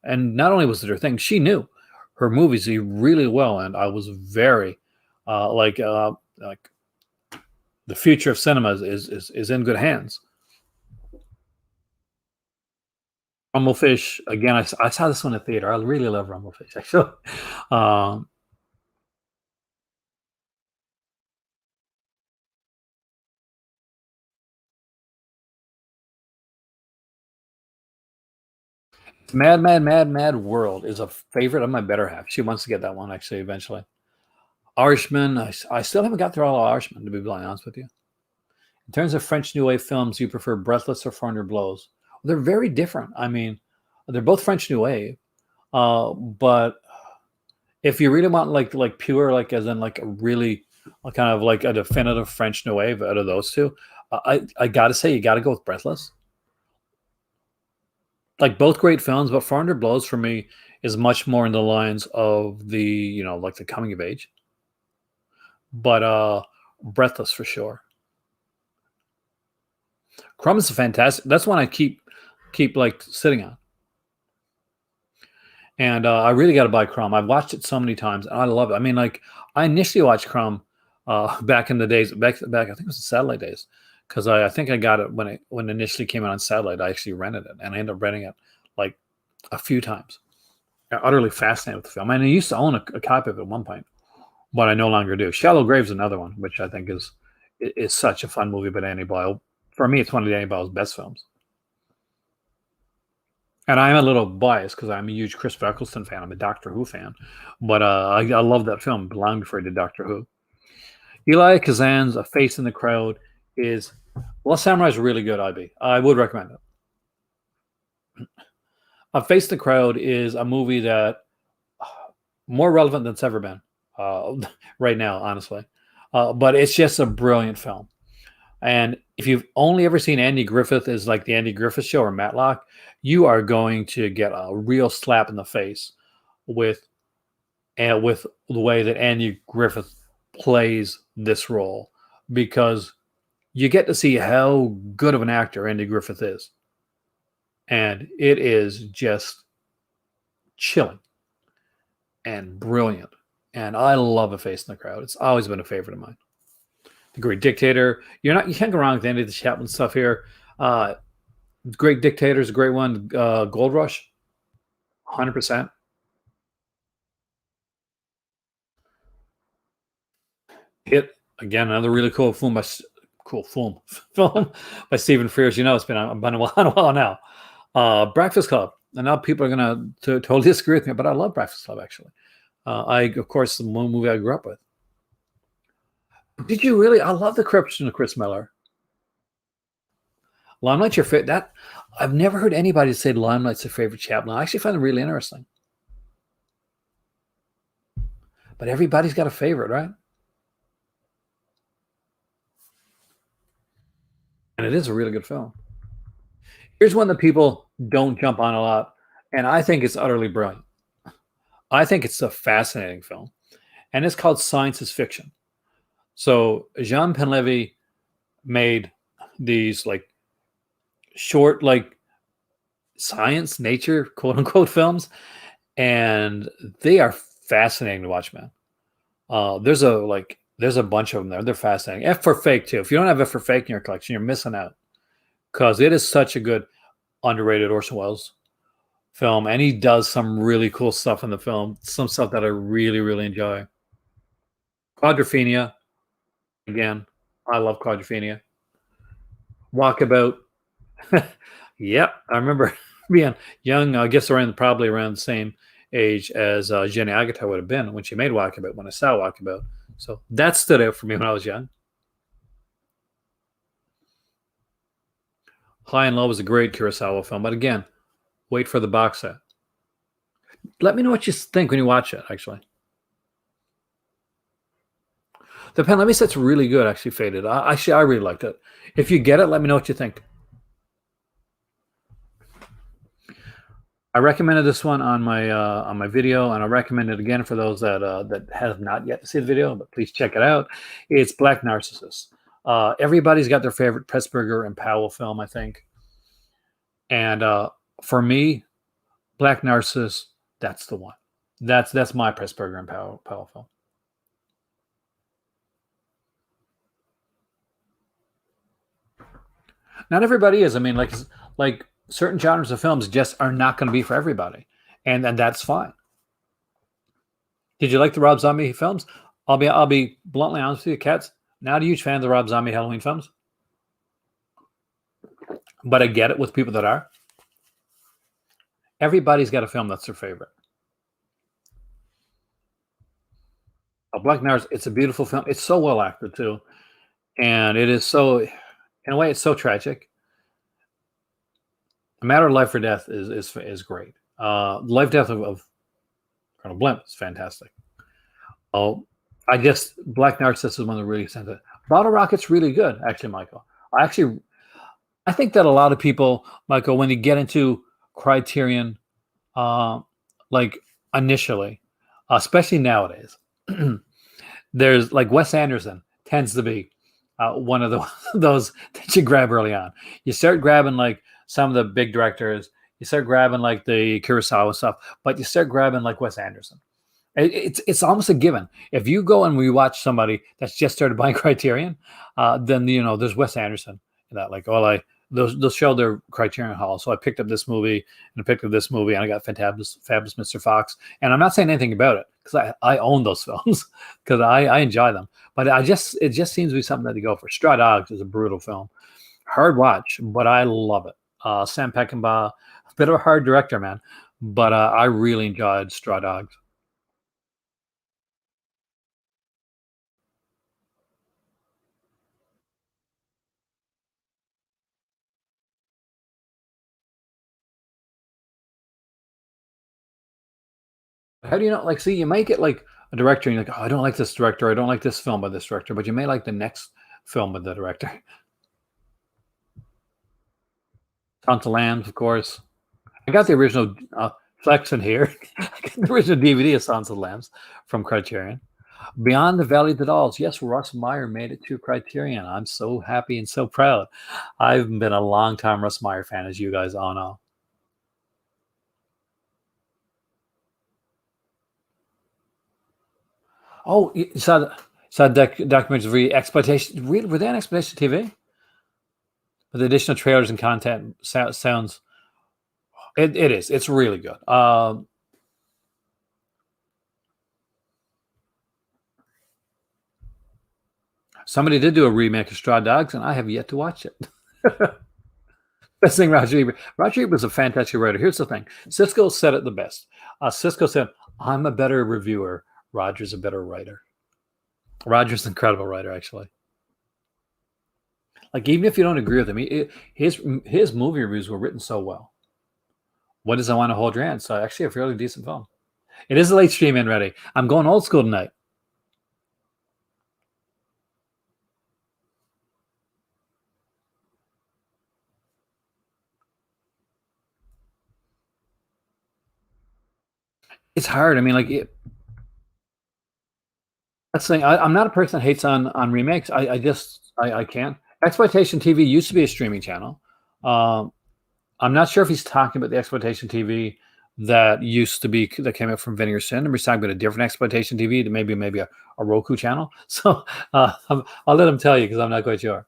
And not only was it her thing, she knew her movies really well, and I was very like the future of cinema is in good hands. Rumblefish again. I saw this one in the theater. I really love Rumblefish. Actually, um, Mad World is a favorite of my better half. She wants to get that one actually eventually. Irishman. I still haven't got through all of Irishman to be bluntly honest with you. In terms of French New Wave films, you prefer Breathless or 400 Blows? They're very different. I mean, they're both French New Wave, but if you really want like pure like as in like a really kind of like a definitive French New Wave out of those two, I gotta say you gotta go with Breathless. like both great films, but 400 Blows for me is much more in the lines of the, like the coming of age. But Breathless for sure. Crumb is fantastic. That's one I keep like sitting on. And I really got to buy Crumb. I've watched it so many times, and I love it. I mean, like I initially watched Crumb back in the days, back. I think it was the satellite days, because I think I got it when it initially came out on satellite. I actually rented it, and I ended up renting it like a few times. I'm utterly fascinated with the film. And I used to own a copy of it at one point, but I no longer do. Shallow Grave's another one, which I think is such a fun movie. But Danny Boyle, for me, it's one of Danny Boyle's best films. And I'm a little biased because I'm a huge Chris Eccleston fan. I'm a Doctor Who fan, but I love that film long before I did Doctor Who. Eli Kazan's A Face in the Crowd is Samurai is really good. I would recommend it. A Face in the Crowd is a movie that more relevant than it's ever been right now, honestly. But it's just a brilliant film. And if you've only ever seen Andy Griffith as like the Andy Griffith Show or Matlock, you are going to get a real slap in the face with the way that Andy Griffith plays this role, because you get to see how good of an actor Andy Griffith is. And it is just chilling and brilliant. And I love A Face in the Crowd. It's always been a favorite of mine. The Great Dictator. You can't go wrong with any of the Chapman stuff here. Great Dictator is a great one. Gold Rush, 100%. Hit again, another really cool film by Stephen Frears. It's been a while now. Breakfast Club. And now people are going to totally disagree with me, but I love Breakfast Club actually. Of course, the one movie I grew up with. Did you really? I love the corruption of Chris Miller. Limelight's your favorite? That I've never heard anybody say Limelight's their favorite Chaplin. I actually find it really interesting. But everybody's got a favorite, right? And it is a really good film. Here's one that people don't jump on a lot, and I think it's utterly brilliant. I think it's a fascinating film, and it's called Science is Fiction. So Jean Painlevé made these like short, like science, nature, quote unquote films, and they are fascinating to watch, man. There's a bunch of them there. They're fascinating. F for Fake too. If you don't have F for Fake in your collection, you're missing out, because it is such a good underrated Orson Welles film, and he does some really cool stuff in the film. Some stuff that I really, really enjoy. Quadrophenia. Again, I love Quadrophenia. Walkabout. Yep, I remember being young. I guess probably around the same age as Jenny Agutter would have been when she made Walkabout, when I saw Walkabout. So that stood out for me when I was young. High and Low was a great Kurosawa film, but again, wait for the box set. Let me know what you think when you watch it, actually. The Painlevé set's really good, actually, Faded. I really liked it. If you get it, let me know what you think. I recommended this one on my video, and I recommend it again for those that have not yet seen the video, but please check it out. It's Black Narcissus. Everybody's got their favorite Pressburger and Powell film, I think. And for me, Black Narcissus, that's the one. That's my Pressburger and Powell film. Not everybody is. I mean, like certain genres of films just are not going to be for everybody, and that's fine. Did you like the Rob Zombie films? I'll be bluntly honest with you, Cats. Not a huge fan of the Rob Zombie Halloween films, but I get it with people that are. Everybody's got a film that's their favorite. Black Narcissus, it's a beautiful film. It's so well acted too, and it is so. In a way, it's so tragic. A Matter of Life or Death is great. Life Death of Colonel Blimp is fantastic. Oh, Black Narcissus is one of the really sensitive. Bottle Rocket's really good, actually, Michael. I think that a lot of people, Michael, when they get into Criterion, uh, like initially, especially nowadays. There's like Wes Anderson tends to be one of the those that you grab early on. You start grabbing like some of the big directors. You start grabbing like the Kurosawa stuff, but you start grabbing like Wes Anderson. It's almost a given. If you go and rewatch somebody that's just started buying Criterion, then there's Wes Anderson in that. Like, oh, like they'll show their Criterion Hall. So I picked up this movie and I picked up this movie and I got Fabulous Mr. Fox. And I'm not saying anything about it because I own those films because I enjoy them. But it just seems to be something that they go for. Straw Dogs is a brutal film, hard watch, but I love it. Sam Peckinpah, a bit of a hard director, man, but I really enjoyed Straw Dogs. How do you know? Like, see, you might get like a director, and you're like, oh, I don't like this director. I don't like this film by this director, but you may like the next film by the director. Silence of the Lambs, of course. I got the original Flex in here. I got the original DVD of Silence of the Lambs from Criterion. Beyond the Valley of the Dolls. Yes, Russ Meyer made it to Criterion. I'm so happy and so proud. I've been a long time Russ Meyer fan, as you guys all know. Oh, you saw documentaries of exploitation. Were they on Exploitation TV? With additional trailers and content, sounds it is. It's really good. Somebody did do a remake of Straw Dogs, and I have yet to watch it. Best thing, Roger Ebert. Roger Ebert was a fantastic writer. Here's the thing: Cisco said it the best. Cisco said, "I'm a better reviewer. Roger's a better writer." Roger's an incredible writer, actually. Like even if you don't agree with him, his movie reviews were written so well. What does I want to hold your hand? So actually, a fairly decent film. It is a late stream in ready. I'm going old school tonight. It's hard. I mean, like that's the thing. I'm not a person that hates on remakes. I just I can't. Exploitation TV used to be a streaming channel. Um, I'm not sure if he's talking about the exploitation TV that used to be that came out from Vinegar Sin, or he's talking about a different exploitation TV to maybe a Roku channel. So I'll let him tell you because I'm not quite sure.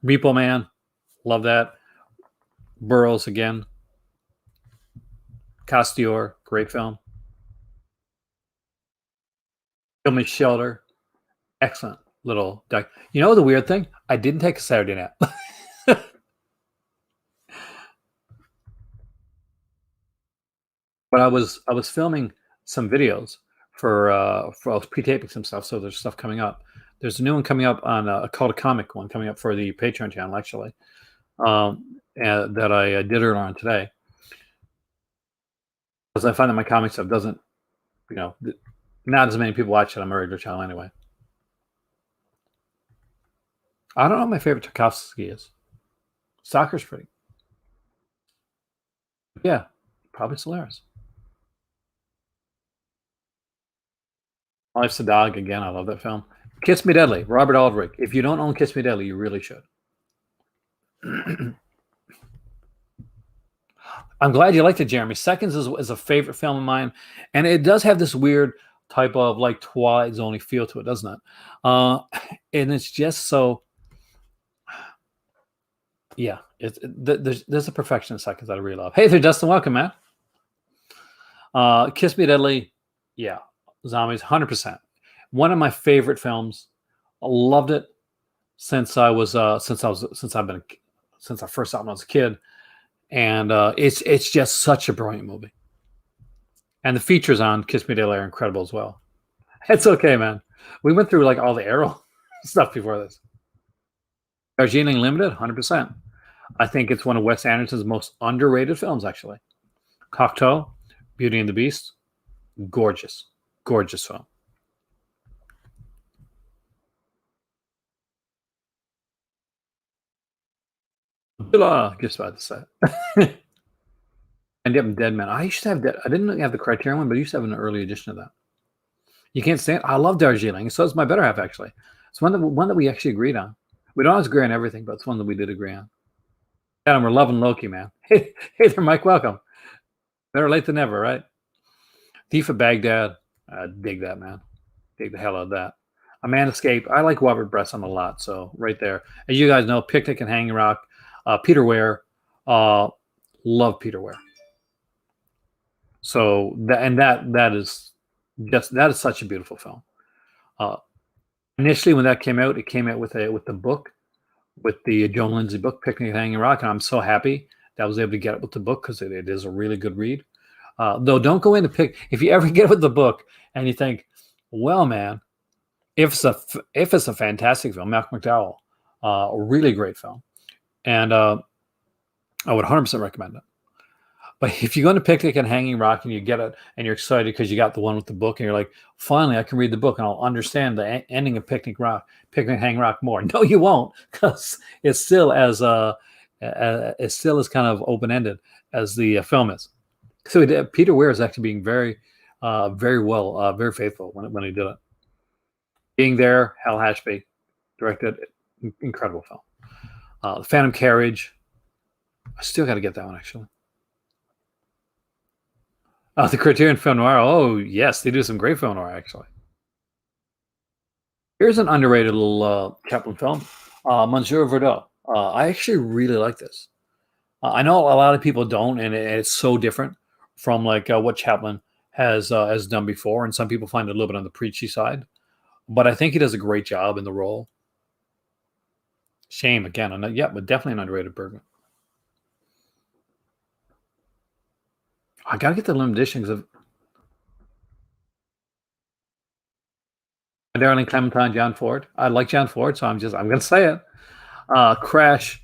Repo Man, love that. Burroughs again. Castior, great film. Kill Me Shelter, excellent little doc. You know the weird thing? I didn't take a Saturday nap. But I was filming some videos for I was pre-taping some stuff, so there's stuff coming up. There's a new one coming up on called a comic one coming up for the Patreon channel actually, that I did earlier on today because I find that my comic stuff doesn't, you know, not as many people watch it on my regular channel anyway. I don't know what my favorite Tarkovsky is. Soccer's pretty. Yeah, probably Solaris. Life's a Dog again. I love that film. Kiss Me Deadly, Robert Aldrich. If you don't own Kiss Me Deadly, you really should. I'm glad you liked it, Jeremy. Seconds is a favorite film of mine, and it does have this weird type of like Twilight Zone feel to it, doesn't it? Uh, and it's just so, yeah. There's a perfection in Seconds that I really love. Hey there, Dustin. Welcome, man. Kiss Me Deadly, yeah. Zombies, 100%. One of my favorite films. I loved it since I first saw it when I was a kid, and it's just such a brilliant movie. And the features on Kiss Me Deadly are incredible as well. It's okay, man. We went through like all the Arrow stuff before this. Darjeeling Limited, 100%. I think it's one of Wes Anderson's most underrated films, actually. Cocteau, Beauty and the Beast, gorgeous, gorgeous film. Just about to say it. And yep, Dead Man. I used to have that. I didn't have the Criterion one, but I used to have an early edition of that. You can't stand. I love Darjeeling. So it's my better half actually. It's one that we actually agreed on. We don't always agree on everything, but it's one that we did agree on. And we're loving Loki, man. Hey there, Mike. Welcome. Better late than never, right? Thief of Baghdad. I dig that, man. Dig the hell out of that. A Man Escape. I like Robert Bresson a lot. So right there. As you guys know, Picnic and Hanging Rock. Peter Weir. Love Peter Weir. So that is such a beautiful film. Initially, when that came out, it came out with the book, with the Joan Lindsay book, Picnic at Hanging Rock, and I'm so happy that I was able to get it with the book because it is a really good read. Though, don't go into if you ever get it with the book and you think, well, man, if it's a fantastic film, Malcolm McDowell, a really great film, and I would 100% recommend it. But if you go to Picnic and Hanging Rock and you get it and you're excited because you got the one with the book and you're like, finally, I can read the book and I'll understand the ending of Picnic Hanging Rock more. No, you won't, because it's still as kind of open ended as the film is. So Peter Weir is actually being very, very faithful when he did it. Being There, Hal Ashby directed, incredible film. The Phantom Carriage. I still got to get that one actually. The Criterion Film Noir. Oh, yes, they do some great film noir, actually. Here's an underrated little Chaplin film, Monsieur Verdot. I actually really like this. I know a lot of people don't, and it's so different from like what Chaplin has done before, and some people find it a little bit on the preachy side. But I think he does a great job in the role. Shame, again, but definitely an underrated Bergman. I gotta get the limited editions of My Darling Clementine, John Ford. I like John Ford, so I'm gonna say it. Crash.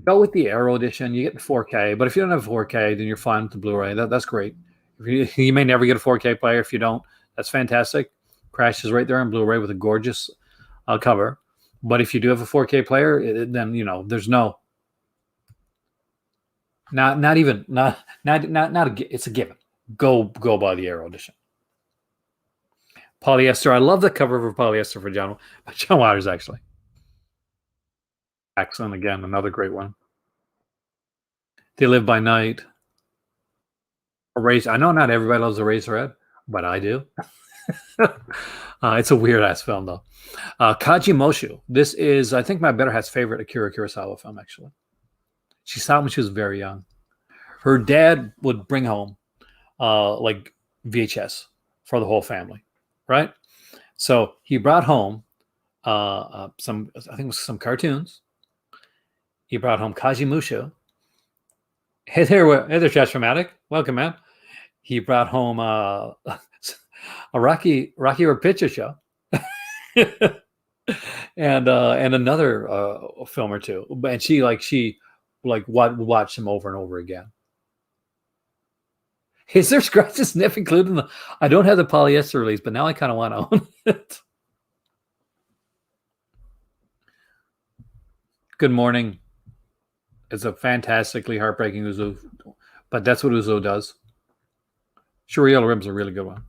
Go with the Arrow edition. You get the 4K, but if you don't have 4K, then you're fine with the Blu-ray. That's great. You may never get a 4K player. If you don't, that's fantastic. Crash is right there on Blu-ray with a gorgeous cover. But if you do have a 4K player, then there's no. It's a given. Go buy the Arrow edition. Polyester. I love the cover for Polyester for John Waters, actually. Excellent, again, another great one. They Live by Night. I know not everybody loves Eraserhead, but I do. It's a weird-ass film, though. Kajimoshu. This is, I think, my better half's favorite Akira Kurosawa film, actually. She saw it when she was very young. Her dad would bring home like VHS for the whole family, right? So he brought home some cartoons. He brought home Kajimusho. Hey there, Dramatic. Welcome, man. He brought home a Rocky Horror Picture Show. and another film or two. And she watch them over and over again. Is there Scratch and Sniff included in the? I don't have the Polyester release, but now I kind of want to own it. Good Morning. It's a fantastically heartbreaking Uzo, but that's what Uzo does. Shuriel Rim's a really good one.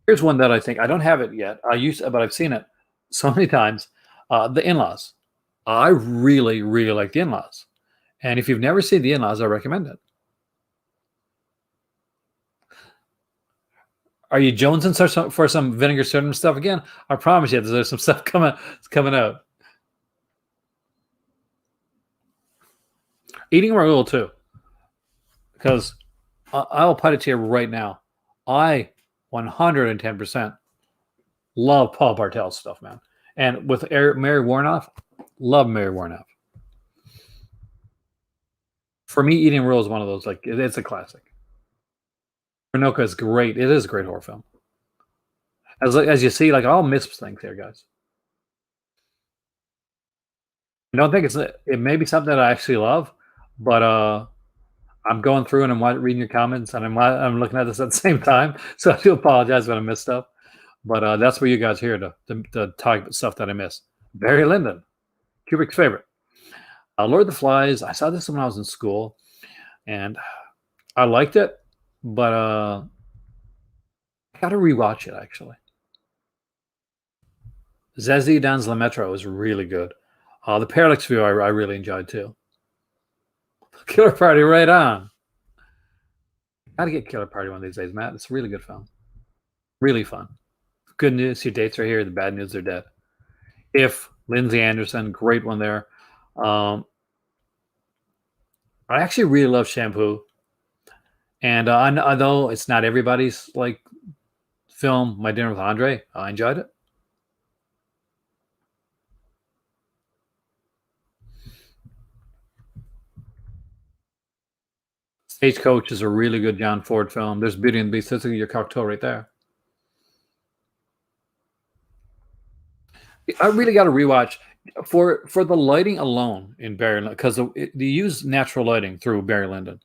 Here's one that I think I don't have it yet. But I've seen it so many times. The In-Laws. I really, really like The In-Laws. And if you've never seen The In-Laws, I recommend it. Are you jonesing for some Vinegar Syndrome stuff again? I promise you, there's some stuff coming out. Eating Raoul too, because I'll put it to you right now. I 110% love Paul Bartel's stuff, man. And with Mary Warnoff, love Mary Warnoff. For me, Eating Raoul is one of those, like, it's a classic. Renoka is great. It is a great horror film. As you see, like, I'll miss things here, guys. I don't think it may be something that I actually love, but I'm going through and I'm reading your comments, and I'm looking at this at the same time. So I do apologize when I miss stuff, but that's where you guys are here to talk about stuff that I miss. Barry Lyndon, Kubrick's favorite. Lord of the Flies. I saw this when I was in school, and I liked it, but I got to rewatch it actually. Zazie Dans La Metro is really good. The Parallax View I really enjoyed too. Killer Party, right on. Gotta get Killer Party one of these days, Matt. It's a really good film. Really fun. Good news, your dates are here. The bad news, they're dead. If Lindsay Anderson, great one there. Um, I actually really love Shampoo, and I know it's not everybody's like film. My Dinner with Andre, I enjoyed it. Stagecoach is a really good John Ford film. There's Beauty and the Beast. That's your cocktail right there. I really got to rewatch for the lighting alone in Barry because they use natural lighting through Barry Lyndon.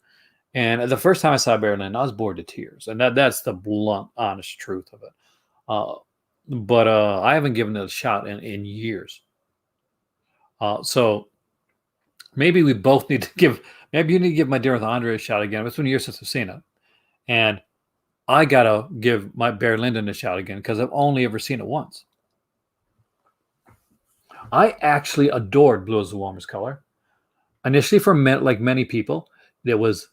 And the first time I saw Barry Lyndon, I was bored to tears, and that's the blunt, honest truth of it. Uh, but I haven't given it a shot in years. So maybe we both need to give. Maybe you need to give My Dinner with Andre a shot again. It's been years since I've seen it, and I gotta give my Barry Lyndon a shot again because I've only ever seen it once. I actually adored Blue is the Warmest Color. Initially, for like many people, it was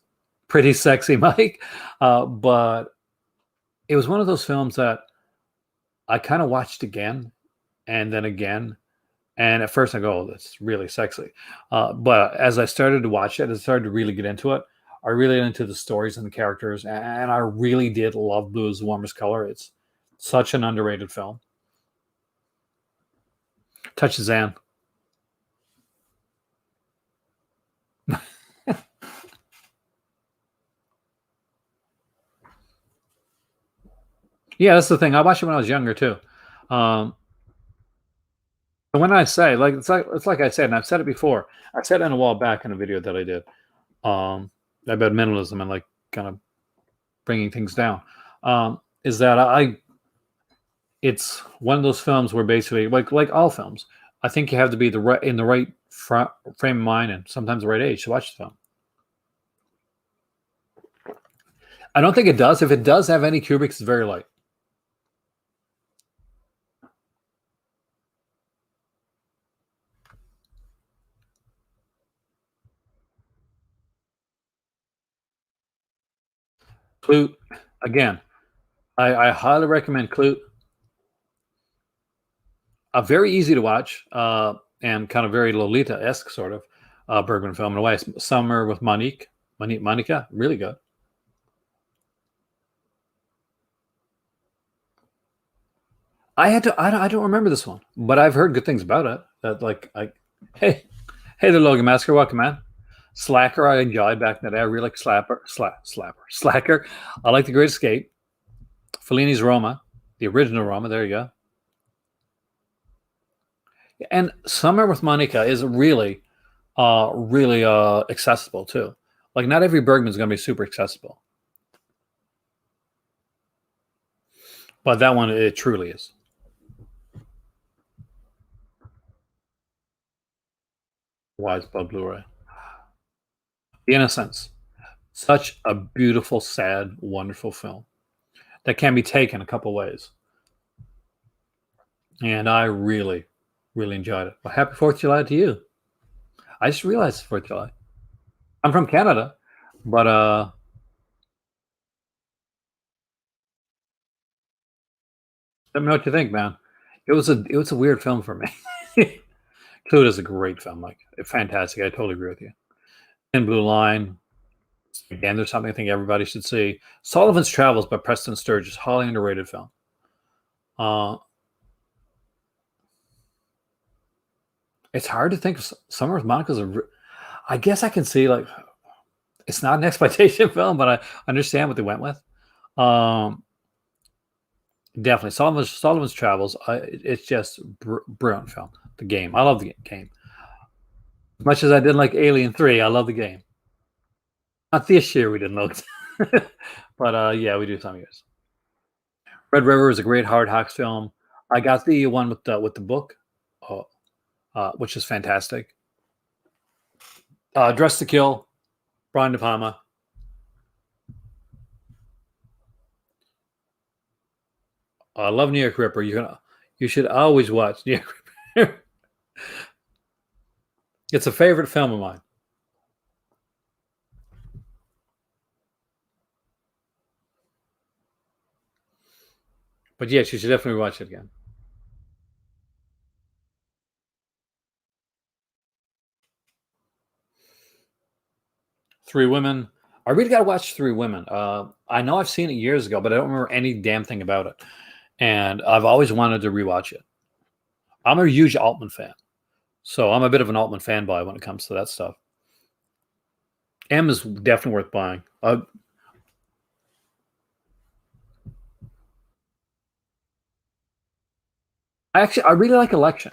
pretty sexy, Mike. But it was one of those films that I kind of watched again and then again. And at first I go, oh, that's really sexy. But as I started to watch it, I started to really get into it. I really got into the stories and the characters. And I really did love Blue is the Warmest Color. It's such an underrated film. Touches Anne. Yeah, that's the thing. I watched it when I was younger too. Um, and when I say like I said, and I've said it before. I said it a while back in a video that I did about minimalism and like kind of bringing things down. Is that it's one of those films where basically like all films, I think you have to be in the right frame of mind and sometimes the right age to watch the film. I don't think it does. If it does have any Kubrick, it's very light. Clute, again, I highly recommend Clute. Very easy to watch and kind of very Lolita-esque sort of Bergman film in a way. Summer with Monica, really good. I don't remember this one, but I've heard good things about it. That hey, hey there, Logan Masker, welcome, man. Slacker, I enjoyed back in the day. I really like Slacker. I like The Great Escape. Fellini's Roma, the original Roma. There you go. And Summer with Monica is really accessible too. Like not every Bergman is going to be super accessible, but that one it truly is. Wise Blood Blu-ray. The Innocents, such a beautiful, sad, wonderful film that can be taken a couple ways, and I really enjoyed it. Well, happy Fourth of July to you. I just realized it's Fourth of July. I'm from Canada, but let me know what you think, man. It was a weird film for me. Clue is a great film, like fantastic. I totally agree with you. In Blue Line, again, there's something I think everybody should see. Sullivan's Travels by Preston Sturges, highly underrated film. Uh, it's hard to think of Summer with Monica's I guess I can see like it's not an exploitation film, but I understand what they went with. Um, definitely Sullivan's Travels. It's just brilliant film. The Game. I love the game. As much as I didn't like Alien 3, I love the game. Not this year we didn't look. But yeah, we do some years. Red River is a great Howard Hawks film. I got the one with the book, uh, which is fantastic. Dress to Kill, Brian De Palma. I love New York Ripper. You should always watch New York Ripper. It's a favorite film of mine. But yes, you should definitely watch it again. Three Women. I really got to watch Three Women. I know I've seen it years ago, but I don't remember any damn thing about it. And I've always wanted to rewatch it. I'm a huge Altman fan, so I'm a bit of an Altman fanboy when it comes to that stuff. M is definitely worth buying. I really like Election.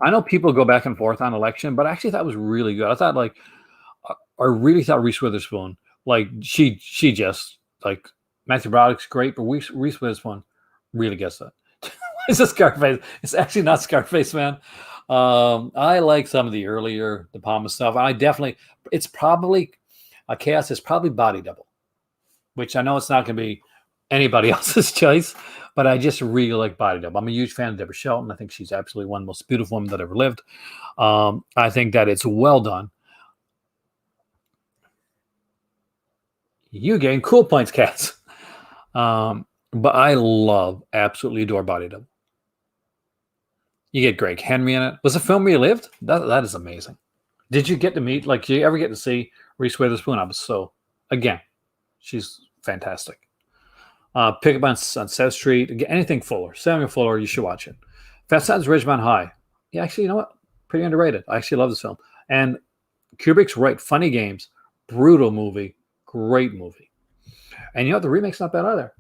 I know people go back and forth on Election, but I actually thought it was really good. I thought I really thought Reese Witherspoon, like she just like Matthew Broderick's great, but Reese Witherspoon really gets it. It's a Scarface. It's actually not Scarface, man. I like some of the earlier De Palma stuff. I definitely, it's probably a chaos. Is probably Body Double, which I know it's not going to be anybody else's choice, but I just really like Body Double. I'm a huge fan of Deborah Shelton. I think she's absolutely one of the most beautiful women that ever lived. I think that it's well done. You gain cool points, cats. But I absolutely adore Body Double. You get Greg Henry in it. Was the film where you lived? That is amazing. Did you get to meet, like, did you ever get to see Reese Witherspoon? I was so, again, she's fantastic. Pick Up on South Street. Again, anything Fuller. Samuel Fuller, you should watch it. Fast Times at Ridgemont High. Yeah, actually, you know what? Pretty underrated. I actually love this film. And Kubrick's right. Funny Games. Brutal movie. Great movie. And you know what? The remake's not bad either.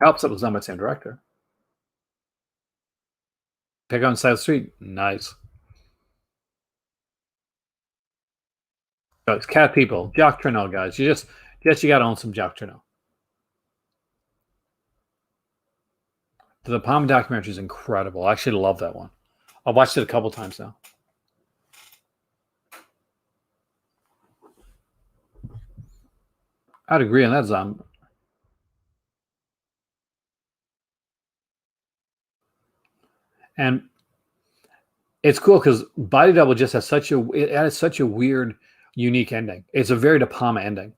Helps it was done by the same director. Pick on South Street. Nice. It's Cat People. Jacques Tourneur, guys. You got to own some Jacques Tourneur. The Palm documentary is incredible. I actually love that one. I've watched it a couple times now. I'd agree on that, Zom. And it's cool because Body Double just has it has such a weird, unique ending. It's a very De Palma ending,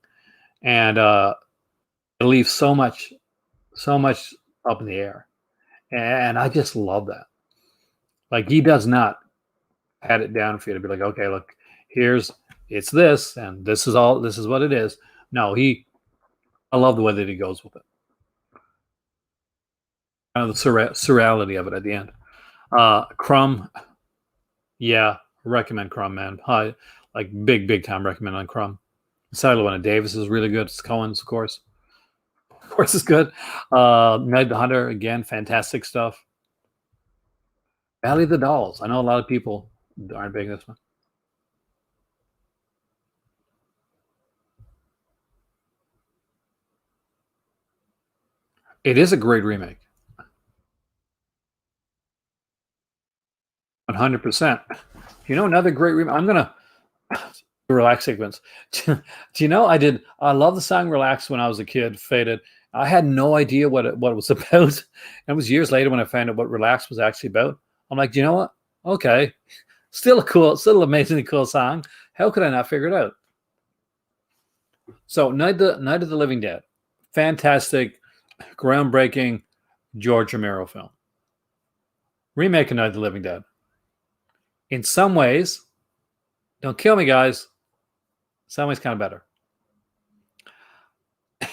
and it leaves so much up in the air, and I just love that. Like he does not pat it down for you to be like, okay, look, it's this, and this is what it is. No, I love the way that he goes with it. Kind of the surreality of it at the end. Crumb, yeah, recommend Crumb, man. Hi, like big time recommend on Crumb. Sadly, one of Davis is really good. It's Cohen's, of course. Of course, it's good. Night the Hunter, again, fantastic stuff. Valley of the Dolls. I know a lot of people aren't big this one. It is a great remake. 100%. You know another great remake? I'm gonna relax sequence. Do you know I love the song Relax when I was a kid, Faded. I had no idea what it was about. It was years later when I found out what Relax was actually about. I'm like, do you know what? Okay. Still an amazingly cool song. How could I not figure it out? So Night of the Living Dead. Fantastic, groundbreaking George Romero film. Remake of Night of the Living Dead. In some ways, don't kill me, guys. In some ways, kind of better.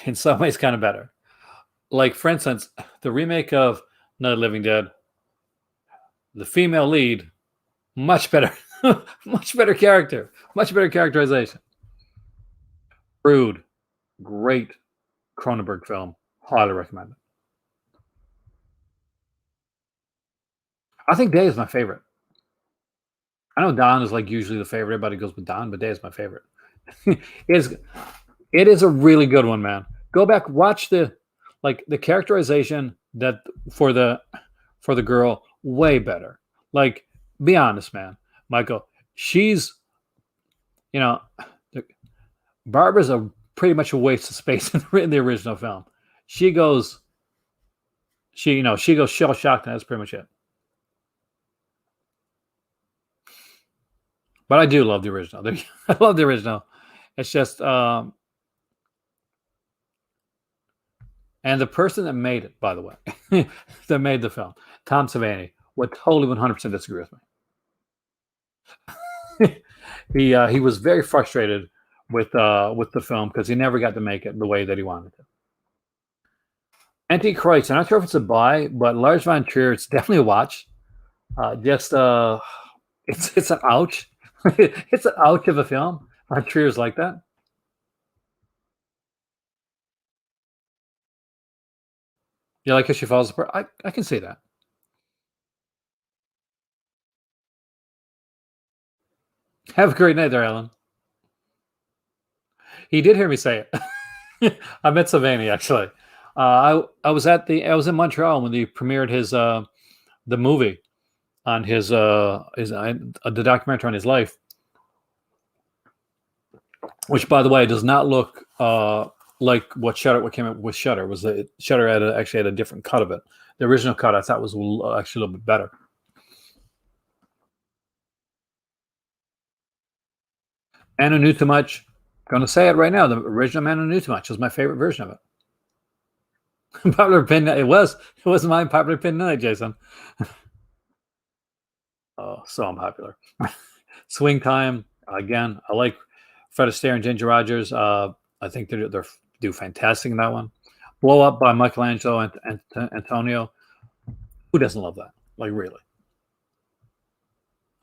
In some ways, kind of better. Like, for instance, the remake of Night of the Living Dead, the female lead, much better, much better character, much better characterization. Rude, great Cronenberg film. Highly recommend it. I think Day is my favorite. I know Don is like usually the favorite. Everybody goes with Don, but Day is my favorite. it is a really good one, man. Go back, watch the characterization that for the girl, way better. Like, be honest, man. Michael, she's, you know, Barbara's a pretty much a waste of space in the original film. She goes, she goes shell shocked, and that's pretty much it. But I do love the original. I love the original. It's just, and the person that made it, by the way, that made the film, Tom Savini, would totally 100% disagree with me. He was very frustrated with the film because he never got to make it the way that he wanted to. Antichrist. I'm not sure if it's a buy, but Lars von Trier, it's definitely a watch. It's an ouch. It's an ouch of a film. Von Trier's like that. You like how she falls apart? I can see that. Have a great night there, Alan. He did hear me say it. I met Savani actually. I was in Montreal when they premiered his the movie on his the documentary on his life, which, by the way, does not look like what came up with Shutter. Was that Shutter actually had a different cut of it. The original cut I thought was actually a little bit better. Man Who Knew Too Much. Going to say it right now. The original Man Who Knew Too Much was my favorite version of it. Popular opinion. It was my popular opinion tonight, Jason. Oh, so unpopular. Swing Time. Again, I like Fred Astaire and Ginger Rogers. I think they do fantastic in that one. Blow Up by Michelangelo and Antonio. Who doesn't love that? Like, really?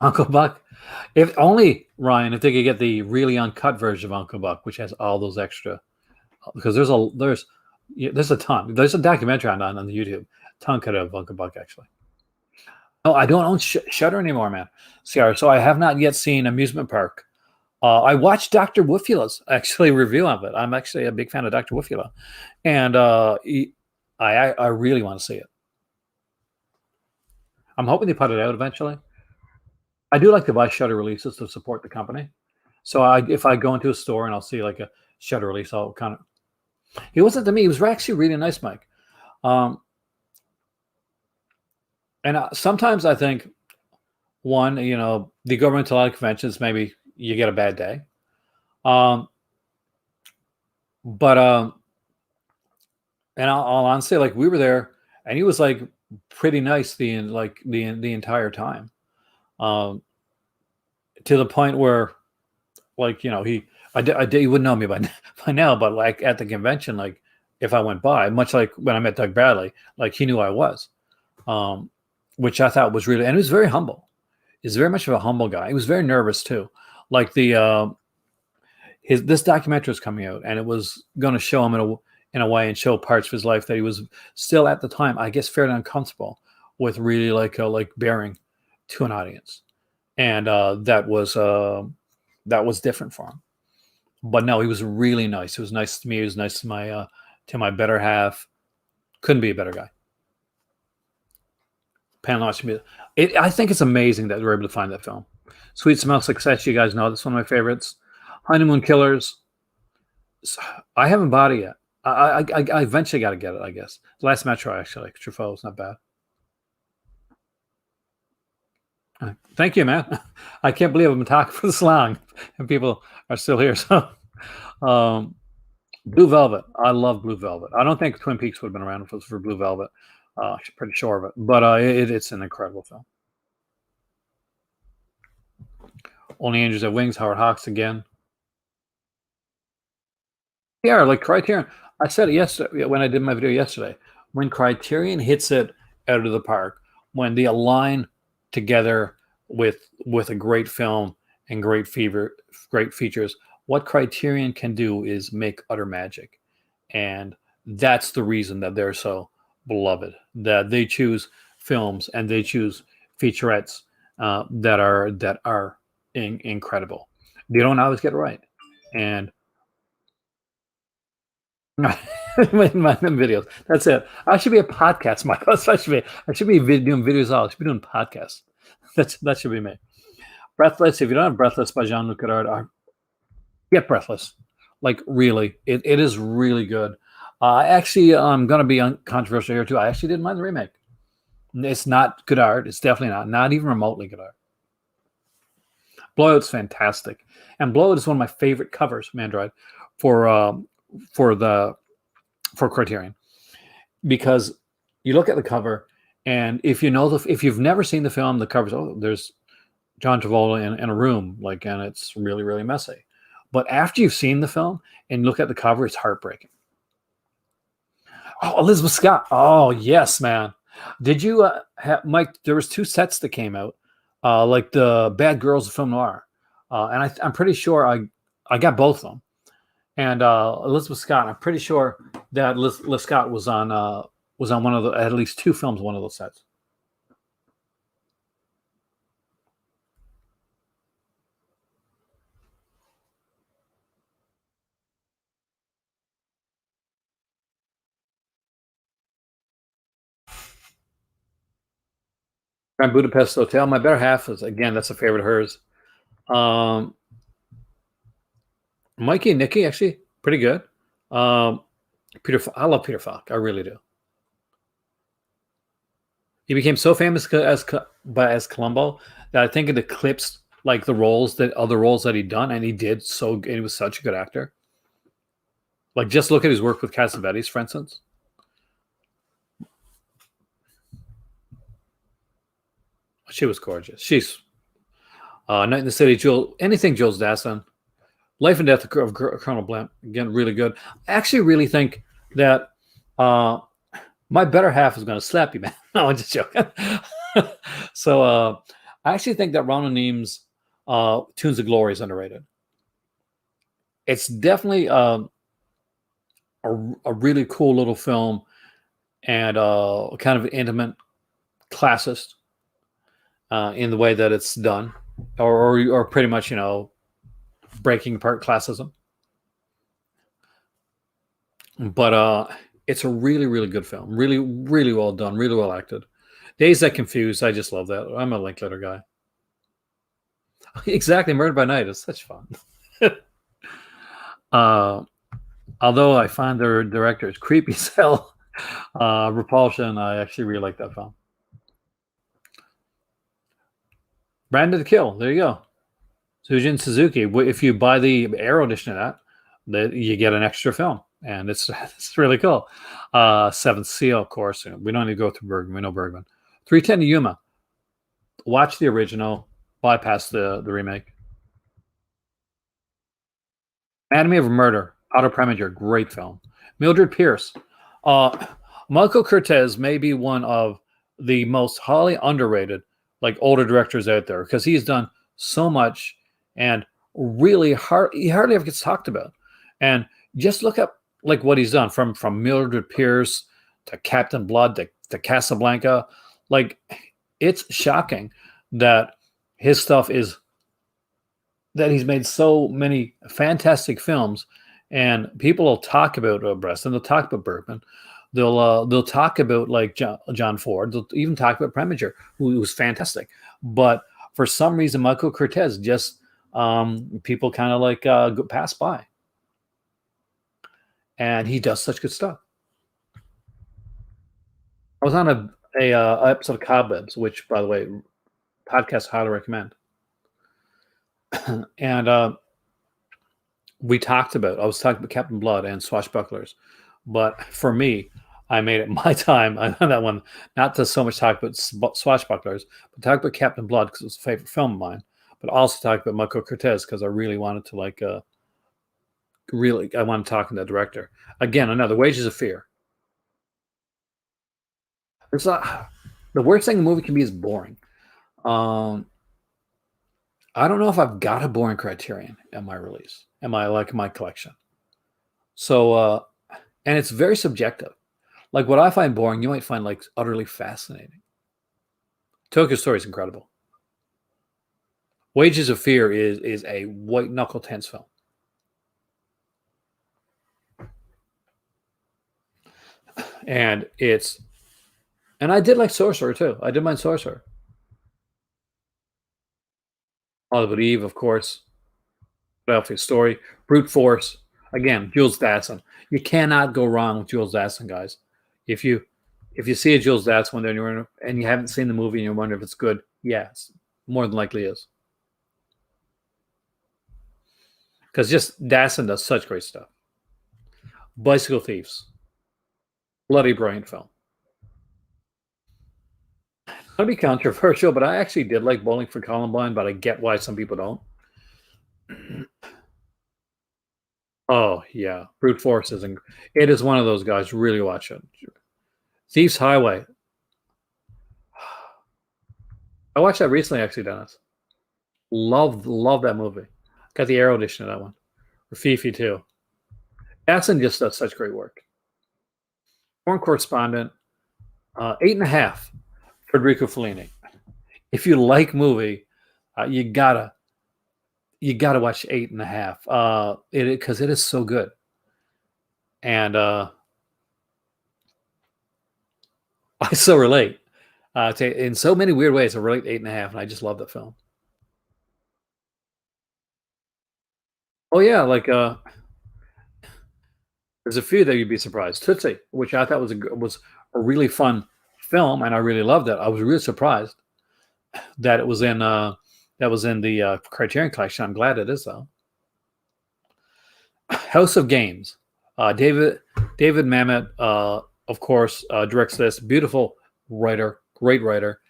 Uncle Buck. If only, Ryan, if they could get the really uncut version of Uncle Buck, which has all those extra, because there's a ton. There's a documentary on the YouTube. Ton cut of Uncle Buck, actually. No, I don't own Shutter anymore, man. So I have not yet seen Amusement Park. I watched Dr. Woofula's actually review of it. I'm actually a big fan of Dr. Woofula, and I really want to see it. I'm hoping they put it out eventually. I do like to buy Shutter releases to support the company. So if I go into a store and I'll see like a Shutter release, I'll kind of. He wasn't to me. He was actually really nice, Mike. And sometimes I think, one, the government to a lot of conventions, maybe you get a bad day. But and I'll honestly, like, we were there, and he was like pretty nice the entire time. To the point where, like, he wouldn't know me by now, but like at the convention, like if I went by, much like when I met Doug Bradley, like he knew I was, which I thought was really, and he was very humble. He's very much of a humble guy. He was very nervous too. Like this documentary was coming out, and it was going to show him in a way and show parts of his life that he was still at the time, I guess, fairly uncomfortable with, really like bearing to an audience, and that was different for him. But no, he was really nice. He was nice to me. He was nice to my better half. Couldn't be a better guy. I think it's amazing that we're able to find that film. Sweet Smell Success, you guys know that's one of my favorites. Honeymoon Killers. I haven't bought it yet. I eventually got to get it, I guess. Last Metro, actually. Truffaut is not bad. Thank you, man. I can't believe I've been talking for this long and people are still here. So, Blue Velvet. I love Blue Velvet. I don't think Twin Peaks would have been around if it was for Blue Velvet. I'm pretty sure of it. But it's an incredible film. Only Angels Have Wings, Howard Hawks again. Yeah, like Criterion. I said it yesterday when I did my video yesterday. When Criterion hits it out of the park, when they align together with a great film and great features, what Criterion can do is make utter magic. And that's the reason that they're so beloved, that they choose films and they choose featurettes that are incredible. They don't always get it right. And my videos. That's it. I should be a podcast, Michael. I should be doing videos. I should be doing podcasts. That should be me. Breathless. If you don't have Breathless by Jean Luc Godard, get Breathless. Like really, it is really good. Actually, I'm gonna be controversial here too. I actually didn't mind the remake. It's not Godard. It's definitely not even remotely Godard. Blowout's fantastic, and Blowout is one of my favorite covers from Android for for the for Criterion, because you look at the cover, and if you know if you've never seen the film, the cover's, oh, there's John Travolta in a room, like, and it's really really messy. But after you've seen the film and look at the cover, it's heartbreaking. Oh, Elizabeth Scott. Oh yes, man. Did you Mike? There was two sets that came out, like the Bad Girls of Film Noir, and I'm pretty sure I got both of them. And Elizabeth Scott, I'm pretty sure that Liz Scott was on one of the, at least two films, one of those sets. Grand Budapest Hotel. My better half is, again, that's a favorite of hers. Um, Mikey and Nikki, actually pretty good. Um, I love Peter Falk. I really do. He became so famous as Columbo that I think it eclipsed like the roles that other roles that he'd done, and he did so. And he was such a good actor. Like, just look at his work with Cassavetes, for instance. She was gorgeous. She's Night in the City, Jewel, anything Jules Dassin, Life and Death of Colonel Blimp, again, really good. I actually really think that my better half is going to slap you, man. No, I'm just joking. So I actually think that Ron O'Neem's Tunes of Glory is underrated. It's definitely a really cool little film, and kind of intimate, classist in the way that it's done, or pretty much, breaking apart classism. But it's a really really good film, really really well done, really well acted. Days That Confuse, I just love that. I'm a Linklater guy. Exactly, Murder by Night is such fun. uh, Although I find their director is creepy as hell. Repulsion, I actually really like that film. Brandon to Kill, there you go. Sujin Suzuki. If you buy the Arrow edition of that you get an extra film, and it's it's really cool. Seventh Seal, of course. We don't need to go through Bergman. We know Bergman. 310 to Yuma. Watch the original. Bypass the remake. Anatomy of a Murder. Outer Preminger. Great film. Mildred Pierce. Uh, Michael Curtiz may be one of the most highly underrated, like, older directors out there, because he's done so much, and he hardly ever gets talked about. And just look up like what he's done, from Mildred Pierce to Captain Blood to Casablanca. Like, it's shocking that his stuff is that he's made so many fantastic films, and people will talk about Bresson, they'll talk about Bergman, they'll talk about like John Ford, they'll even talk about Preminger, who was fantastic. But for some reason, Michael Curtiz just people kind of like pass by, and he does such good stuff. I was on a episode of Cobwebs, which, by the way, podcast highly recommend. And I was talking about Captain Blood and Swashbucklers, but for me, I made it my time on that one not to so much talk about Swashbucklers, but talk about Captain Blood because it was a favorite film of mine, but also talk about Michael Curtiz because I really wanted to I want to talk to that director again. Another Wages of Fear. There's a The worst thing a movie can be is boring. Um, I don't know if I've got a boring Criterion at my release, in my collection. So, and it's very subjective. Like, what I find boring, you might find like utterly fascinating. Tokyo Story is incredible. Wages of Fear is a white knuckle tense film. And I did like Sorcerer too. I did mind Sorcerer. Hollywood Eve, of course, Philadelphia Story, Brute Force. Again, Jules Dassin. You cannot go wrong with Jules Dassin, guys. If you if you see a Jules Dassin one, then you're and you haven't seen the movie and you wonder if it's good, yes, more than likely is, because just Dassin does such great stuff. Bicycle Thieves, bloody brilliant film. It's gonna be controversial, but I actually did like Bowling for Columbine, but I get why some people don't. Oh yeah, Brute Force is it is one of those guys. Really watch it. Thieves Highway. I watched that recently, actually, Dennis. Love that movie. Got the Arrow edition of that one. Fifi too. Aston just does such great work. Foreign Correspondent, 8.5. Federico Fellini. If you like movie, you gotta watch 8.5. It because it is so good, and I so relate. In so many weird ways, I relate to 8.5, and I just love the film. Oh yeah, like there's a few that you'd be surprised. Tootsie, which I thought was a really fun film, and I really loved it. I was really surprised that it was in the Criterion Collection. I'm glad it is though. House of Games. David Mamet, of course, directs this. Beautiful writer, great writer,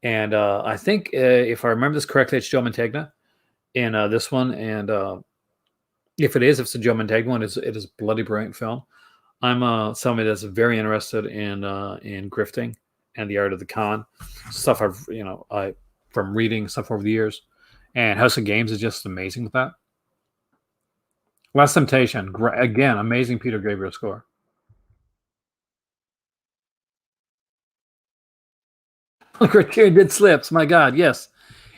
and I think if I remember this correctly, it's Joe Mantegna in this one. And if it's a Joe Mantegna one, it is a bloody brilliant film. I'm somebody that's very interested in grifting and the art of the con stuff. I from reading stuff over the years, and House of Games is just amazing with that. Last Temptation, again, amazing Peter Gabriel score. Criterion did Slips. My God, yes.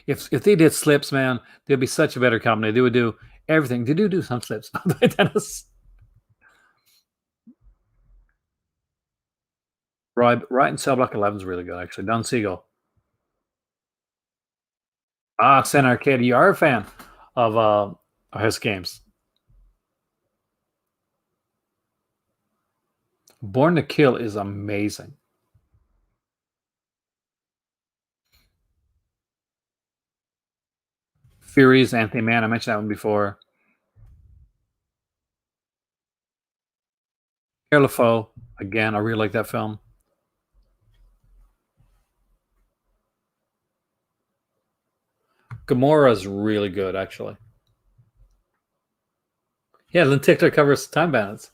If they did Slips, man, they'd be such a better company. They would do everything. They do some Slips, Dennis. Right in Cell Block 11 is really good, actually. Don Siegel. Sen Arcade. You are a fan of his games. Born to Kill is amazing. Furies, Anthony Mann. I mentioned that one before. Pierre LaFaux. Again, I really like that film. Gamora is really good, actually. Yeah, Lynn Tickler covers Time Bandits.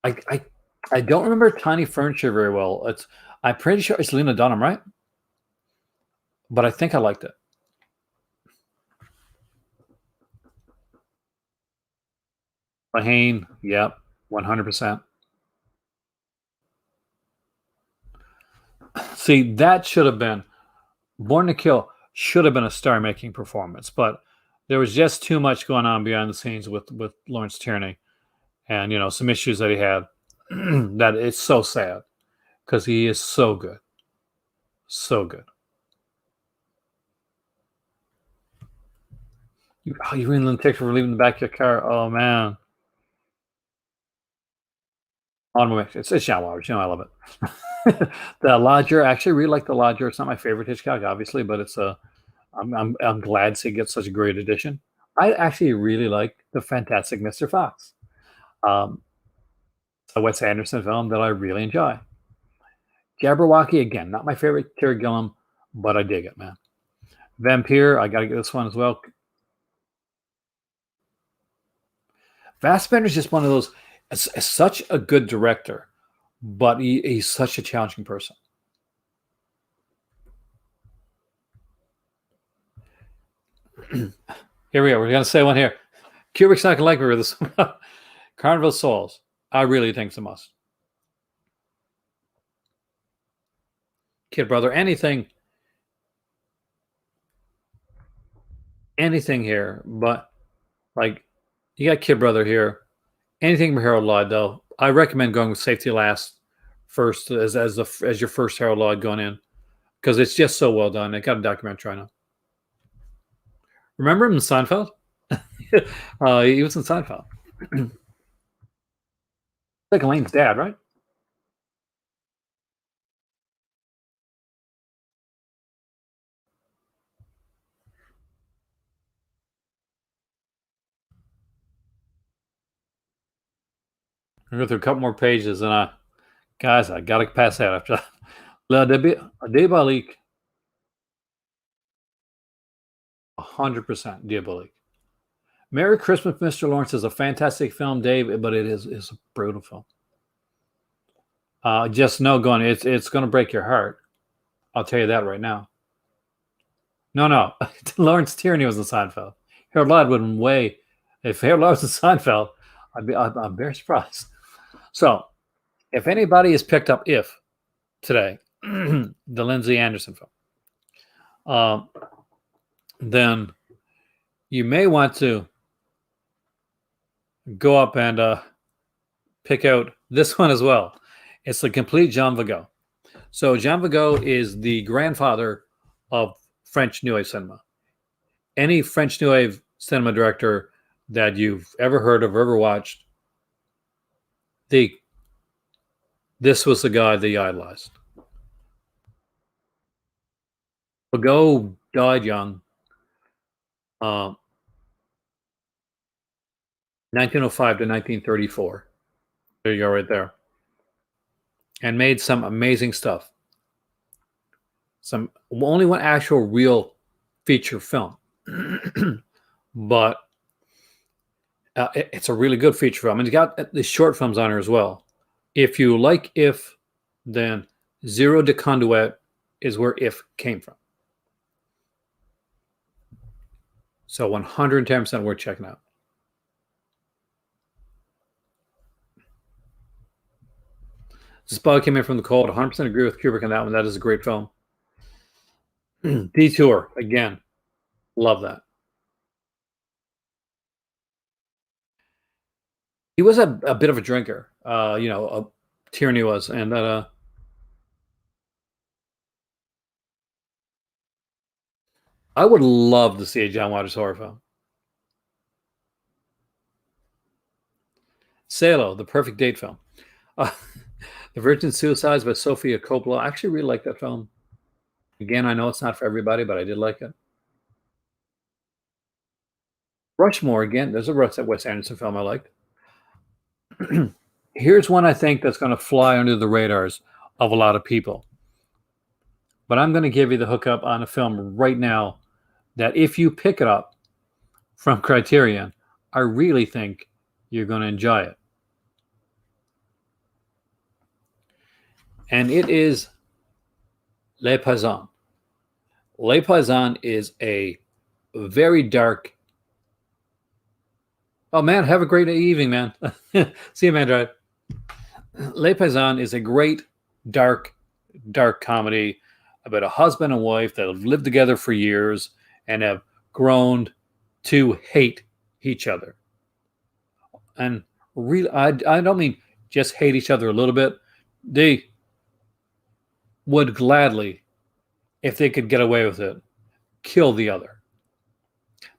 I don't remember Tiny Furniture very well. I'm pretty sure it's Lena Dunham, right? But I think I liked it. Lahane, yep, 100%. See, that should have been Born to Kill. Should have been a star-making performance, but there was just too much going on behind the scenes with Lawrence Tierney, and some issues that he had. That it's so sad because he is so good, so good. You really the ticket for leaving the back of your car? Oh man, Automobile. It's John Waters. I love it. The Lodger. I actually really like the Lodger. It's not my favorite Hitchcock, obviously, but it's a. I'm glad to get such a great edition. I actually really like the Fantastic Mr. Fox, a Wes Anderson film that I really enjoy. Jabberwocky, again, not my favorite Terry Gilliam, but I dig it, man. Vampire, I got to get this one as well. Fassbender is just one of those. It's such a good director, but he's such a challenging person. Here we go. We're going to say one here. Kubrick's not going to like me with this one. Carnival of Souls. I really think it's a must. Kid Brother, anything here, but like you got Kid Brother here. Anything from Harold Lloyd, though, I recommend going with Safety Last first as your first Harold Lloyd going in. because it's just so well done. They got a documentary on it. Remember him in Seinfeld? He was in Seinfeld. Like Elaine's dad, right? I'll go through a couple more pages, and guys, I gotta pass that after that. La Diabolique, 100% Diabolique. Merry Christmas, Mr. Lawrence is a fantastic film, Dave, but it is a brutal film. Just know, going, it's going to break your heart. I'll tell you that right now. No. Lawrence Tierney was in Seinfeld. Harold Lloyd would have way. If Harold Lloyd was in Seinfeld, I'm very surprised. So, if anybody has picked up If today, the Lindsay Anderson film, then you may want to go up and pick out this one as well. It's the complete Jean Vigo. So Jean Vigo is the grandfather of French New Wave cinema. Any French New Wave cinema director that you've ever heard of or ever watched, this was the guy they idolized. Vigo died young. 1905 to 1934. There you go, right there. And made some amazing stuff. Only one actual real feature film, but it's a really good feature film. And it's got the short films on her as well. If you like If, then Zero de Conduit is where If came from. So 110% worth checking out. This bug came in from the cold. 100% agree with Kubrick on that one. That is a great film. Detour, again. Love that. He was a bit of a drinker, Tierney was. And that I would love to see a John Waters horror film. Salo, the perfect date film. The Virgin Suicides by Sofia Coppola. I actually really like that film. Again, I know it's not for everybody, but I did like it. Rushmore, again, there's a Wes Anderson film I liked. Here's one I think that's going to fly under the radars of a lot of people. But I'm going to give you the hookup on a film right now that if you pick it up from Criterion, I really think you're going to enjoy it. And it is Les Paysans. Les Paysans is a very dark. Oh, man, have a great evening, man. See you, man, Drive. Les Paysans is a great, dark comedy about a husband and wife that have lived together for years and have grown to hate each other. And really, I don't mean just hate each other a little bit. They would gladly, if they could get away with it, kill the other.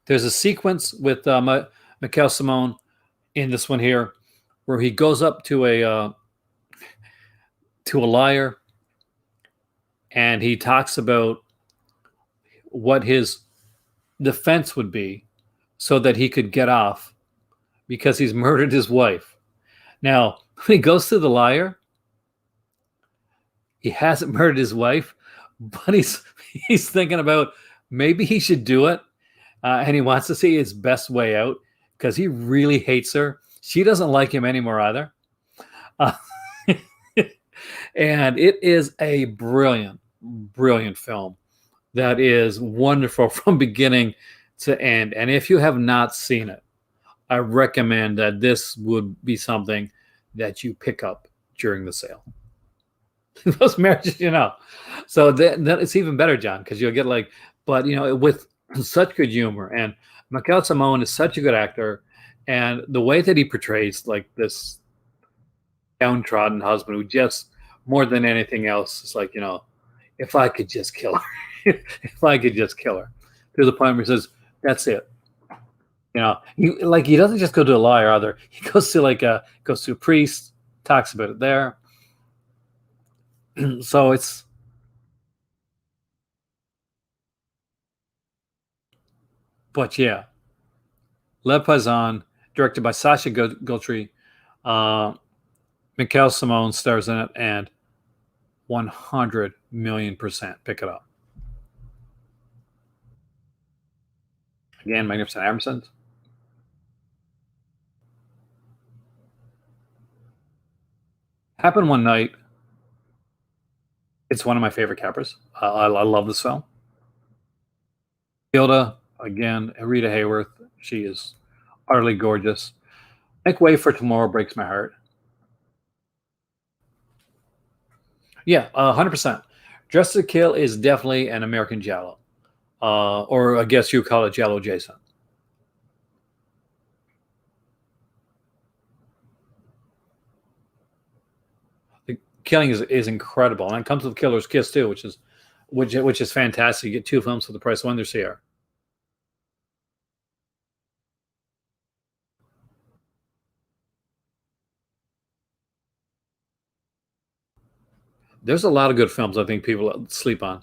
There's a sequence with Michael Simon in this one here where he goes up to a liar and he talks about what his defense would be so that he could get off because he's murdered his wife. Now, when he goes to the liar, he hasn't murdered his wife, but he's thinking about maybe he should do it, and he wants to see his best way out because he really hates her. She doesn't like him anymore either. And it is a brilliant film that is wonderful from beginning to end. And if you have not seen it, I recommend that this would be something that you pick up during the sale. Those marriages, So then it's even better, John, because you'll get with such good humor. And Michael Simon is such a good actor. And the way that he portrays like this downtrodden husband who just more than anything else is if I could just kill her, if I could just kill her, to the point where he says, "That's it." He doesn't just go to a lawyer either. He goes to goes to a priest, talks about it there. So but yeah, Lev Paisan, directed by Sasha Guthrie, uh, Mikhail Simone stars in it, and 100 million% pick it up. Again, Magnificent Ambersons. Happened One Night. It's one of my favorite Capras. I love this film. Gilda, again, Rita Hayworth. She is utterly gorgeous. Make Way for Tomorrow breaks my heart. Yeah, 100%. Dress to Kill is definitely an American Giallo, or I guess you call it Giallo Jason. The killing is incredible, and it comes with Killer's Kiss too, which is fantastic. You get two films for the price of one this year. There's a lot of good films I think people sleep on.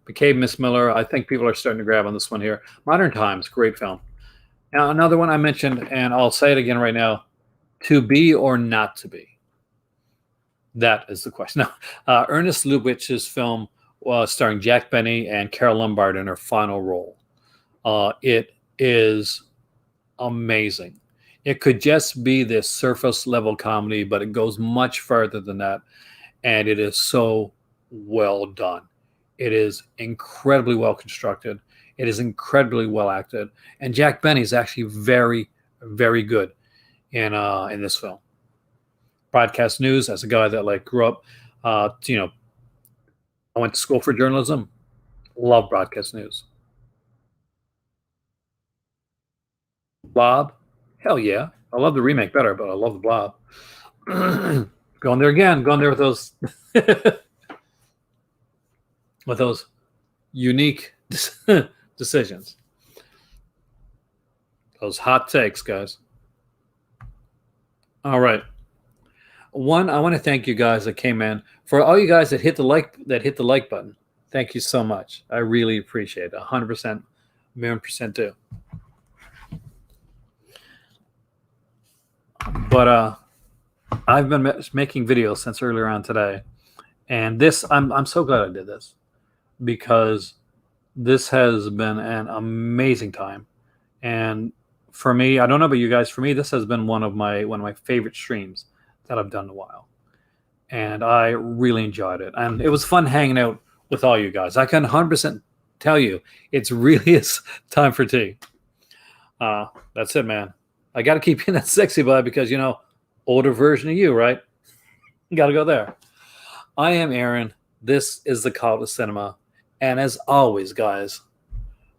McCabe, Miss Miller. I think people are starting to grab on this one here. Modern Times, great film. Now another one I mentioned, and I'll say it again right now: To Be or Not to Be. That is the question. Now, Ernest Lubitsch's film starring Jack Benny and Carol Lombard in her final role. It is amazing. It could just be this surface level comedy, but it goes much further than that. And it is so well done. It is incredibly well constructed. It is incredibly well acted. And Jack Benny is actually very, very good in this film. Broadcast news, as a guy that grew up, I went to school for journalism. Love broadcast news. Blob, hell yeah. I love the remake better, but I love the Blob. Going there again, going there with those with those unique decisions. Those hot takes, guys. All right. One, I want to thank you guys that came in. For all you guys that hit the like button. Thank you so much. I really appreciate it. 100%, million percent do. But I've been making videos since earlier on today, and I'm so glad I did this, because this has been an amazing time. And for me, I don't know about you guys, for me this has been one of my favorite streams that I've done in a while, and I really enjoyed it, and it was fun hanging out with all you guys. I can 100% tell you it's really is time for tea. That's it, man. I got to keep you in that sexy vibe, because older version of you, right? Got to go there. I am Aaron. This is the Call to Cinema. And as always, guys,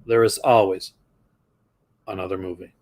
there is always another movie.